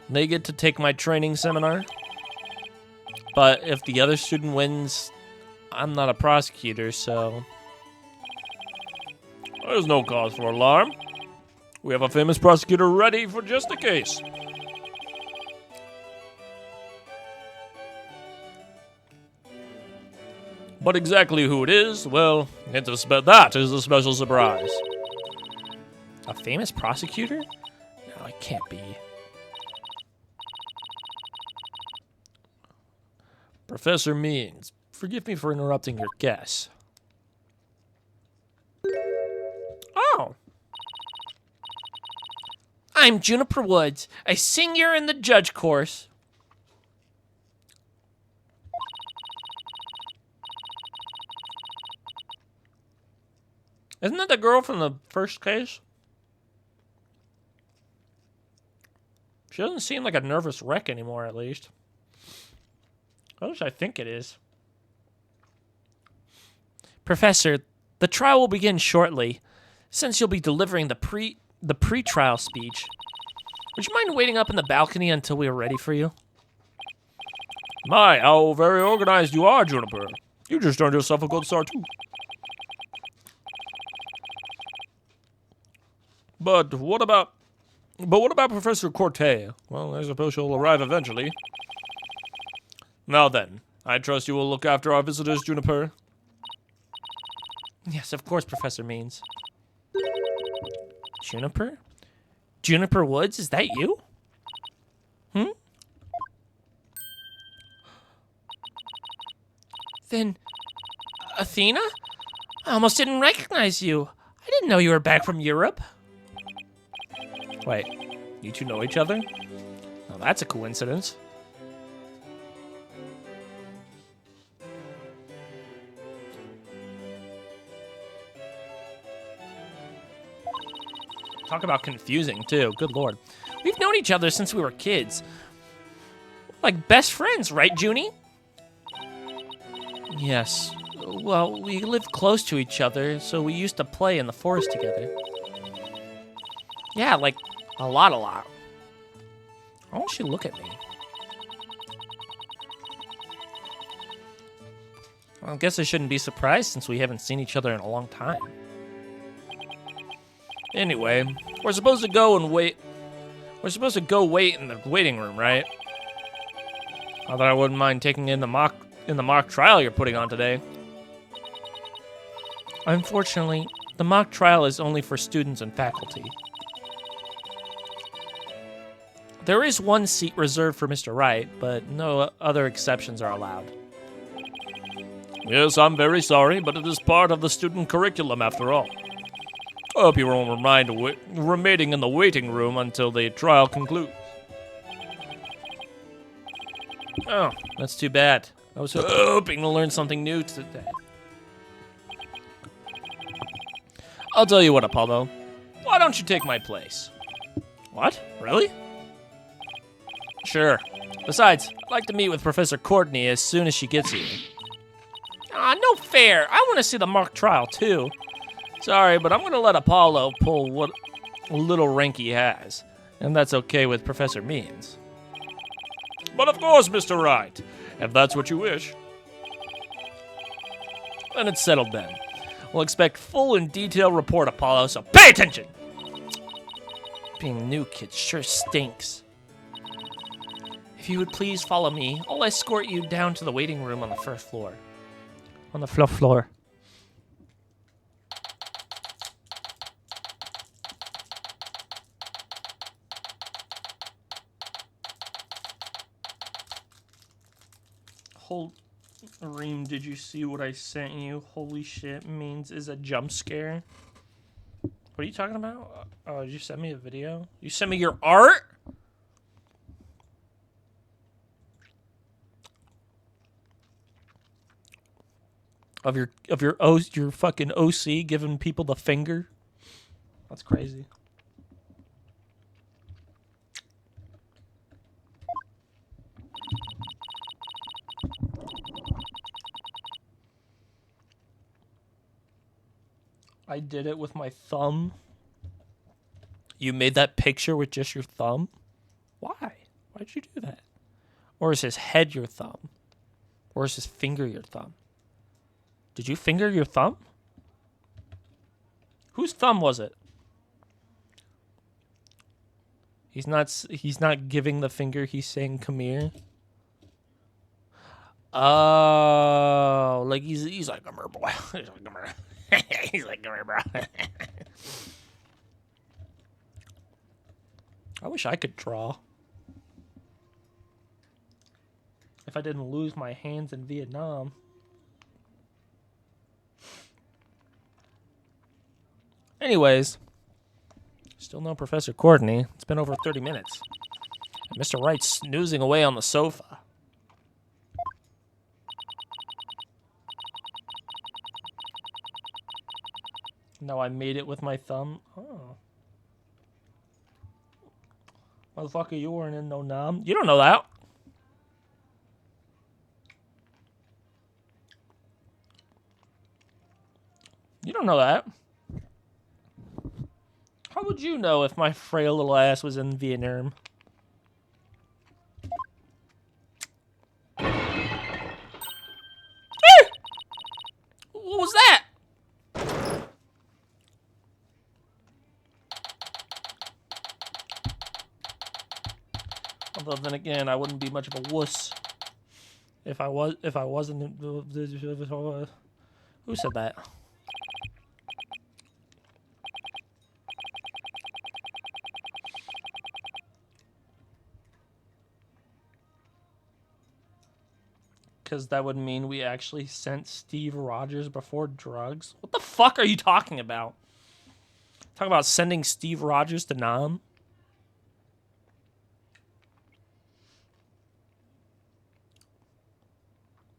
they get to take my training seminar. But if the other student wins, I'm not a prosecutor, so... There's no cause for alarm. We have a famous prosecutor ready for just the case. But exactly who it is, well, that is a special surprise. A famous prosecutor? No, it can't be. Professor Means, forgive me for interrupting your guess. Oh! I'm Juniper Woods, a senior in the judge course. Isn't that the girl from the first case? She doesn't seem like a nervous wreck anymore, at least. At least I think it is. Professor, the trial will begin shortly. Since you'll be delivering the pre-trial speech, would you mind waiting up in the balcony until we are ready for you? My, how very organized you are, Juniper. You just earned yourself a gold star, too. But what about Professor Corte? Well, I suppose she'll arrive eventually. Now then, I trust you will look after our visitors, Juniper. Yes, of course, Professor Means. Juniper? Juniper Woods, is that you? Then, Athena? I almost didn't recognize you. I didn't know you were back from Europe. Wait, you two know each other? Well, that's a coincidence. Talk about confusing, too. Good lord. We've known each other since we were kids. Like best friends, right, Junie? Yes. Well, we lived close to each other, so we used to play in the forest together. Yeah, like a lot. Why don't she look at me? Well, I guess I shouldn't be surprised since we haven't seen each other in a long time. Anyway, we're supposed to go wait in the waiting room, right? Not that I wouldn't mind taking in the mock trial you're putting on today. Unfortunately, the mock trial is only for students and faculty. There is one seat reserved for Mr. Wright, but no other exceptions are allowed. Yes, I'm very sorry, but it is part of the student curriculum after all. I hope you won't mind remaining in the waiting room until the trial concludes. Oh, that's too bad. I was hoping to learn something new today. I'll tell you what, Apollo. Why don't you take my place? What? Really? Sure. Besides, I'd like to meet with Professor Courtney as soon as she gets here. No fair. I want to see the mock trial, too. Sorry, but I'm going to let Apollo pull what little rank he has. And that's okay with Professor Means. But of course, Mr. Wright, if that's what you wish. Then it's settled then. We'll expect full and detailed report, Apollo, so pay attention! Being new kids sure stinks. If you would please follow me, I'll escort you down to the waiting room on the first floor. On the floor. Reem, did you see what I sent you? Holy shit, Means is a jump scare. What are you talking about? Oh, did you send me a video? You sent me your art? Of your fucking OC giving people the finger? That's crazy. I did it with my thumb. You made that picture with just your thumb? Why? Why'd you do that? Or is his head your thumb? Or is his finger your thumb? Did you finger your thumb? Whose thumb was it? He's not giving the finger, he's saying come here. Oh, like he's like, come here, boy. He's like, come here. He's like, come here, bro. I wish I could draw. If I didn't lose my hands in Vietnam. Anyways, still no Professor Courtney. It's been over 30 minutes. And Mr. Wright's snoozing away on the sofa. No, I made it with my thumb. Oh. Motherfucker, you weren't in no nom. You don't know that. You don't know that. How would you know if my frail little ass was in Vietnam? What was that? Although then again, I wouldn't be much of a wuss if I wasn't. Who said that? Because that would mean we actually sent Steve Rogers before drugs. What the fuck are you talking about? Talking about sending Steve Rogers to Nam?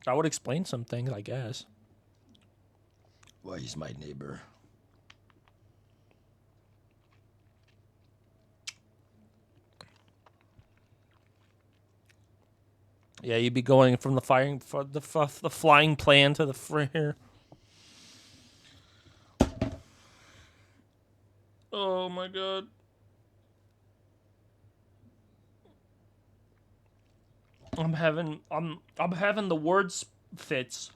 That would explain some things, I guess. Why, he's my neighbor. Yeah, you'd be going from the flying plan to the here. Oh my god. I'm having the words fits.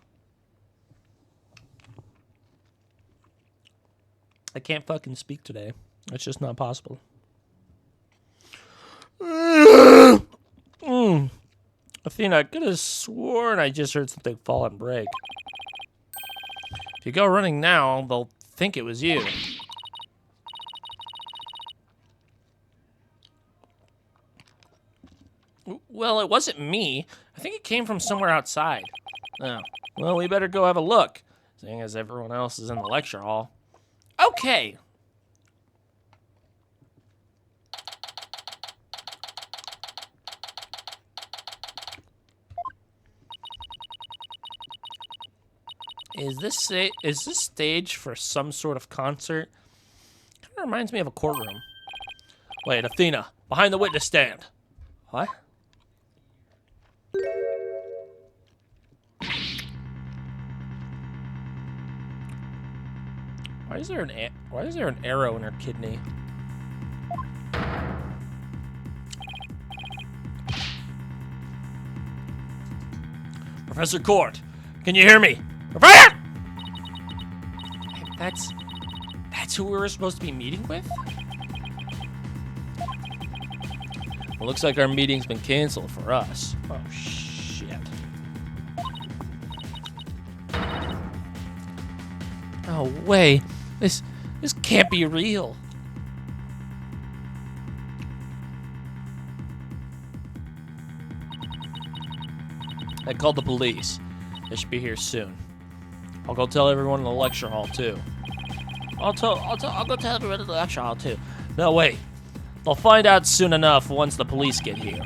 I can't fucking speak today. It's just not possible. Athena, I could have sworn I just heard something fall and break. If you go running now, they'll think it was you. Well, it wasn't me. I think it came from somewhere outside. Oh, well, we better go have a look, seeing as everyone else is in the lecture hall. Okay. Is this stage for some sort of concert? Kind of reminds me of a courtroom. Wait, Athena, behind the witness stand. What? Why is there an arrow in her kidney? Professor Court, can you hear me? Professor! That's who we were supposed to be meeting with? Well, looks like our meeting's been canceled for us. Oh shit. No way. This can't be real. I called the police. They should be here soon. I'll go tell everyone in the lecture hall too. I'll go tell everyone in the lecture hall too. No, wait. They'll find out soon enough once the police get here.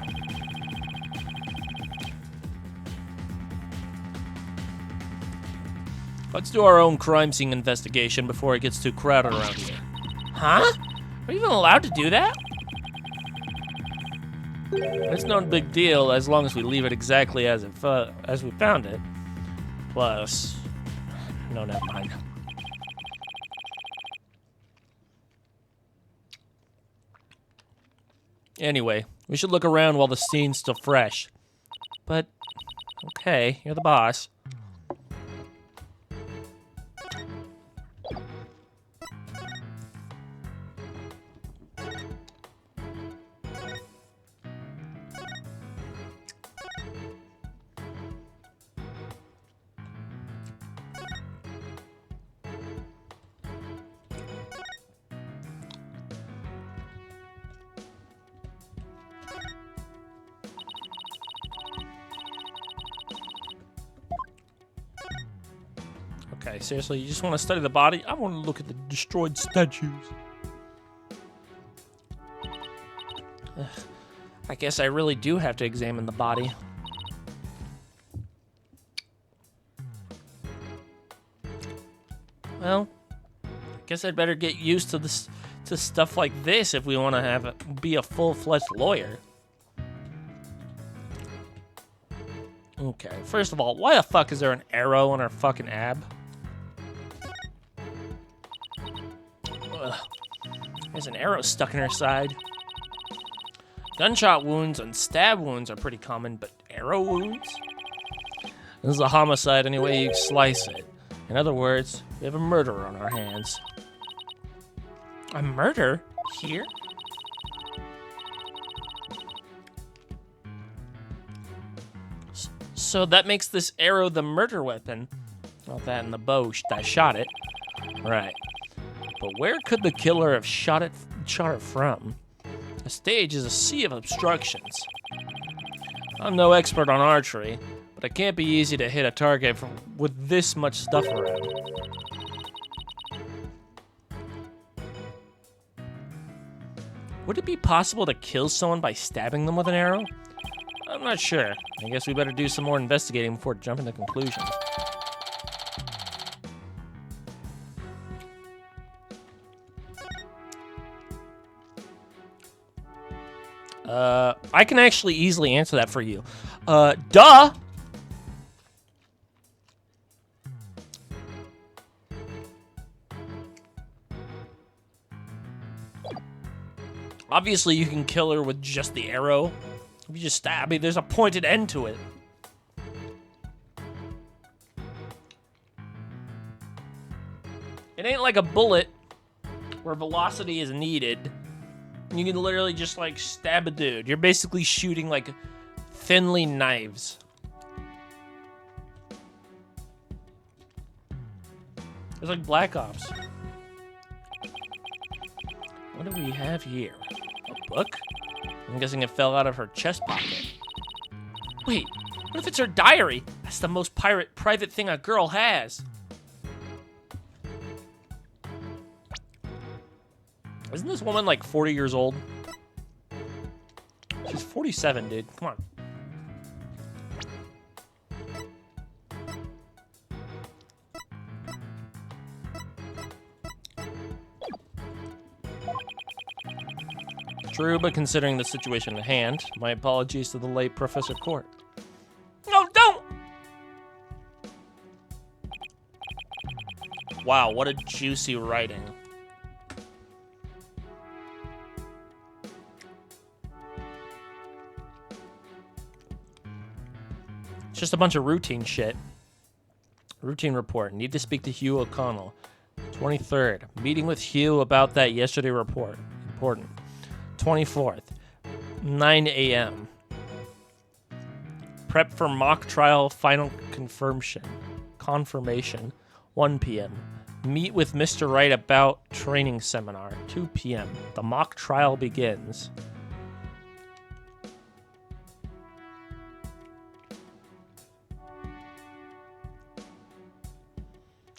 Let's do our own crime scene investigation before it gets too crowded around here. Huh? Are you even allowed to do that? It's no big deal as long as we leave it exactly as we found it. Plus, no, never mind. Anyway, we should look around while the scene's still fresh. But, okay, you're the boss. Okay, seriously, you just want to study the body? I want to look at the destroyed statues. Ugh, I guess I really do have to examine the body. Well, Guess I'd better get used to this, to stuff like this if we want to be a full-fledged lawyer. Okay, first of all, why the fuck is there an arrow on her fucking ab? Ugh. There's an arrow stuck in her side. Gunshot wounds and stab wounds are pretty common, but arrow wounds? This is a homicide any way you slice it. In other words, we have a murderer on our hands. A murder? Here? So that makes this arrow the murder weapon. Not that and the bow that shot it. Right. But where could the killer have shot it from? The stage is a sea of obstructions. I'm no expert on archery, but it can't be easy to hit a target with this much stuff around. Would it be possible to kill someone by stabbing them with an arrow? I'm not sure. I guess we better do some more investigating before jumping to conclusions. I can actually easily answer that for you. Duh! Obviously, you can kill her with just the arrow. If you just stab me, there's a pointed end to it. It ain't like a bullet where velocity is needed. You can literally just, like, stab a dude. You're basically shooting, like, thinly knives. It's like Black Ops. What do we have here? A book? I'm guessing it fell out of her chest pocket. Wait, what if it's her diary? That's the most private thing a girl has. Isn't this woman like 40 years old? She's 47, dude. Come on. True, but considering the situation at hand, my apologies to the late Professor Court. No, don't! Wow, what a juicy writing. It's just a bunch of routine shit. Routine report. Need to speak to Hugh O'Connell. 23rd. Meeting with Hugh about that yesterday report. Important. 24th. 9 a.m. Prep for mock trial final confirmation. 1 p.m. Meet with Mr. Wright about training seminar. 2 p.m. The mock trial begins.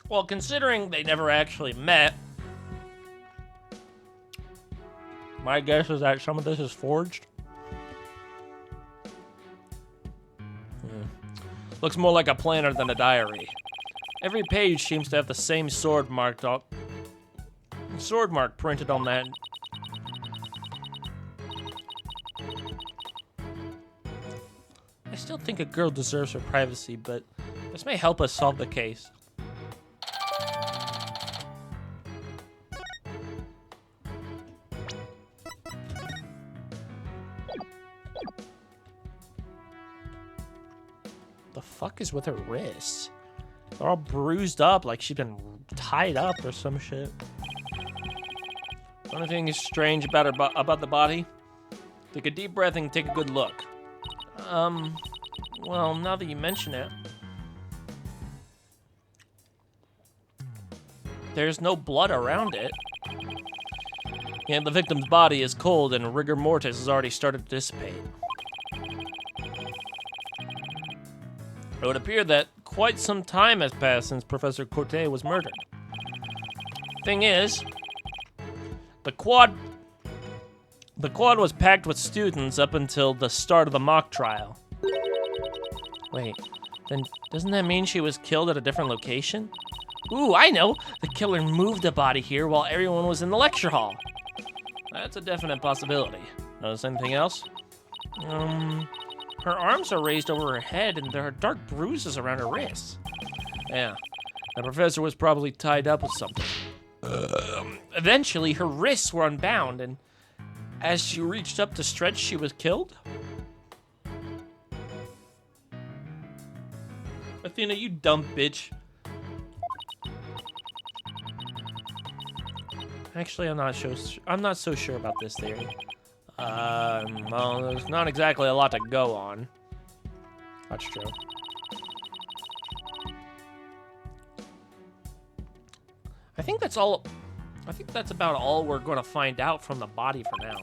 Well, considering they never actually met, my guess is that some of this is forged. Looks more like a planner than a diary. Every page seems to have the same sword mark printed on that. I still think a girl deserves her privacy, but this may help us solve the case. The fuck is with her wrists? They're all bruised up like she's been tied up or some shit. The only thing is strange about her about the body. Take a deep breath and take a good look. Well, now that you mention it, there's no blood around it. And the victim's body is cold and rigor mortis has already started to dissipate. It would appear that quite some time has passed since Professor Corte was murdered. Thing is, the quad was packed with students up until the start of the mock trial. Wait, then doesn't that mean she was killed at a different location? Ooh, I know. The killer moved the body here while everyone was in the lecture hall. That's a definite possibility. Notice anything else? Her arms are raised over her head and there are dark bruises around her wrists. Yeah. The professor was probably tied up with something. Eventually, her wrists were unbound and As she reached up to stretch, she was killed? Athena, you dumb bitch. actually, I'm not so sure about this theory. Well, there's not exactly a lot to go on. That's true. I think that's about all we're going to find out from the body for now.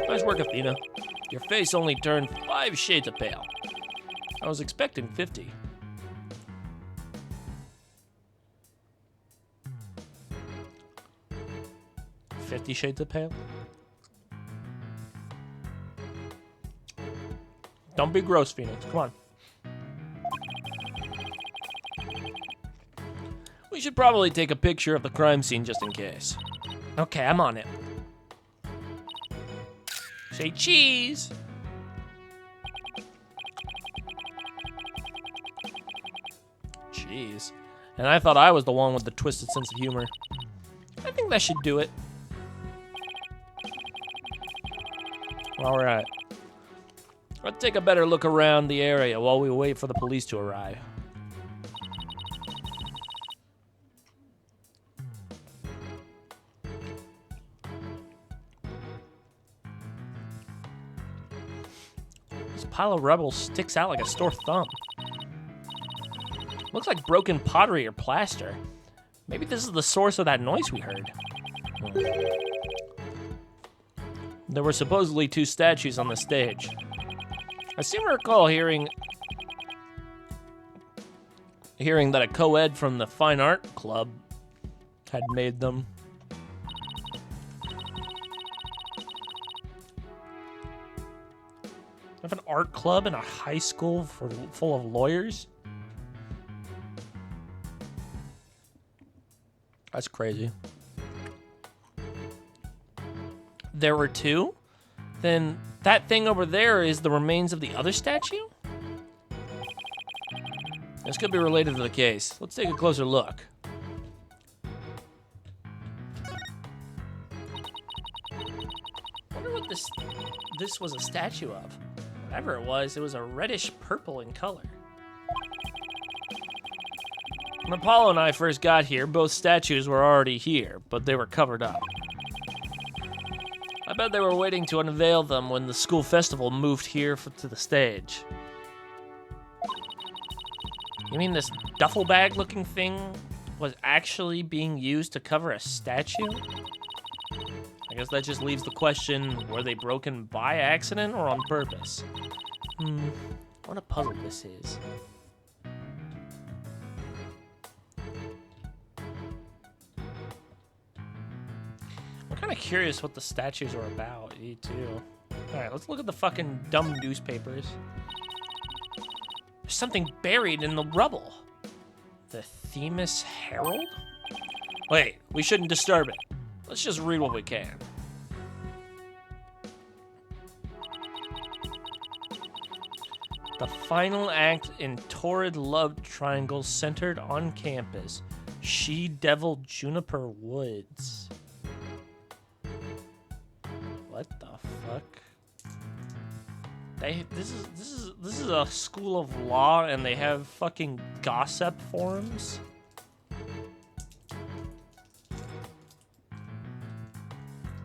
Nice work, Athena. Your face only turned 5 shades of pale. I was expecting 50. $50 Shades of Pale? Don't be gross, Phoenix. Come on. We should probably take a picture of the crime scene just in case. Okay, I'm on it. Say cheese. Jeez. And I thought I was the one with the twisted sense of humor. I think that should do it. All right. Let's take a better look around the area while we wait for the police to arrive. This pile of rubble sticks out like a sore thumb. Looks like broken pottery or plaster. Maybe this is the source of that noise we heard. There were supposedly 2 statues on the stage. I seem to recall hearing that a co-ed from the Fine Art Club had made them. Have an art club in a high school full of lawyers? That's crazy. There were 2? Then that thing over there is the remains of the other statue? This could be related to the case. Let's take a closer look. Wonder what this was a statue of. Whatever it was a reddish purple in color. When Apollo and I first got here, both statues were already here, but they were covered up. I bet they were waiting to unveil them when the school festival moved here to the stage. You mean this duffel bag looking thing was actually being used to cover a statue? I guess that just leaves the question, were they broken by accident or on purpose? What a puzzle this is. I'm kind of curious what the statues are about, me too. Alright, let's look at the fucking dumb newspapers. There's something buried in the rubble. The Themis Herald? Wait, we shouldn't disturb it. Let's just read what we can. The final act in torrid love triangle centered on campus. She-Devil Juniper Woods. What the fuck? This is a school of law and they have fucking gossip forums?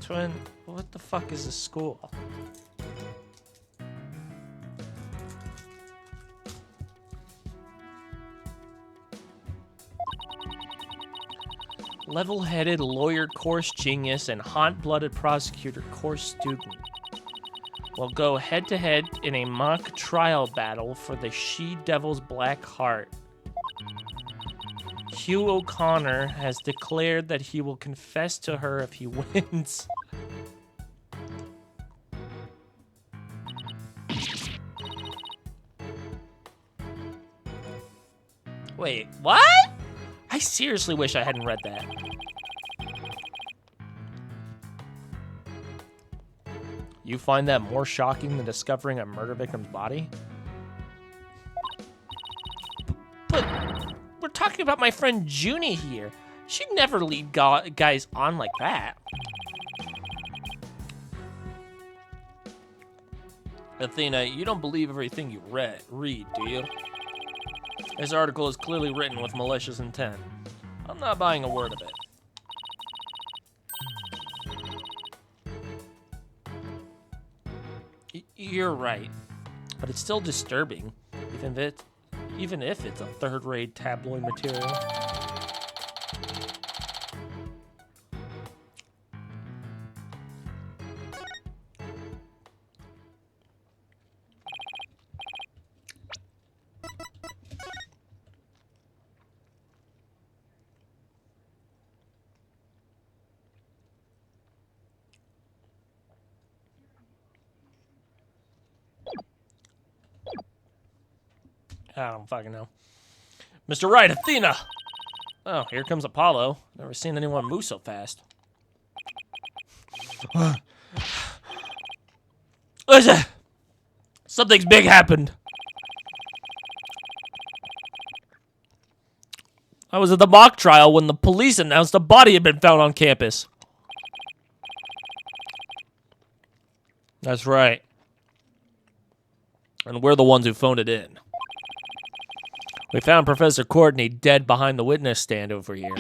Twin, what the fuck is this school? Level-headed lawyer course genius and hot-blooded prosecutor course student will go head-to-head in a mock trial battle for the She-Devil's Black Heart. Hugh O'Connor has declared that he will confess to her if he wins. Wait, what? I I seriously wish I hadn't read that. You find that more shocking than discovering a murder victim's body? But we're talking about my friend Junie here. She'd never lead guys on like that. Athena, you don't believe everything you read, do you? This article is clearly written with malicious intent. I'm not buying a word of it. You're right, but it's still disturbing, even if it's a third-rate tabloid material. I don't fucking know. Mr. Wright, Athena! Oh, here comes Apollo. Never seen anyone move so fast. Listen! Something's big happened. I was at the mock trial when the police announced a body had been found on campus. That's right. And we're the ones who phoned it in. We found Professor Courtney dead behind the witness stand over here.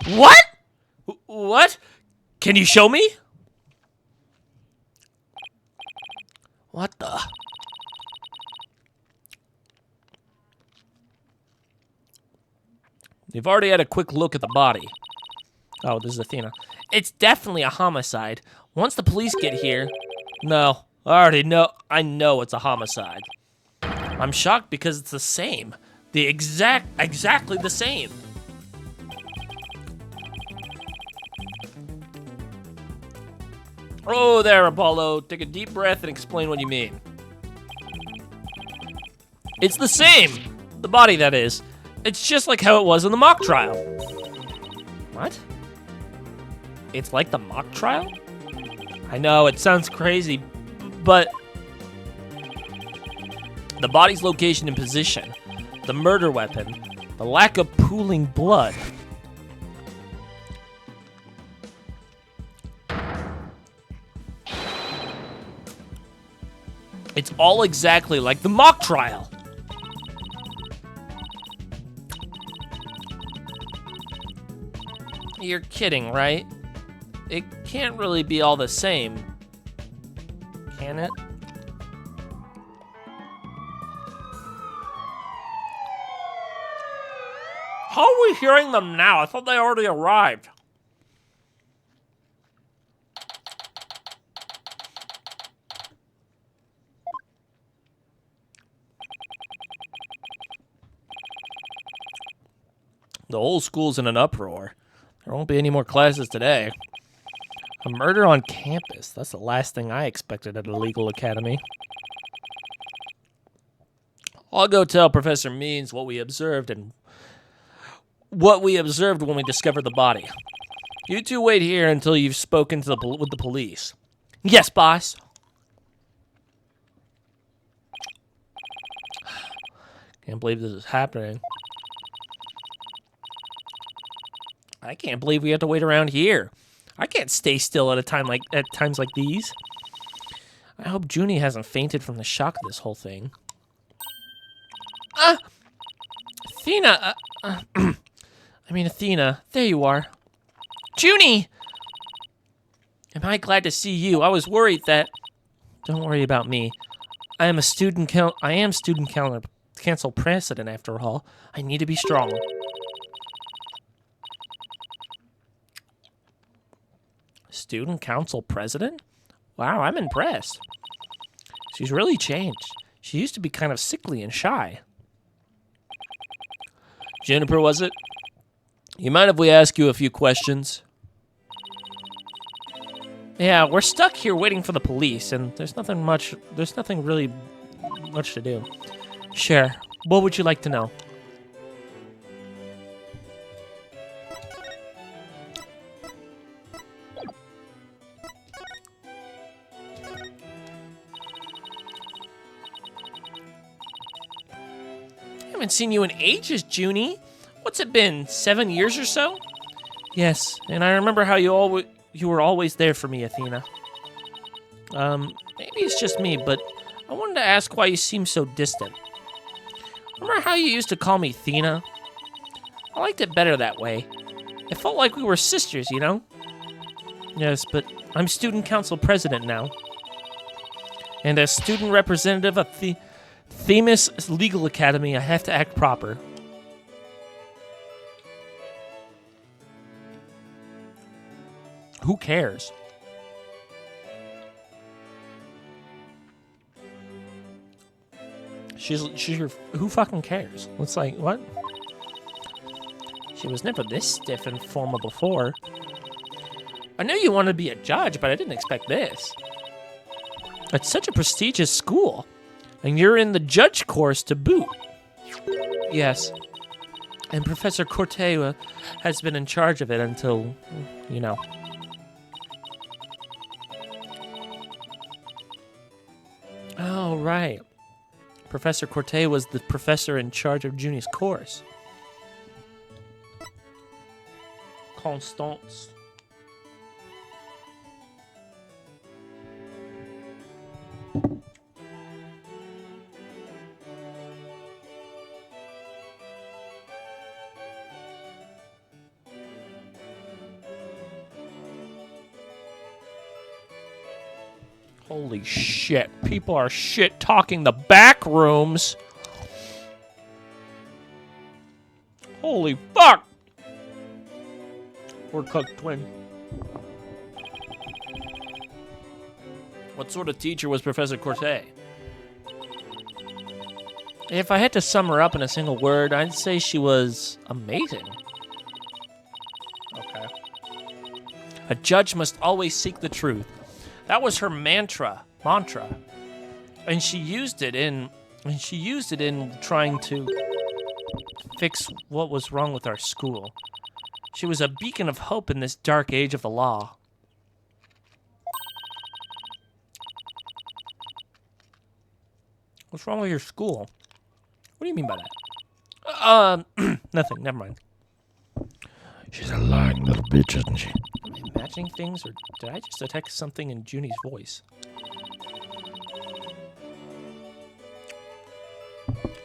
What? What? Can you show me? What the? You've already had a quick look at the body. Oh, this is Athena. It's definitely a homicide. Once the police get here... No, I already know. I know it's a homicide. I'm shocked because it's the same. Exactly the same. Oh, there, Apollo. Take a deep breath and explain what you mean. It's the same. The body, that is. It's just like how it was in the mock trial. What? It's like the mock trial? I know, it sounds crazy, but... The body's location and position, the murder weapon, the lack of pooling blood. It's all exactly like the mock trial. You're kidding, right? It can't really be all the same, can it? How are we hearing them now? I thought they already arrived. The whole school's in an uproar. There won't be any more classes today. A murder on campus. That's the last thing I expected at a legal academy. I'll go tell Professor Means what we observed when we discovered the body. You two wait here until you've spoken to with the police. Yes, boss. Can't believe this is happening. I can't believe we have to wait around here. I can't stay still at times like these. I hope Junie hasn't fainted from the shock of this whole thing. Athena, Athena, there you are. Junie! Am I glad to see you? I was worried that... Don't worry about me. I am student council president after all. I need to be strong. Student council president? Wow, I'm impressed. She's really changed. She used to be kind of sickly and shy. Juniper, was it? You mind if we ask you a few questions? Yeah, we're stuck here waiting for the police, and there's nothing really much to do. Sure. What would you like to know? haven't seen you in ages, Junie. What's it been, 7 years or so? Yes, and I remember how you were always there for me, Athena. Maybe it's just me, but I wanted to ask why you seem so distant. Remember how you used to call me Athena? I liked it better that way. It felt like we were sisters, you know? Yes, but I'm student council president now. And as student representative of the Themis Legal Academy, I have to act proper. Who cares? She's your, who fucking cares? It's like, what? She was never this stiff and formal before. I knew you wanted to be a judge, but I didn't expect this. It's such a prestigious school, and you're in the judge course to boot. Yes, and Professor Cortea has been in charge of it until, you know. Oh, right. Professor Cortea was the professor in charge of Junie's course. Constance. Holy shit. People are shit talking the back rooms. Holy fuck. We're cooked twin. What sort of teacher was Professor Corte? If I had to sum her up in a single word, I'd say she was amazing. Okay. A judge must always seek the truth. That was her mantra. And she used it in trying to fix what was wrong with our school. She was a beacon of hope in this dark age of the law. What's wrong with your school? What do you mean by that? Nothing. Never mind. She's a lying little bitch, isn't she? Am I imagining things, or did I just detect something in Junie's voice?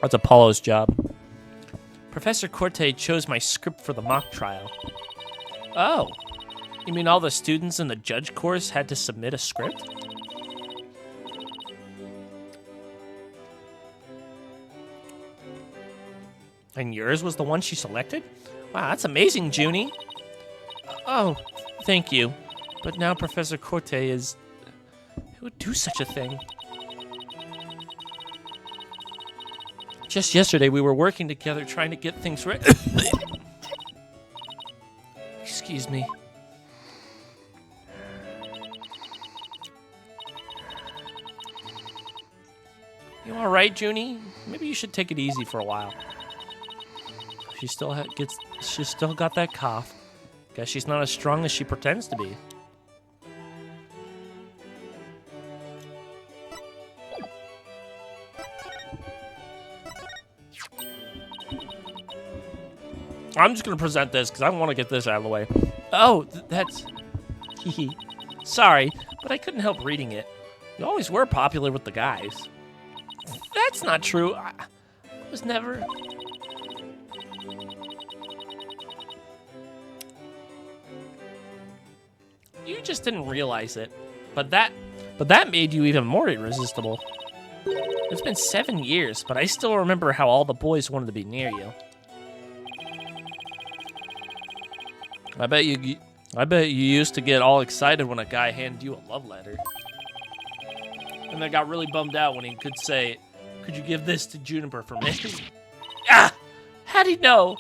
That's Apollo's job. Professor Corte chose my script for the mock trial. Oh, you mean all the students in the judge course had to submit a script? And yours was the one she selected? Wow, that's amazing, Junie. Oh, thank you. But now Professor Corte is... Who would do such a thing? Just yesterday, we were working together trying to get things right. Excuse me. You all right, Junie? Maybe you should take it easy for a while. She still got that cough. Guess she's not as strong as she pretends to be. I'm just gonna present this because I want to get this out of the way. Oh, that's... Hee. Sorry, but I couldn't help reading it. You always were popular with the guys. That's not true. I was never... You just didn't realize it. But that made you even more irresistible. It's been 7 years, but I still remember how all the boys wanted to be near you. I bet you used to get all excited when a guy handed you a love letter. And then got really bummed out when he could say, "Could you give this to Juniper for me?" Ah! How'd he know?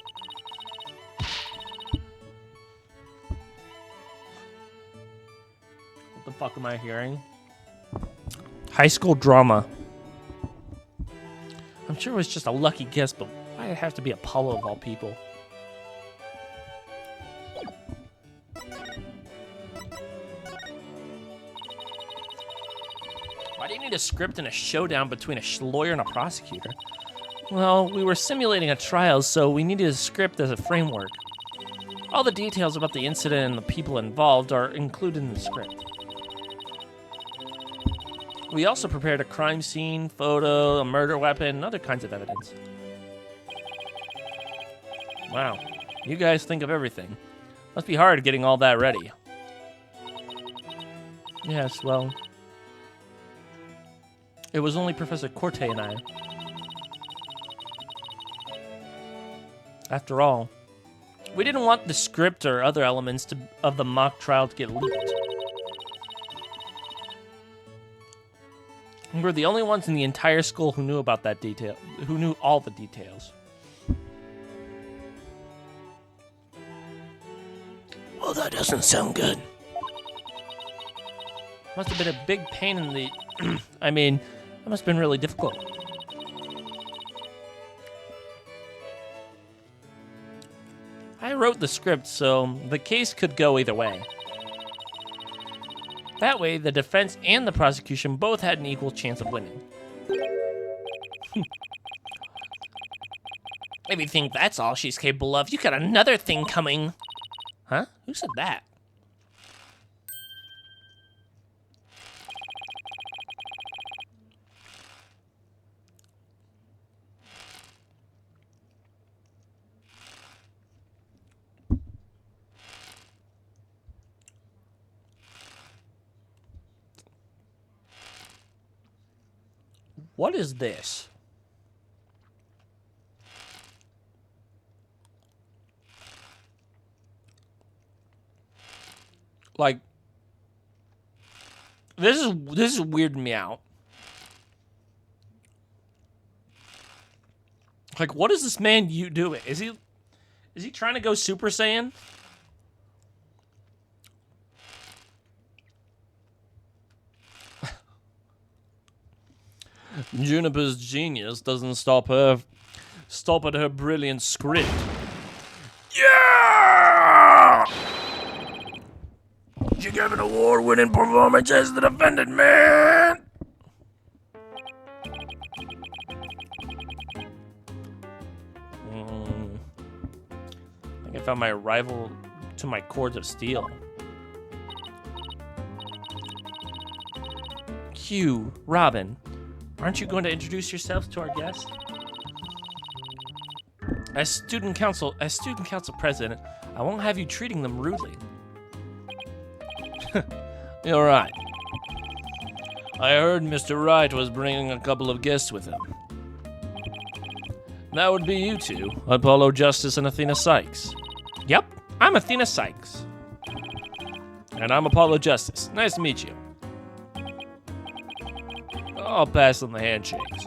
What the fuck am I hearing? High school drama. I'm sure it was just a lucky guess, but why'd it have to be Apollo of all people? Why do you need a script and a showdown between a lawyer and a prosecutor? Well, we were simulating a trial, so we needed a script as a framework. All the details about the incident and the people involved are included in the script. We also prepared a crime scene, photo, a murder weapon, and other kinds of evidence. Wow, you guys think of everything. Must be hard getting all that ready. Yes, well, it was only Professor Corte and I. After all, we didn't want the script or other elements of the mock trial to get leaked. We were the only ones in the entire school who knew about that detail, who knew all the details. Well, that doesn't sound good. Must have been a big pain in the... I mean, that must have been really difficult. I wrote the script, so the case could go either way. That way, the defense and the prosecution both had an equal chance of winning. If you think that's all she's capable of, you got another thing coming. Huh? Who said that? What is this? Like, this is weirding me out. Like, what is this man doing? Is he trying to go Super Saiyan? Juniper's genius doesn't stop at her brilliant script. Yeah! You gave an award-winning performance as the defendant, man! I think I found my rival to my cords of steel. Hugh, Robin, aren't you going to introduce yourselves to our guests? As student council president, I won't have you treating them rudely. You're right. I heard Mr. Wright was bringing a couple of guests with him. That would be you two, Apollo Justice and Athena Sykes. Yep, I'm Athena Sykes. And I'm Apollo Justice. Nice to meet you. I'll pass on the handshakes.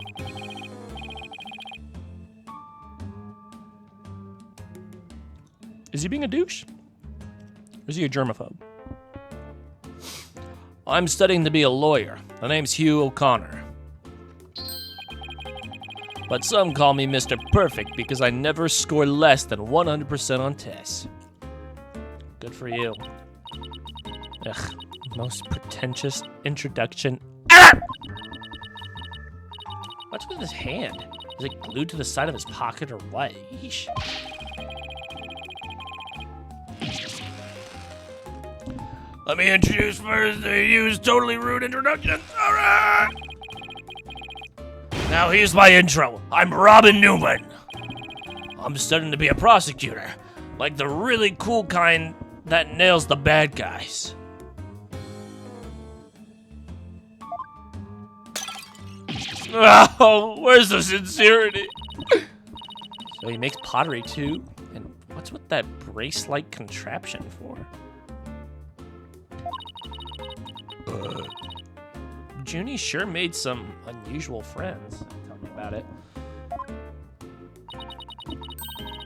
Is he being a douche? Or is he a germaphobe? I'm studying to be a lawyer. The name's Hugh O'Connor. But some call me Mr. Perfect because I never score less than 100% on tests. Good for you. Ugh, most pretentious introduction. What's with his hand? Is it glued to the side of his pocket or what? Yeesh. Let me introduce first the Hugh's totally rude introduction. All right! Now here's my intro. I'm Robin Newman. I'm studying to be a prosecutor, like the really cool kind that nails the bad guys. Oh, where's the sincerity? So he makes pottery too? And what's with that brace-like contraption for? Junie sure made some unusual friends. Tell me about it.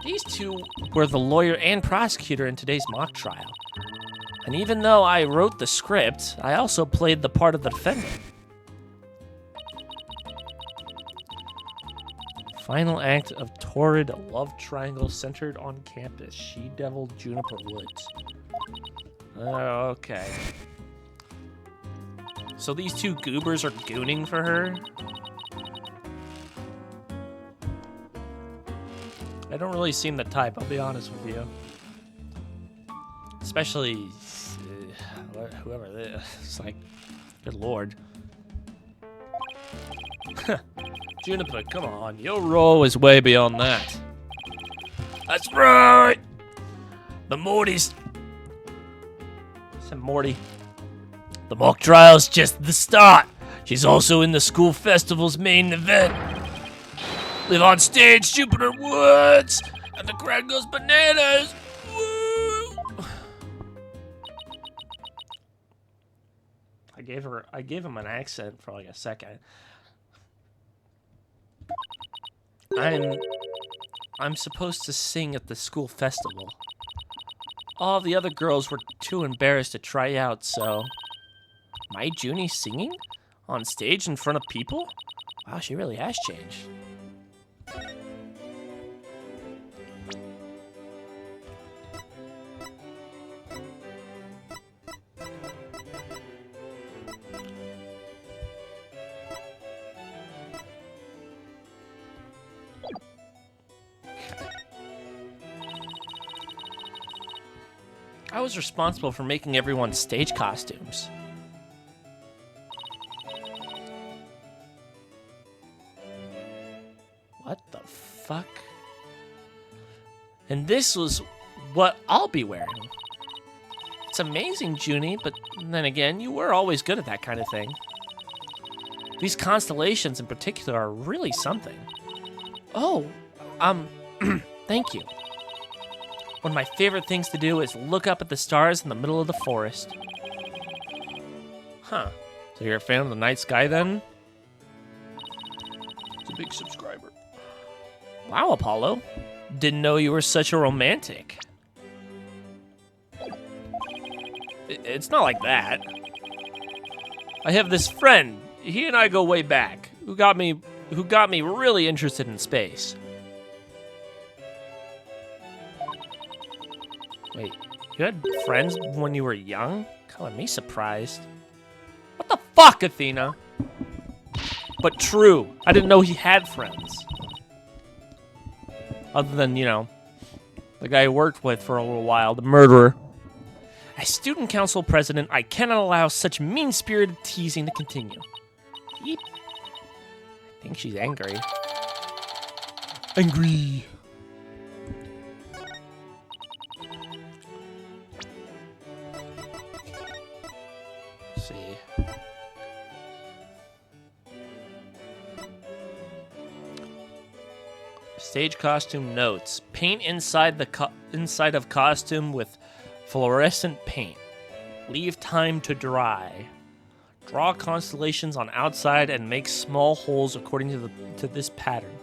These two were the lawyer and prosecutor in today's mock trial. And even though I wrote the script, I also played the part of the defendant. Final act of torrid love triangle centered on campus. She-devil Juniper Woods. Okay. So these two goobers are gooning for her? They don't really seem the type, I'll be honest with you. Especially whoever it is. It's like, good lord. Juniper, come on. Your role is way beyond that. That's right! The Morty's... Some Morty. The mock trial's just the start. She's also in the school festival's main event. Live on stage, Jupiter Woods, and the crowd goes bananas. Woo! I gave him an accent for like a second. I'm supposed to sing at the school festival. All the other girls were too embarrassed to try out, so... My Junie singing? On stage in front of people? Wow, she really has changed. I was responsible for making everyone's stage costumes. What the fuck? And this was what I'll be wearing. It's amazing, Junie, but then again, you were always good at that kind of thing. These constellations in particular are really something. Oh, thank you. One of my favorite things to do is look up at the stars in the middle of the forest. Huh. So you're a fan of the night sky then? It's a big subscriber. Wow, Apollo. Didn't know you were such a romantic. It's not like that. I have this friend. He and I go way back. Who got me really interested in space. Wait, you had friends when you were young? Calling me surprised. What the fuck, Athena? But true, I didn't know he had friends. Other than, you know, the guy I worked with for a little while, the murderer. As student council president, I cannot allow such mean-spirited teasing to continue. Yeep. I think she's angry. Angry. Let's see. Stage costume notes. Paint inside the inside of costume with fluorescent paint. Leave time to dry. Draw constellations on outside and make small holes according to this pattern.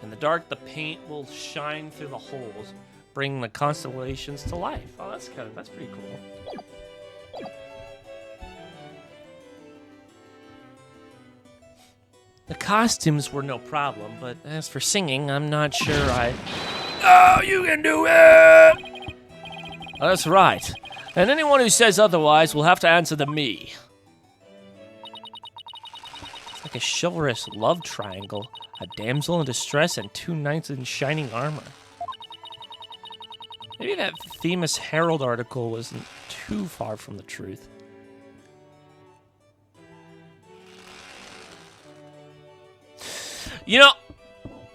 In the dark, the paint will shine through the holes, bringing the constellations to life. Oh, that's pretty cool. The costumes were no problem, but as for singing, I'm not sure Oh, you can do it! That's right. And anyone who says otherwise will have to answer to me. It's like a chivalrous love triangle. A damsel in distress and two knights in shining armor. Maybe that famous Herald article wasn't too far from the truth. You know,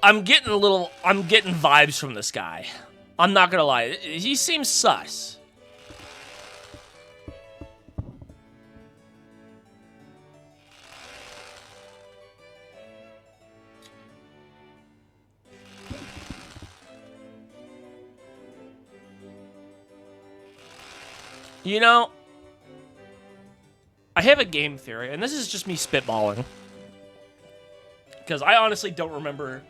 I'm getting vibes from this guy. I'm not gonna lie, he seems sus. You know, I have a game theory, and this is just me spitballing. Because I honestly don't remember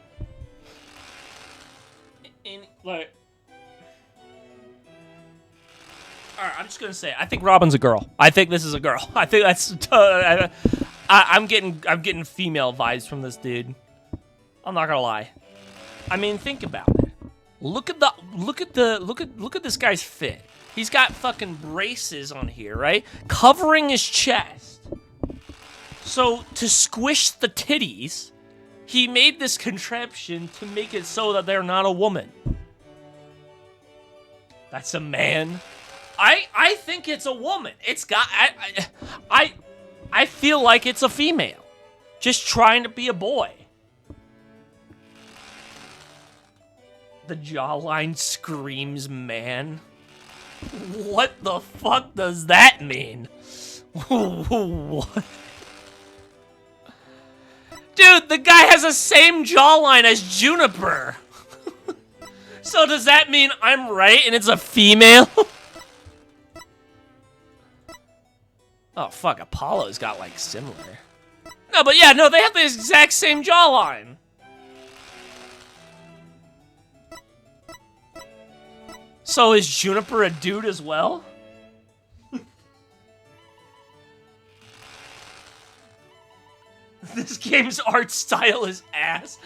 like... Alright, I'm just gonna say, I think Robin's a girl. I think this is a girl. I think that's... I'm getting female vibes from this dude. I'm not gonna lie. I mean, think about it. Look at this guy's fit. He's got fucking braces on here, right? Covering his chest. So, to squish the titties, he made this contraption to make it so that they're not a woman. That's a man. I think it's a woman. It's got I feel like it's a female. Just trying to be a boy. The jawline screams man. What the fuck does that mean? What? Dude, the guy has the same jawline as Juniper. So does that mean I'm right and it's a female? Oh, fuck, Apollo's got, like, similar. No, but yeah, no, they have the exact same jawline. So is Juniper a dude as well? This game's art style is ass.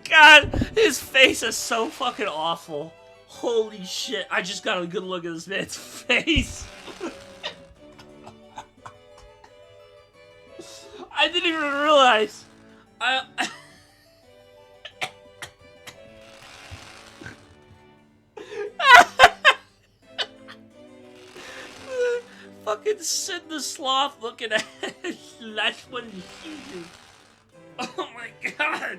God, his face is so fucking awful. Holy shit, I just got a good look at this man's face. I didn't even realize. Fucking Sid the Sloth looking at last one to see you. Oh my god.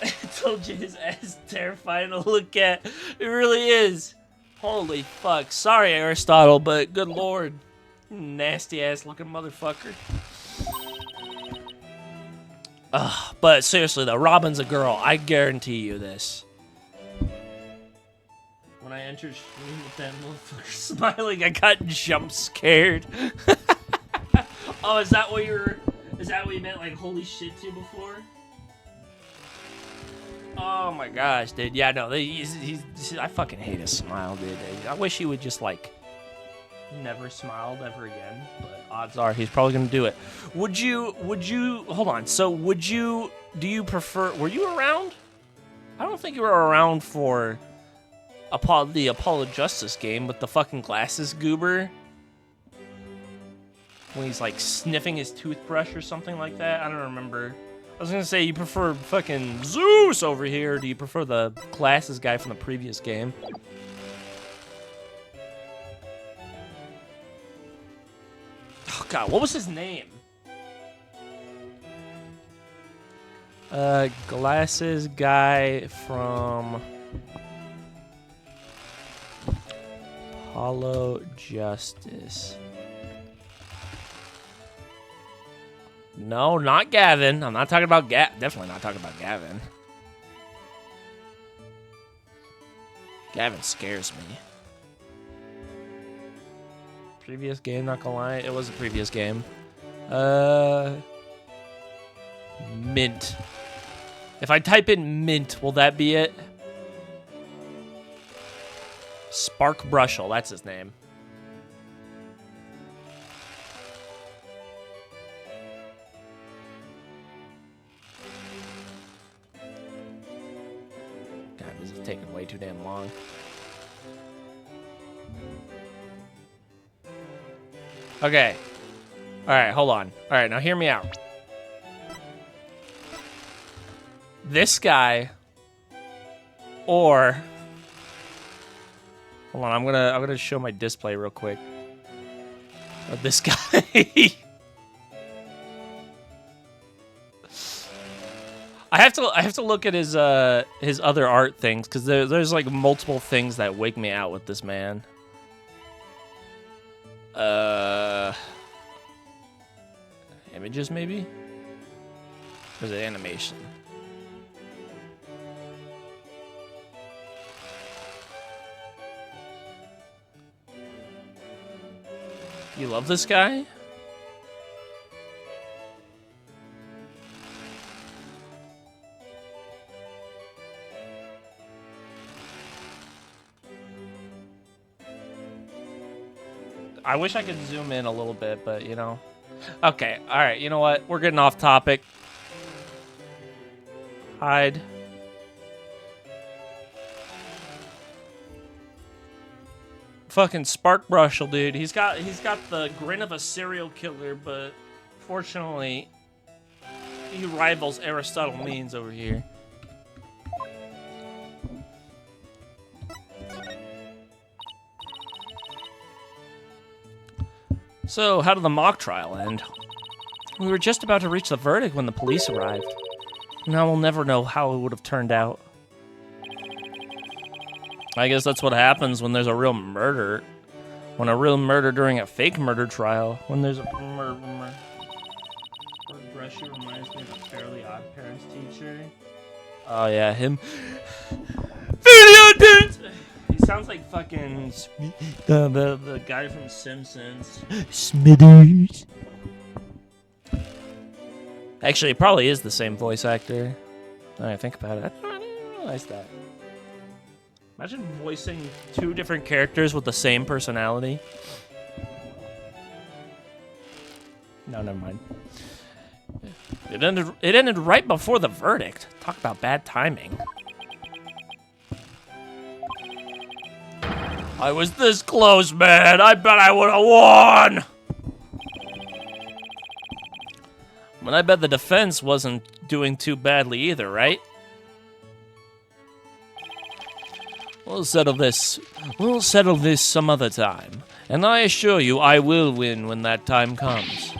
I told you his ass is terrifying to look at. It really is. Holy fuck. Sorry, Aristotle, but good lord. Nasty ass looking motherfucker. But seriously though, Robin's a girl. I guarantee you this. When I entered stream with that motherfucker smiling, I got jump scared. Oh, is that what you meant, like holy shit to before? Oh my gosh, dude. Yeah, no, I fucking hate his smile, dude. I wish he would just, like, never smiled ever again, but odds are he's probably gonna do it. Would you, hold on, so do you prefer, were you around? I don't think you were around for the Apollo Justice game with the fucking glasses goober. When he's, like, sniffing his toothbrush or something like that. I don't remember. I was gonna say, you prefer fucking Zeus over here, or do you prefer the glasses guy from the previous game? Oh god, what was his name? Glasses guy from Apollo Justice. No, not Gavin. I'm not talking about definitely not talking about Gavin. Gavin scares me. Previous game, not gonna lie. It was a previous game. Mint. If I type in Mint, will that be it? Spark Brushel, that's his name. God, this is taking way too damn long. Okay. Alright, hold on. Alright, now hear me out. This guy or hold on, I'm gonna show my display real quick. This guy. I have to look at his other art things because there's like multiple things that wake me out with this man. Images maybe? Or is it animation? You love this guy? I wish I could zoom in a little bit, but you know. Okay, alright, you know what? We're getting off topic. Hide. Fucking Spark Brushel, dude. He's got the grin of a serial killer, but Fortunately, he rivals Aristotle Means over here. So, how did the mock trial end? We were just about to reach the verdict when the police arrived. Now we'll never know how it would have turned out. I guess that's what happens when there's a real murder. When a real murder during a fake murder trial. When there's a murder. Brushy reminds me of a Fairly Odd Parents teacher. Oh yeah, him. Fairly Odd Parents! He sounds like fucking the guy from Simpsons. Smithers. Actually, it probably is the same voice actor. Now I think about it. I didn't realize that. Imagine voicing two different characters with the same personality. No, never mind. It ended right before the verdict. Talk about bad timing. I was this close, man. I bet I would have won. But I bet the defense wasn't doing too badly either, right? We'll settle this some other time. And I assure you, I will win when that time comes.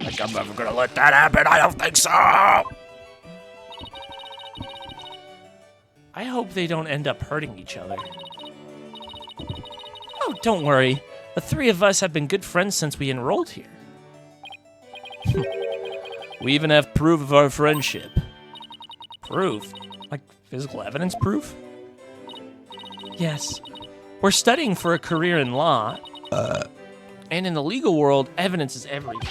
Like I'm never gonna let that happen, I don't think so! I hope they don't end up hurting each other. Oh, don't worry. The three of us have been good friends since we enrolled here. We even have proof of our friendship. Proof? Like physical evidence proof? Yes. We're studying for a career in law. And in the legal world, evidence is everything.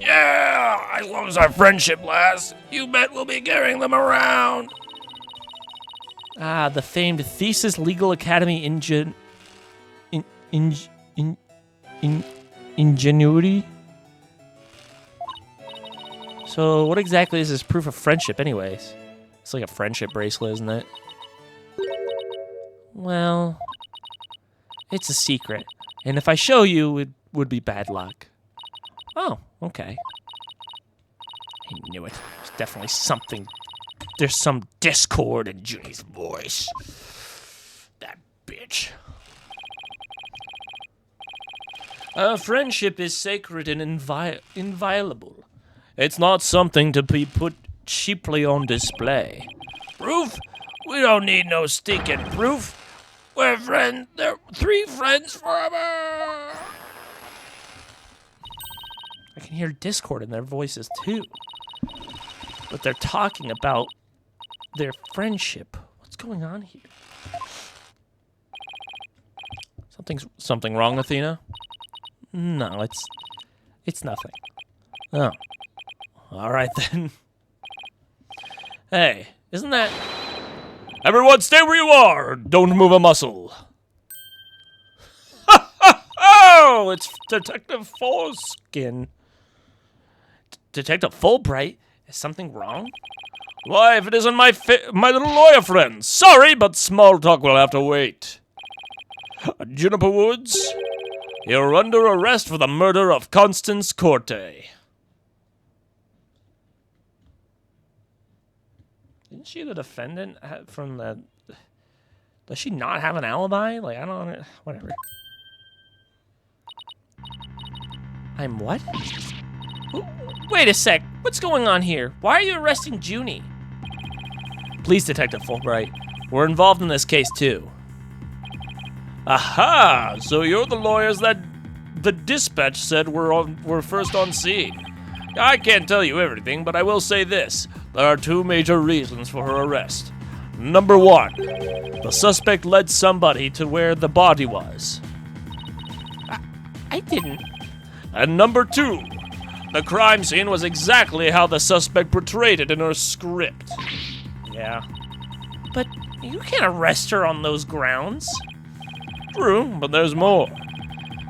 Yeah! As long as our friendship lasts, you bet we'll be carrying them around. Ah, the famed Thesis Legal Academy ingenuity? So, what exactly is this proof of friendship anyways? It's like a friendship bracelet, isn't it? Well, it's a secret. And if I show you, it would be bad luck. Oh, okay. I knew it. There's definitely something. There's some discord in Junie's voice. That bitch. Our friendship is sacred and inviolable. It's not something to be put cheaply on display. Proof? We don't need no stinking proof. We're friends. They're three friends forever. I can hear discord in their voices too. But they're talking about their friendship. What's going on here? Something wrong, Athena? No, it's nothing. Oh. All right then. Hey, isn't that... Everyone stay where you are! Don't move a muscle. Oh, it's Detective Foreskin. Detective Fulbright? Is something wrong? Why, if it isn't my little lawyer friend. Sorry, but small talk will have to wait. Juniper Woods, you're under arrest for the murder of Constance Corte. Isn't she the defendant from the... Does she not have an alibi? Like, I don't... Whatever. I'm what? Wait a sec. What's going on here? Why are you arresting Junie? Please, Detective Fulbright. We're involved in this case, too. Aha! So you're the lawyers that the dispatch said were first on scene. I can't tell you everything, but I will say this. There are two major reasons for her arrest. Number one, the suspect led somebody to where the body was. I didn't. And number two, the crime scene was exactly how the suspect portrayed it in her script. Yeah. But you can't arrest her on those grounds. True, but there's more.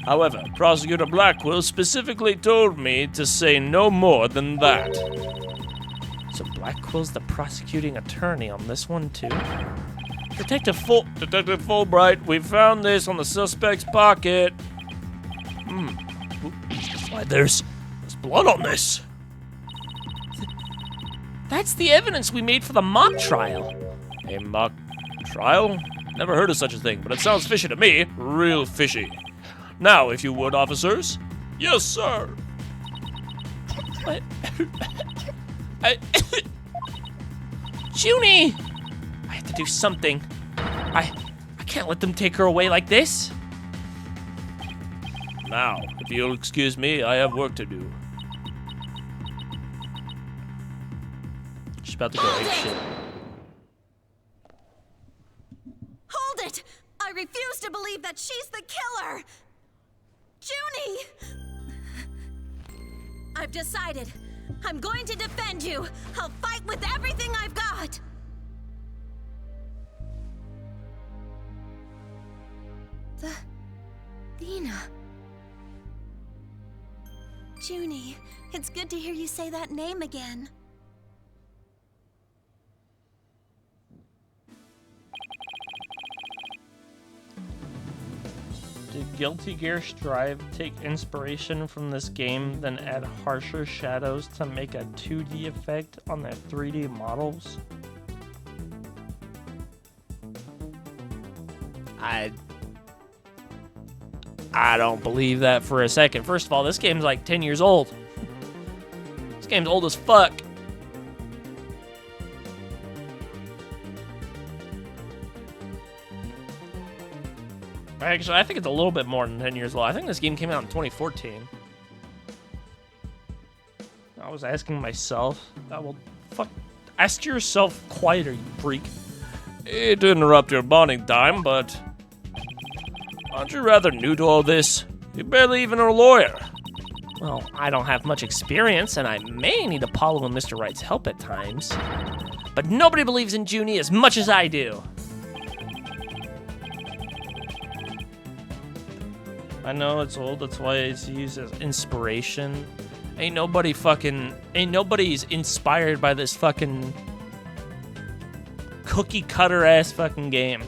However, Prosecutor Blackwell specifically told me to say no more than that. So Blackwell's the prosecuting attorney on this one, too? Detective Fulbright, we found this on the suspect's pocket. Why, there's blood on this. That's the evidence we made for the mock trial. A mock trial? Never heard of such a thing, but it sounds fishy to me. Real fishy. Now, if you would, officers. Yes, sir. What? Junie! I have to do something. I can't let them take her away like this. Now, if you'll excuse me, I have work to do. She's about to go ape shit. Hold it! I refuse to believe that she's the killer! Junie! I've decided. I'm going to defend you. I'll fight with everything I've got. Dina. Junie, it's good to hear you say that name again. Did Guilty Gear Strive take inspiration from this game, then add harsher shadows to make a 2D effect on their 3D models? I don't believe that for a second. First of all, this game's like 10 years old. This game's old as fuck. Actually, I think it's a little bit more than 10 years old. I think this game came out in 2014. I was asking myself. Ask yourself quieter, you freak. Hate to interrupt your bonding time, but aren't you rather new to all this? You're barely even a lawyer. Well, I don't have much experience, and I may need Apollo and Mr. Wright's help at times. But nobody believes in Junie as much as I do. I know it's old, that's why it's used as inspiration. Ain't nobody's inspired by this fucking cookie cutter ass fucking game.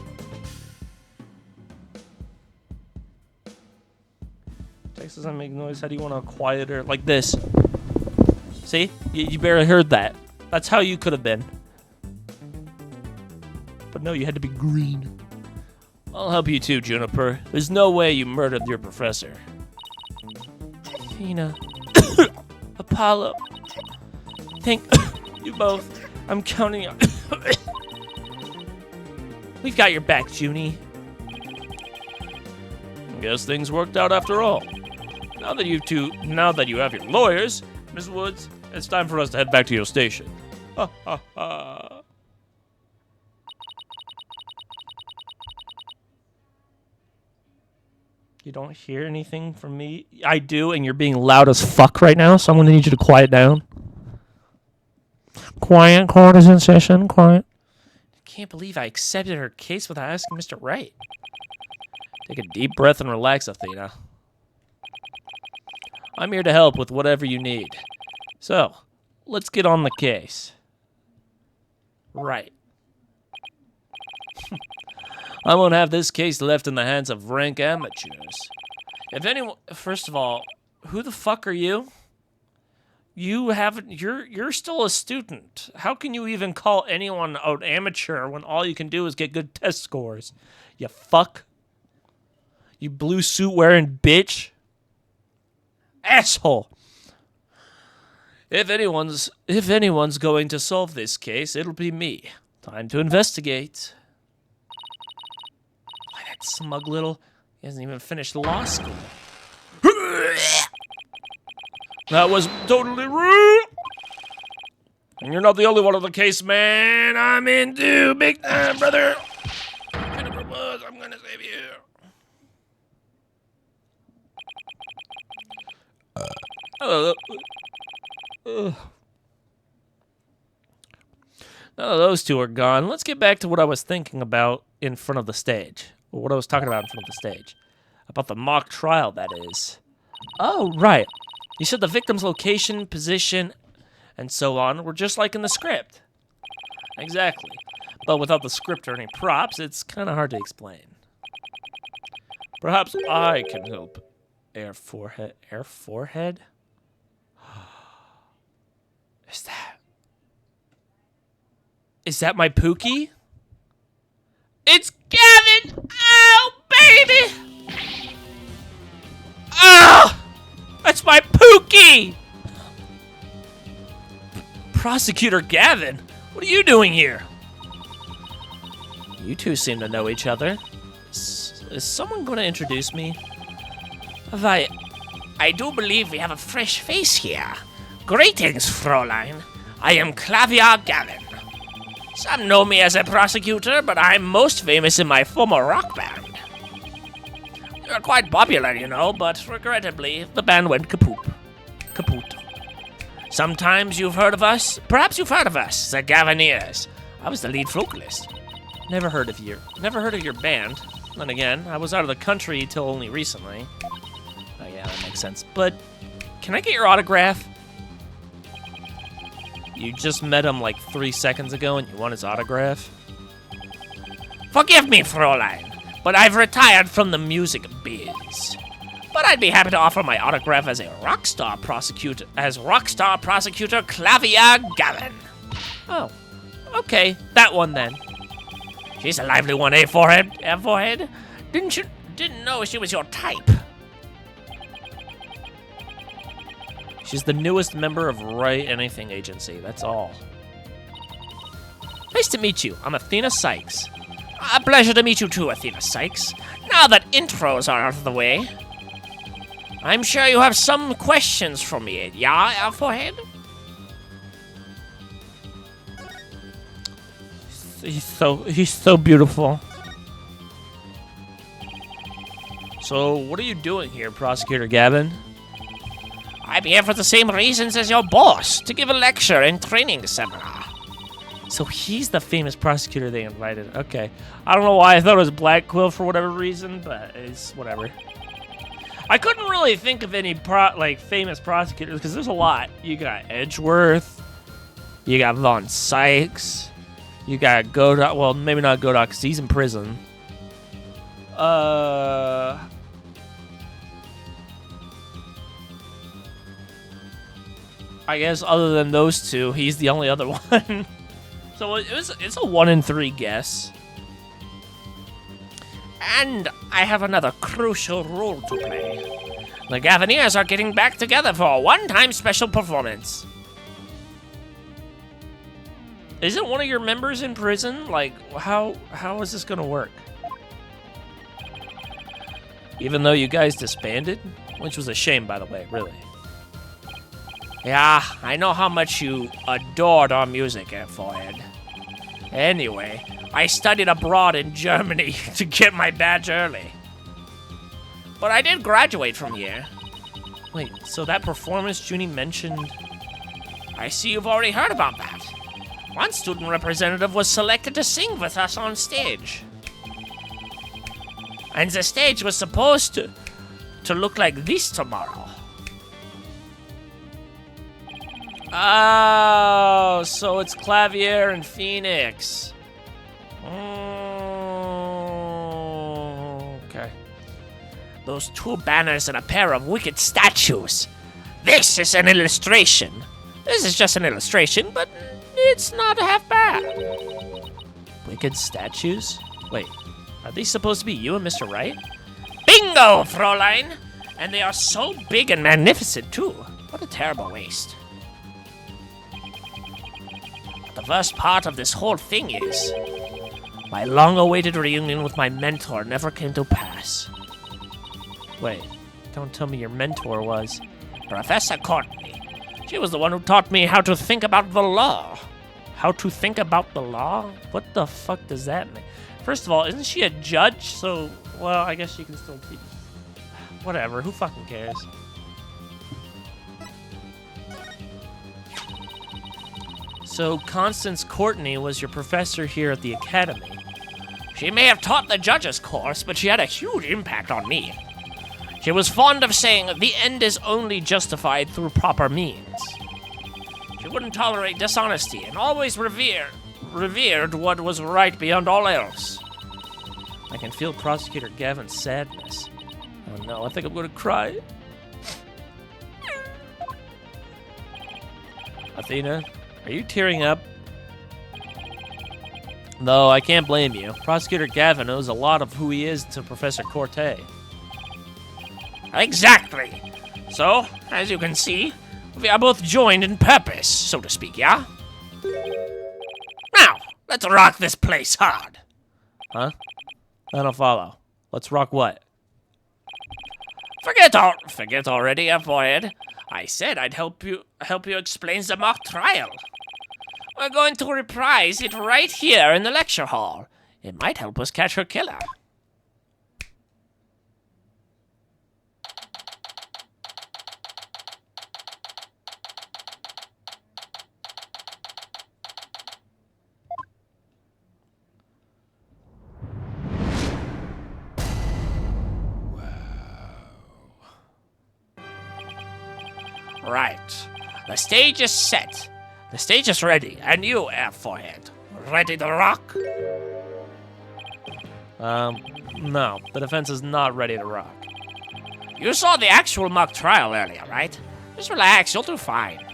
Text doesn't make noise. How do you want to quiet her? Like this. See? You barely heard that. That's how you could have been. But no, you had to be green. I'll help you too, Juniper. There's no way you murdered your professor. Tina. Apollo. Thank you both. I'm counting on. We've got your back, Junie. Guess things worked out after all. Now that you have your lawyers, Miss Woods, it's time for us to head back to your station. Ha ha ha. You don't hear anything from me? I do, and you're being loud as fuck right now, so I'm gonna need you to quiet down. Quiet, court is in session, quiet. I can't believe I accepted her case without asking Mr. Wright. Take a deep breath and relax, Athena. I'm here to help with whatever you need. So, let's get on the case. Right. I won't have this case left in the hands of rank amateurs. If anyone, first of all, who the fuck are you? You're still a student. How can you even call anyone an amateur when all you can do is get good test scores? You fuck. You blue suit wearing bitch. Asshole. If anyone's going to solve this case, it'll be me. Time to investigate. Why, that smug little... He hasn't even finished law school. That was totally rude. And you're not the only one on the case, man. I'm into big time, brother. Jennifer Woods, I'm gonna save you. Now that those two are gone, let's get back to what I was thinking about in front of the stage. Or what I was talking about in front of the stage. About the mock trial, that is. Oh, right. You said the victim's location, position, and so on were just like in the script. Exactly. But without the script or any props, it's kind of hard to explain. Perhaps I can help. Air forehead? Is that my Pookie? It's Gavin! Oh, baby! Ah! That's my Pookie! Prosecutor Gavin, what are you doing here? You two seem to know each other. Is someone going to introduce me? I do believe we have a fresh face here. Greetings, Fräulein. I am Clavier Gavin. Some know me as a prosecutor, but I'm most famous in my former rock band. We were quite popular, you know, but regrettably, the band went kaput. Sometimes you've heard of us. Perhaps you've heard of us, the Gavineers. I was the lead vocalist. Never heard of your band. Then again, I was out of the country till only recently. Oh yeah, that makes sense. But can I get your autograph? You just met him like 3 seconds ago and you want his autograph? Forgive me, Fräulein, but I've retired from the music biz. But I'd be happy to offer my autograph as a rockstar prosecutor, Clavier Gavin. Oh, okay, that one then. She's a lively one, eh, forehead? Forehead? Didn't know she was your type. She's the newest member of Write Anything Agency, that's all. Nice to meet you. I'm Athena Sykes. A pleasure to meet you too, Athena Sykes. Now that intros are out of the way, I'm sure you have some questions for me, yeah, forehead? He's so beautiful. So, what are you doing here, Prosecutor Gavin? I'm here for the same reasons as your boss, to give a lecture and training seminar. So he's the famous prosecutor they invited. Okay. I don't know why I thought it was Black Quill for whatever reason, but it's whatever. I couldn't really think of any famous prosecutors because there's a lot. You got Edgeworth, you got Von Sykes, you got Godot. Well, maybe not Godot because he's in prison. I guess other than those two, he's the only other one. So it's a 1 in 3 guess. And I have another crucial role to play. The Gavineers are getting back together for a one-time special performance. Isn't one of your members in prison? Like, how is this gonna work? Even though you guys disbanded? Which was a shame, by the way, really. Yeah, I know how much you adored our music, Forehead. Anyway, I studied abroad in Germany to get my badge early. But I did graduate from here. Wait, so that performance Junie mentioned... I see you've already heard about that. One student representative was selected to sing with us on stage. And the stage was supposed to look like this tomorrow. Oh, so it's Clavier and Phoenix. Okay. Those 2 banners and a pair of wicked statues. This is an illustration. This is just an illustration, but it's not half bad. Wicked statues? Wait, are these supposed to be you and Mr. Wright? Bingo, Fräulein! And they are so big and magnificent, too. What a terrible waste. The worst part of this whole thing is, my long-awaited reunion with my mentor never came to pass. Wait, don't tell me your mentor was... Professor Courtney. She was the one who taught me how to think about the law. How to think about the law? What the fuck does that mean? First of all, isn't she a judge? So, well, I guess she can still teach. Whatever, who fucking cares? So, Constance Courtney was your professor here at the academy. She may have taught the judges course, but she had a huge impact on me. She was fond of saying, the end is only justified through proper means. She wouldn't tolerate dishonesty and always revered what was right beyond all else. I can feel Prosecutor Gavin's sadness. Oh no, I think I'm gonna cry. Athena, are you tearing up? Though I can't blame you. Prosecutor Gavin knows a lot of who he is to Professor Corte. Exactly. So, as you can see, we are both joined in purpose, so to speak, yeah? Now, let's rock this place hard. Huh? I don't follow. Let's rock what? Forget already, Forehead. I said I'd help you explain the mock trial. We're going to reprise it right here in the lecture hall. It might help us catch her killer. Right. The stage is set. The stage is ready. And you, Forehead, ready to rock? No. The defense is not ready to rock. You saw the actual mock trial earlier, right? Just relax, you'll do fine.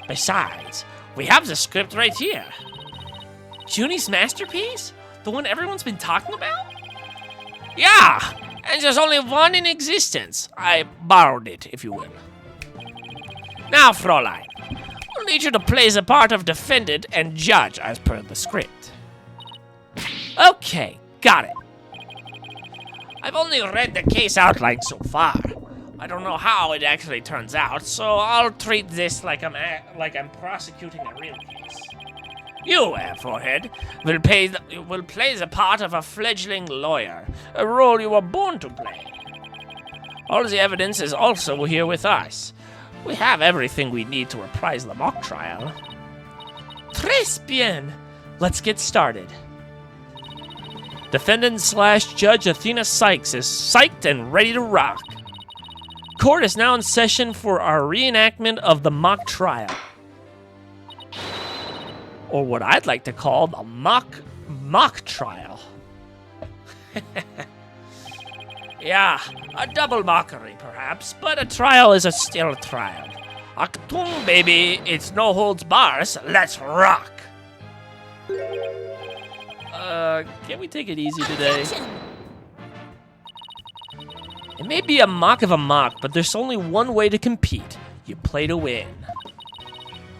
Besides, we have the script right here. Junie's masterpiece? The one everyone's been talking about? Yeah! And there's only one in existence. I borrowed it, if you will. Now, Fräulein, we'll need you to play the part of defendant and judge as per the script. Okay, got it. I've only read the case outline so far. I don't know how it actually turns out, so I'll treat this like I'm prosecuting a real case. You, Forehead, will play the part of a fledgling lawyer, a role you were born to play. All the evidence is also here with us. We have everything we need to reprise the mock trial. Très bien. Let's get started. Defendant/Judge Athena Sykes is psyched and ready to rock. Court is now in session for our reenactment of the mock trial. Or what I'd like to call the mock trial. Yeah, a double mockery, perhaps, but a trial is still a trial. Achtung, baby, it's no holds bars. Let's rock. Can't we take it easy today? It may be a mock of a mock, but there's only one way to compete. You play to win.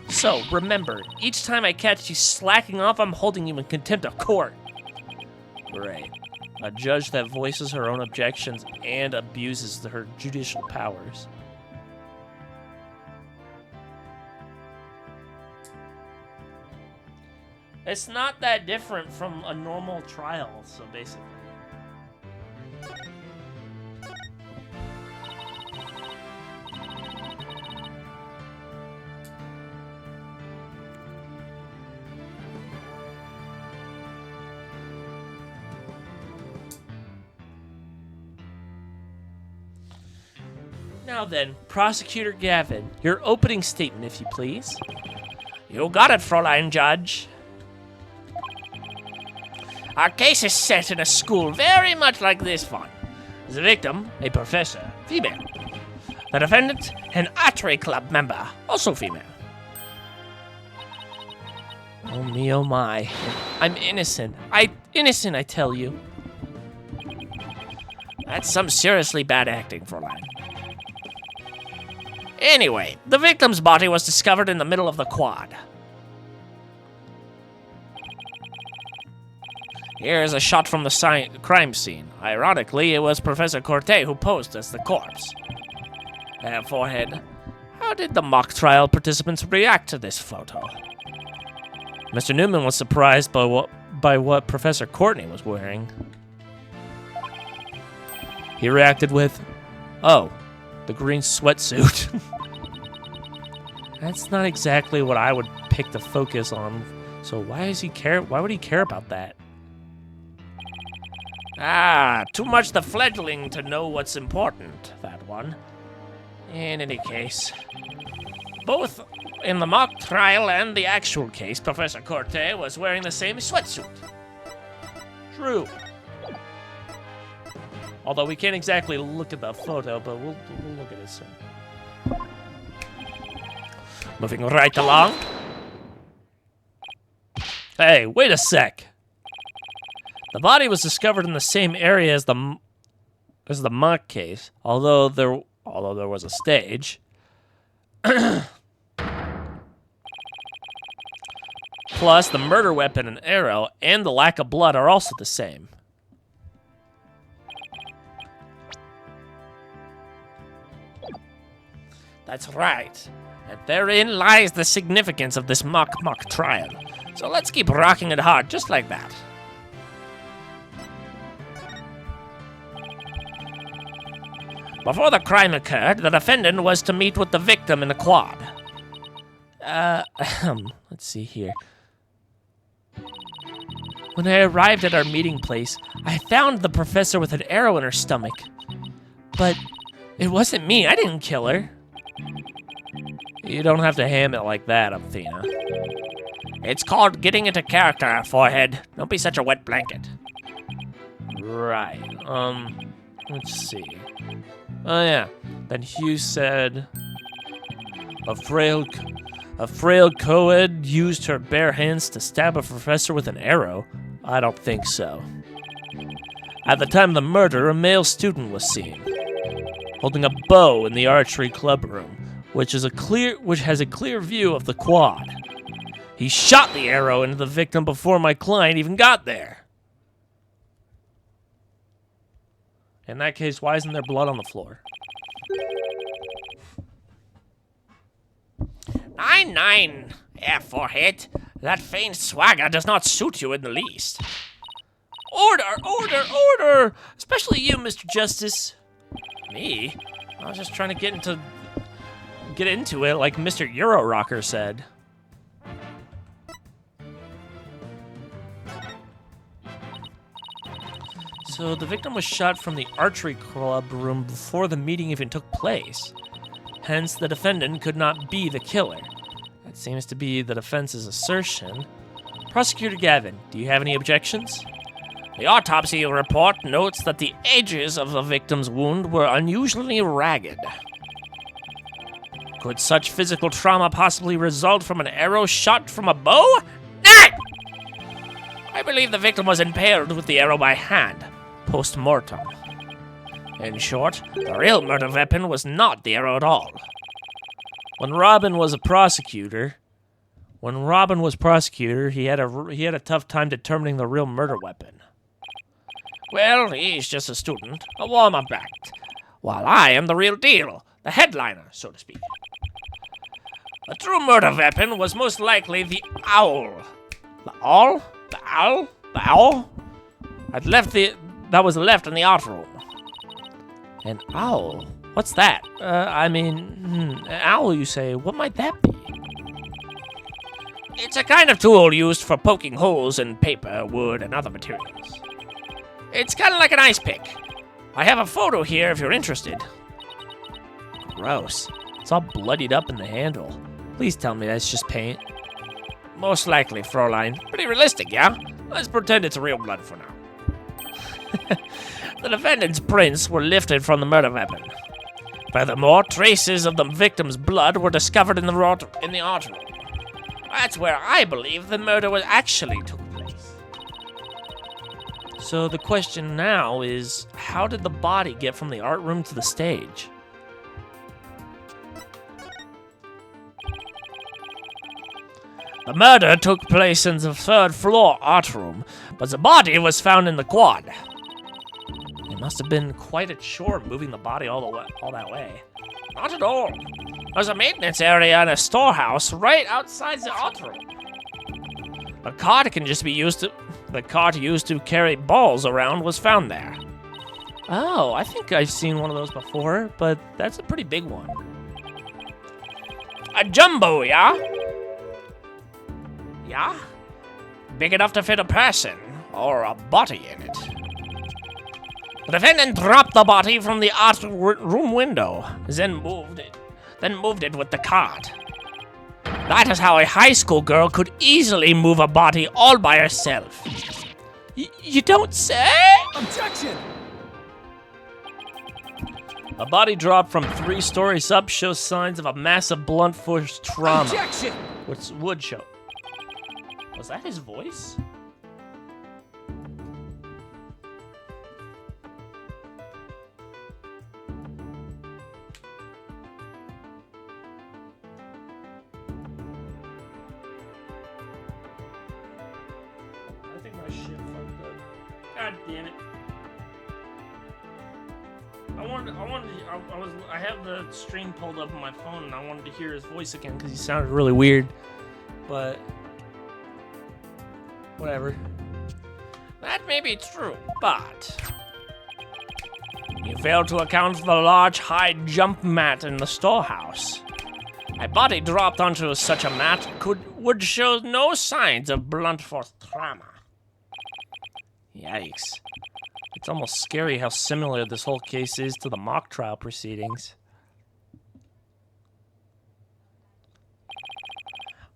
So, remember, each time I catch you slacking off, I'm holding you in contempt of court. Great. A judge that voices her own objections and abuses her judicial powers. It's not that different from a normal trial, so basically. Now then, Prosecutor Gavin, your opening statement, if you please. You got it, Fräulein Judge. Our case is set in a school very much like this one. The victim, a professor, female. The defendant, an archery club member, also female. Oh me, oh my. I'm innocent. Innocent, I tell you. That's some seriously bad acting, Fräulein. Anyway, the victim's body was discovered in the middle of the quad. Here's a shot from the crime scene. Ironically, it was Professor Corte who posed as the corpse. Forehead, how did the mock trial participants react to this photo? Mr. Newman was surprised by what Professor Courtney was wearing. He reacted with, "Oh, the green sweatsuit." That's not exactly what I would pick to focus on. So why would he care about that? Too much the fledgling to know what's important, that one. In any case, both in the mock trial and the actual case, Professor Corte was wearing the same sweatsuit. True. Although we can't exactly look at the photo, but we'll look at it soon. Moving right along. Hey, wait a sec. The body was discovered in the same area as the mock case, although there was a stage. Plus, the murder weapon and arrow and the lack of blood are also the same. That's right. And therein lies the significance of this mock trial. So let's keep rocking it hard, just like that. Before the crime occurred, the defendant was to meet with the victim in the quad. Let's see here. When I arrived at our meeting place, I found the professor with an arrow in her stomach. But it wasn't me. I didn't kill her. You don't have to ham it like that, Athena. It's called getting into character, forehead. Don't be such a wet blanket. Right. Let's see. Oh yeah. Then Hugh said a frail co-ed used her bare hands to stab a professor with an arrow. I don't think so. At the time of the murder, a male student was seen holding a bow in the archery club room, which has a clear view of the quad. He shot the arrow into the victim before my client even got there. In that case, why isn't there blood on the floor? 9-9, forehead. That faint swagger does not suit you in the least. Order, order, order! Especially you, Mr. Justice. Me? I was just trying to get into it like Mr. Euro Rocker said. So the victim was shot from the archery club room before the meeting even took place. Hence, the defendant could not be the killer. That seems to be the defense's assertion. Prosecutor Gavin, do you have any objections? The autopsy report notes that the edges of the victim's wound were unusually ragged. Could such physical trauma possibly result from an arrow shot from a bow? No! I believe the victim was impaled with the arrow by hand, post-mortem. In short, the real murder weapon was not the arrow at all. When Robin was prosecutor, he had a tough time determining the real murder weapon. Well, he's just a student, a warm-up act, while I am the real deal, the headliner, so to speak. The true murder weapon was most likely the owl. The owl? The owl? The owl? That was left in the art room. An owl? What's that? An owl, you say. What might that be? It's a kind of tool used for poking holes in paper, wood, and other materials. It's kind of like an ice pick. I have a photo here if you're interested. Gross. It's all bloodied up in the handle. Please tell me that's just paint. Most likely, Fräulein. Pretty realistic, yeah? Let's pretend it's real blood for now. The defendant's prints were lifted from the murder weapon. Furthermore, traces of the victim's blood were discovered in the art room. That's where I believe the murder actually took place. So the question now is, how did the body get from the art room to the stage? The murder took place in the third floor art room, but the body was found in the quad. It must have been quite a chore moving the body all that way. Not at all. There's a maintenance area and a storehouse right outside the art room. The cart used to carry balls around was found there. Oh, I think I've seen one of those before, but that's a pretty big one. A jumbo, yeah? Yeah? Big enough to fit a person, or a body in it. The defendant dropped the body from the art room window, then moved it with the cart. That is how a high school girl could easily move a body all by herself. You don't say? Objection! A body dropped from 3 stories up shows signs of a massive blunt force trauma. Objection! Which would show. Was that his voice? my shit fucked up. God damn it. I have the stream pulled up on my phone and I wanted to hear his voice again because he sounded really weird. But whatever. That may be true, but you failed to account for the large high jump mat in the storehouse. A body dropped onto such a mat would show no signs of blunt force trauma. Yikes. It's almost scary how similar this whole case is to the mock trial proceedings.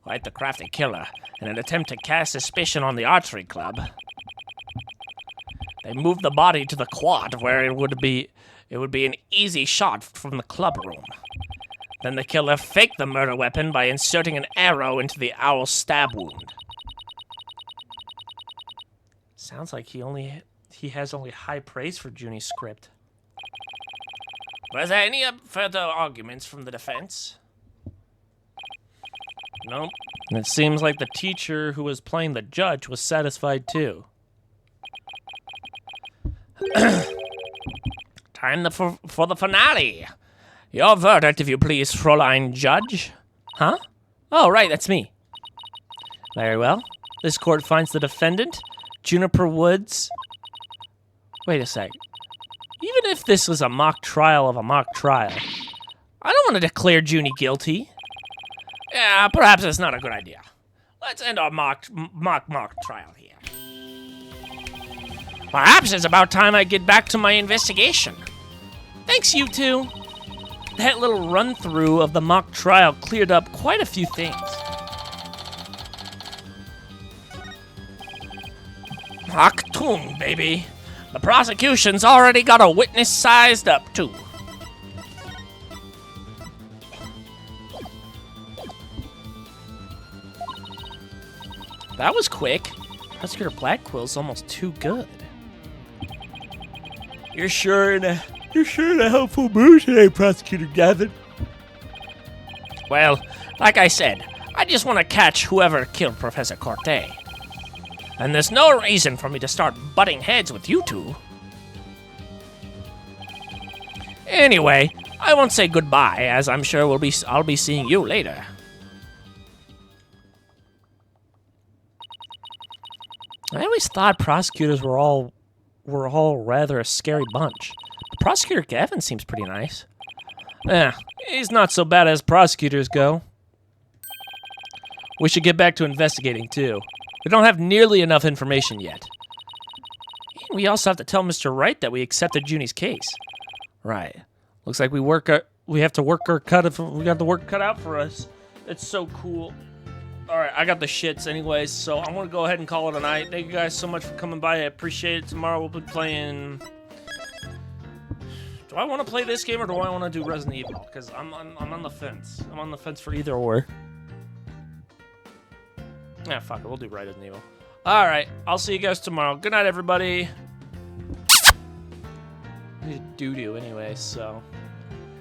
Quite the crafty killer, in an attempt to cast suspicion on the archery club. They moved the body to the quad where it would be an easy shot from the club room. Then the killer faked the murder weapon by inserting an arrow into the owl's stab wound. Sounds like he has only high praise for Junie's script. Was there any further arguments from the defense? Nope. And it seems like the teacher who was playing the judge was satisfied too. Time for the finale. Your verdict, if you please, Fräulein Judge. Huh? Oh, right, that's me. Very well. This court finds the defendant, Juniper Woods. Wait a sec. Even if this was a mock trial of a mock trial, I don't want to declare Junie guilty. Yeah, perhaps it's not a good idea. Let's end our mock trial here. Perhaps it's about time I get back to my investigation. Thanks, you two. That little run-through of the mock trial cleared up quite a few things. Achtung, baby. The prosecution's already got a witness sized up, too. That was quick. Prosecutor Blackquill's almost too good. You're sure in a helpful mood today, Prosecutor Gavin. Well, like I said, I just want to catch whoever killed Professor Corte. And there's no reason for me to start butting heads with you two. Anyway, I won't say goodbye, as I'm sure I'll be seeing you later. I always thought prosecutors were all rather a scary bunch. But Prosecutor Gavin seems pretty nice. He's not so bad as prosecutors go. We should get back to investigating, too. We don't have nearly enough information yet. We also have to tell Mr. Wright that we accepted Junie's case. Right. Looks like we have to work our we got the work cut out for us. It's so cool. Alright, I got the shits anyways, so I'm gonna go ahead and call it a night. Thank you guys so much for coming by. I appreciate it. Tomorrow we'll be playing... Do I want to play this game or do I want to do Resident Evil? Because I'm on the fence. I'm on the fence for either or. Yeah, fuck it. We'll do Resident Evil. Alright, I'll see you guys tomorrow. Good night, everybody. I need a doo-doo anyway, so...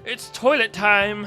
It's toilet time!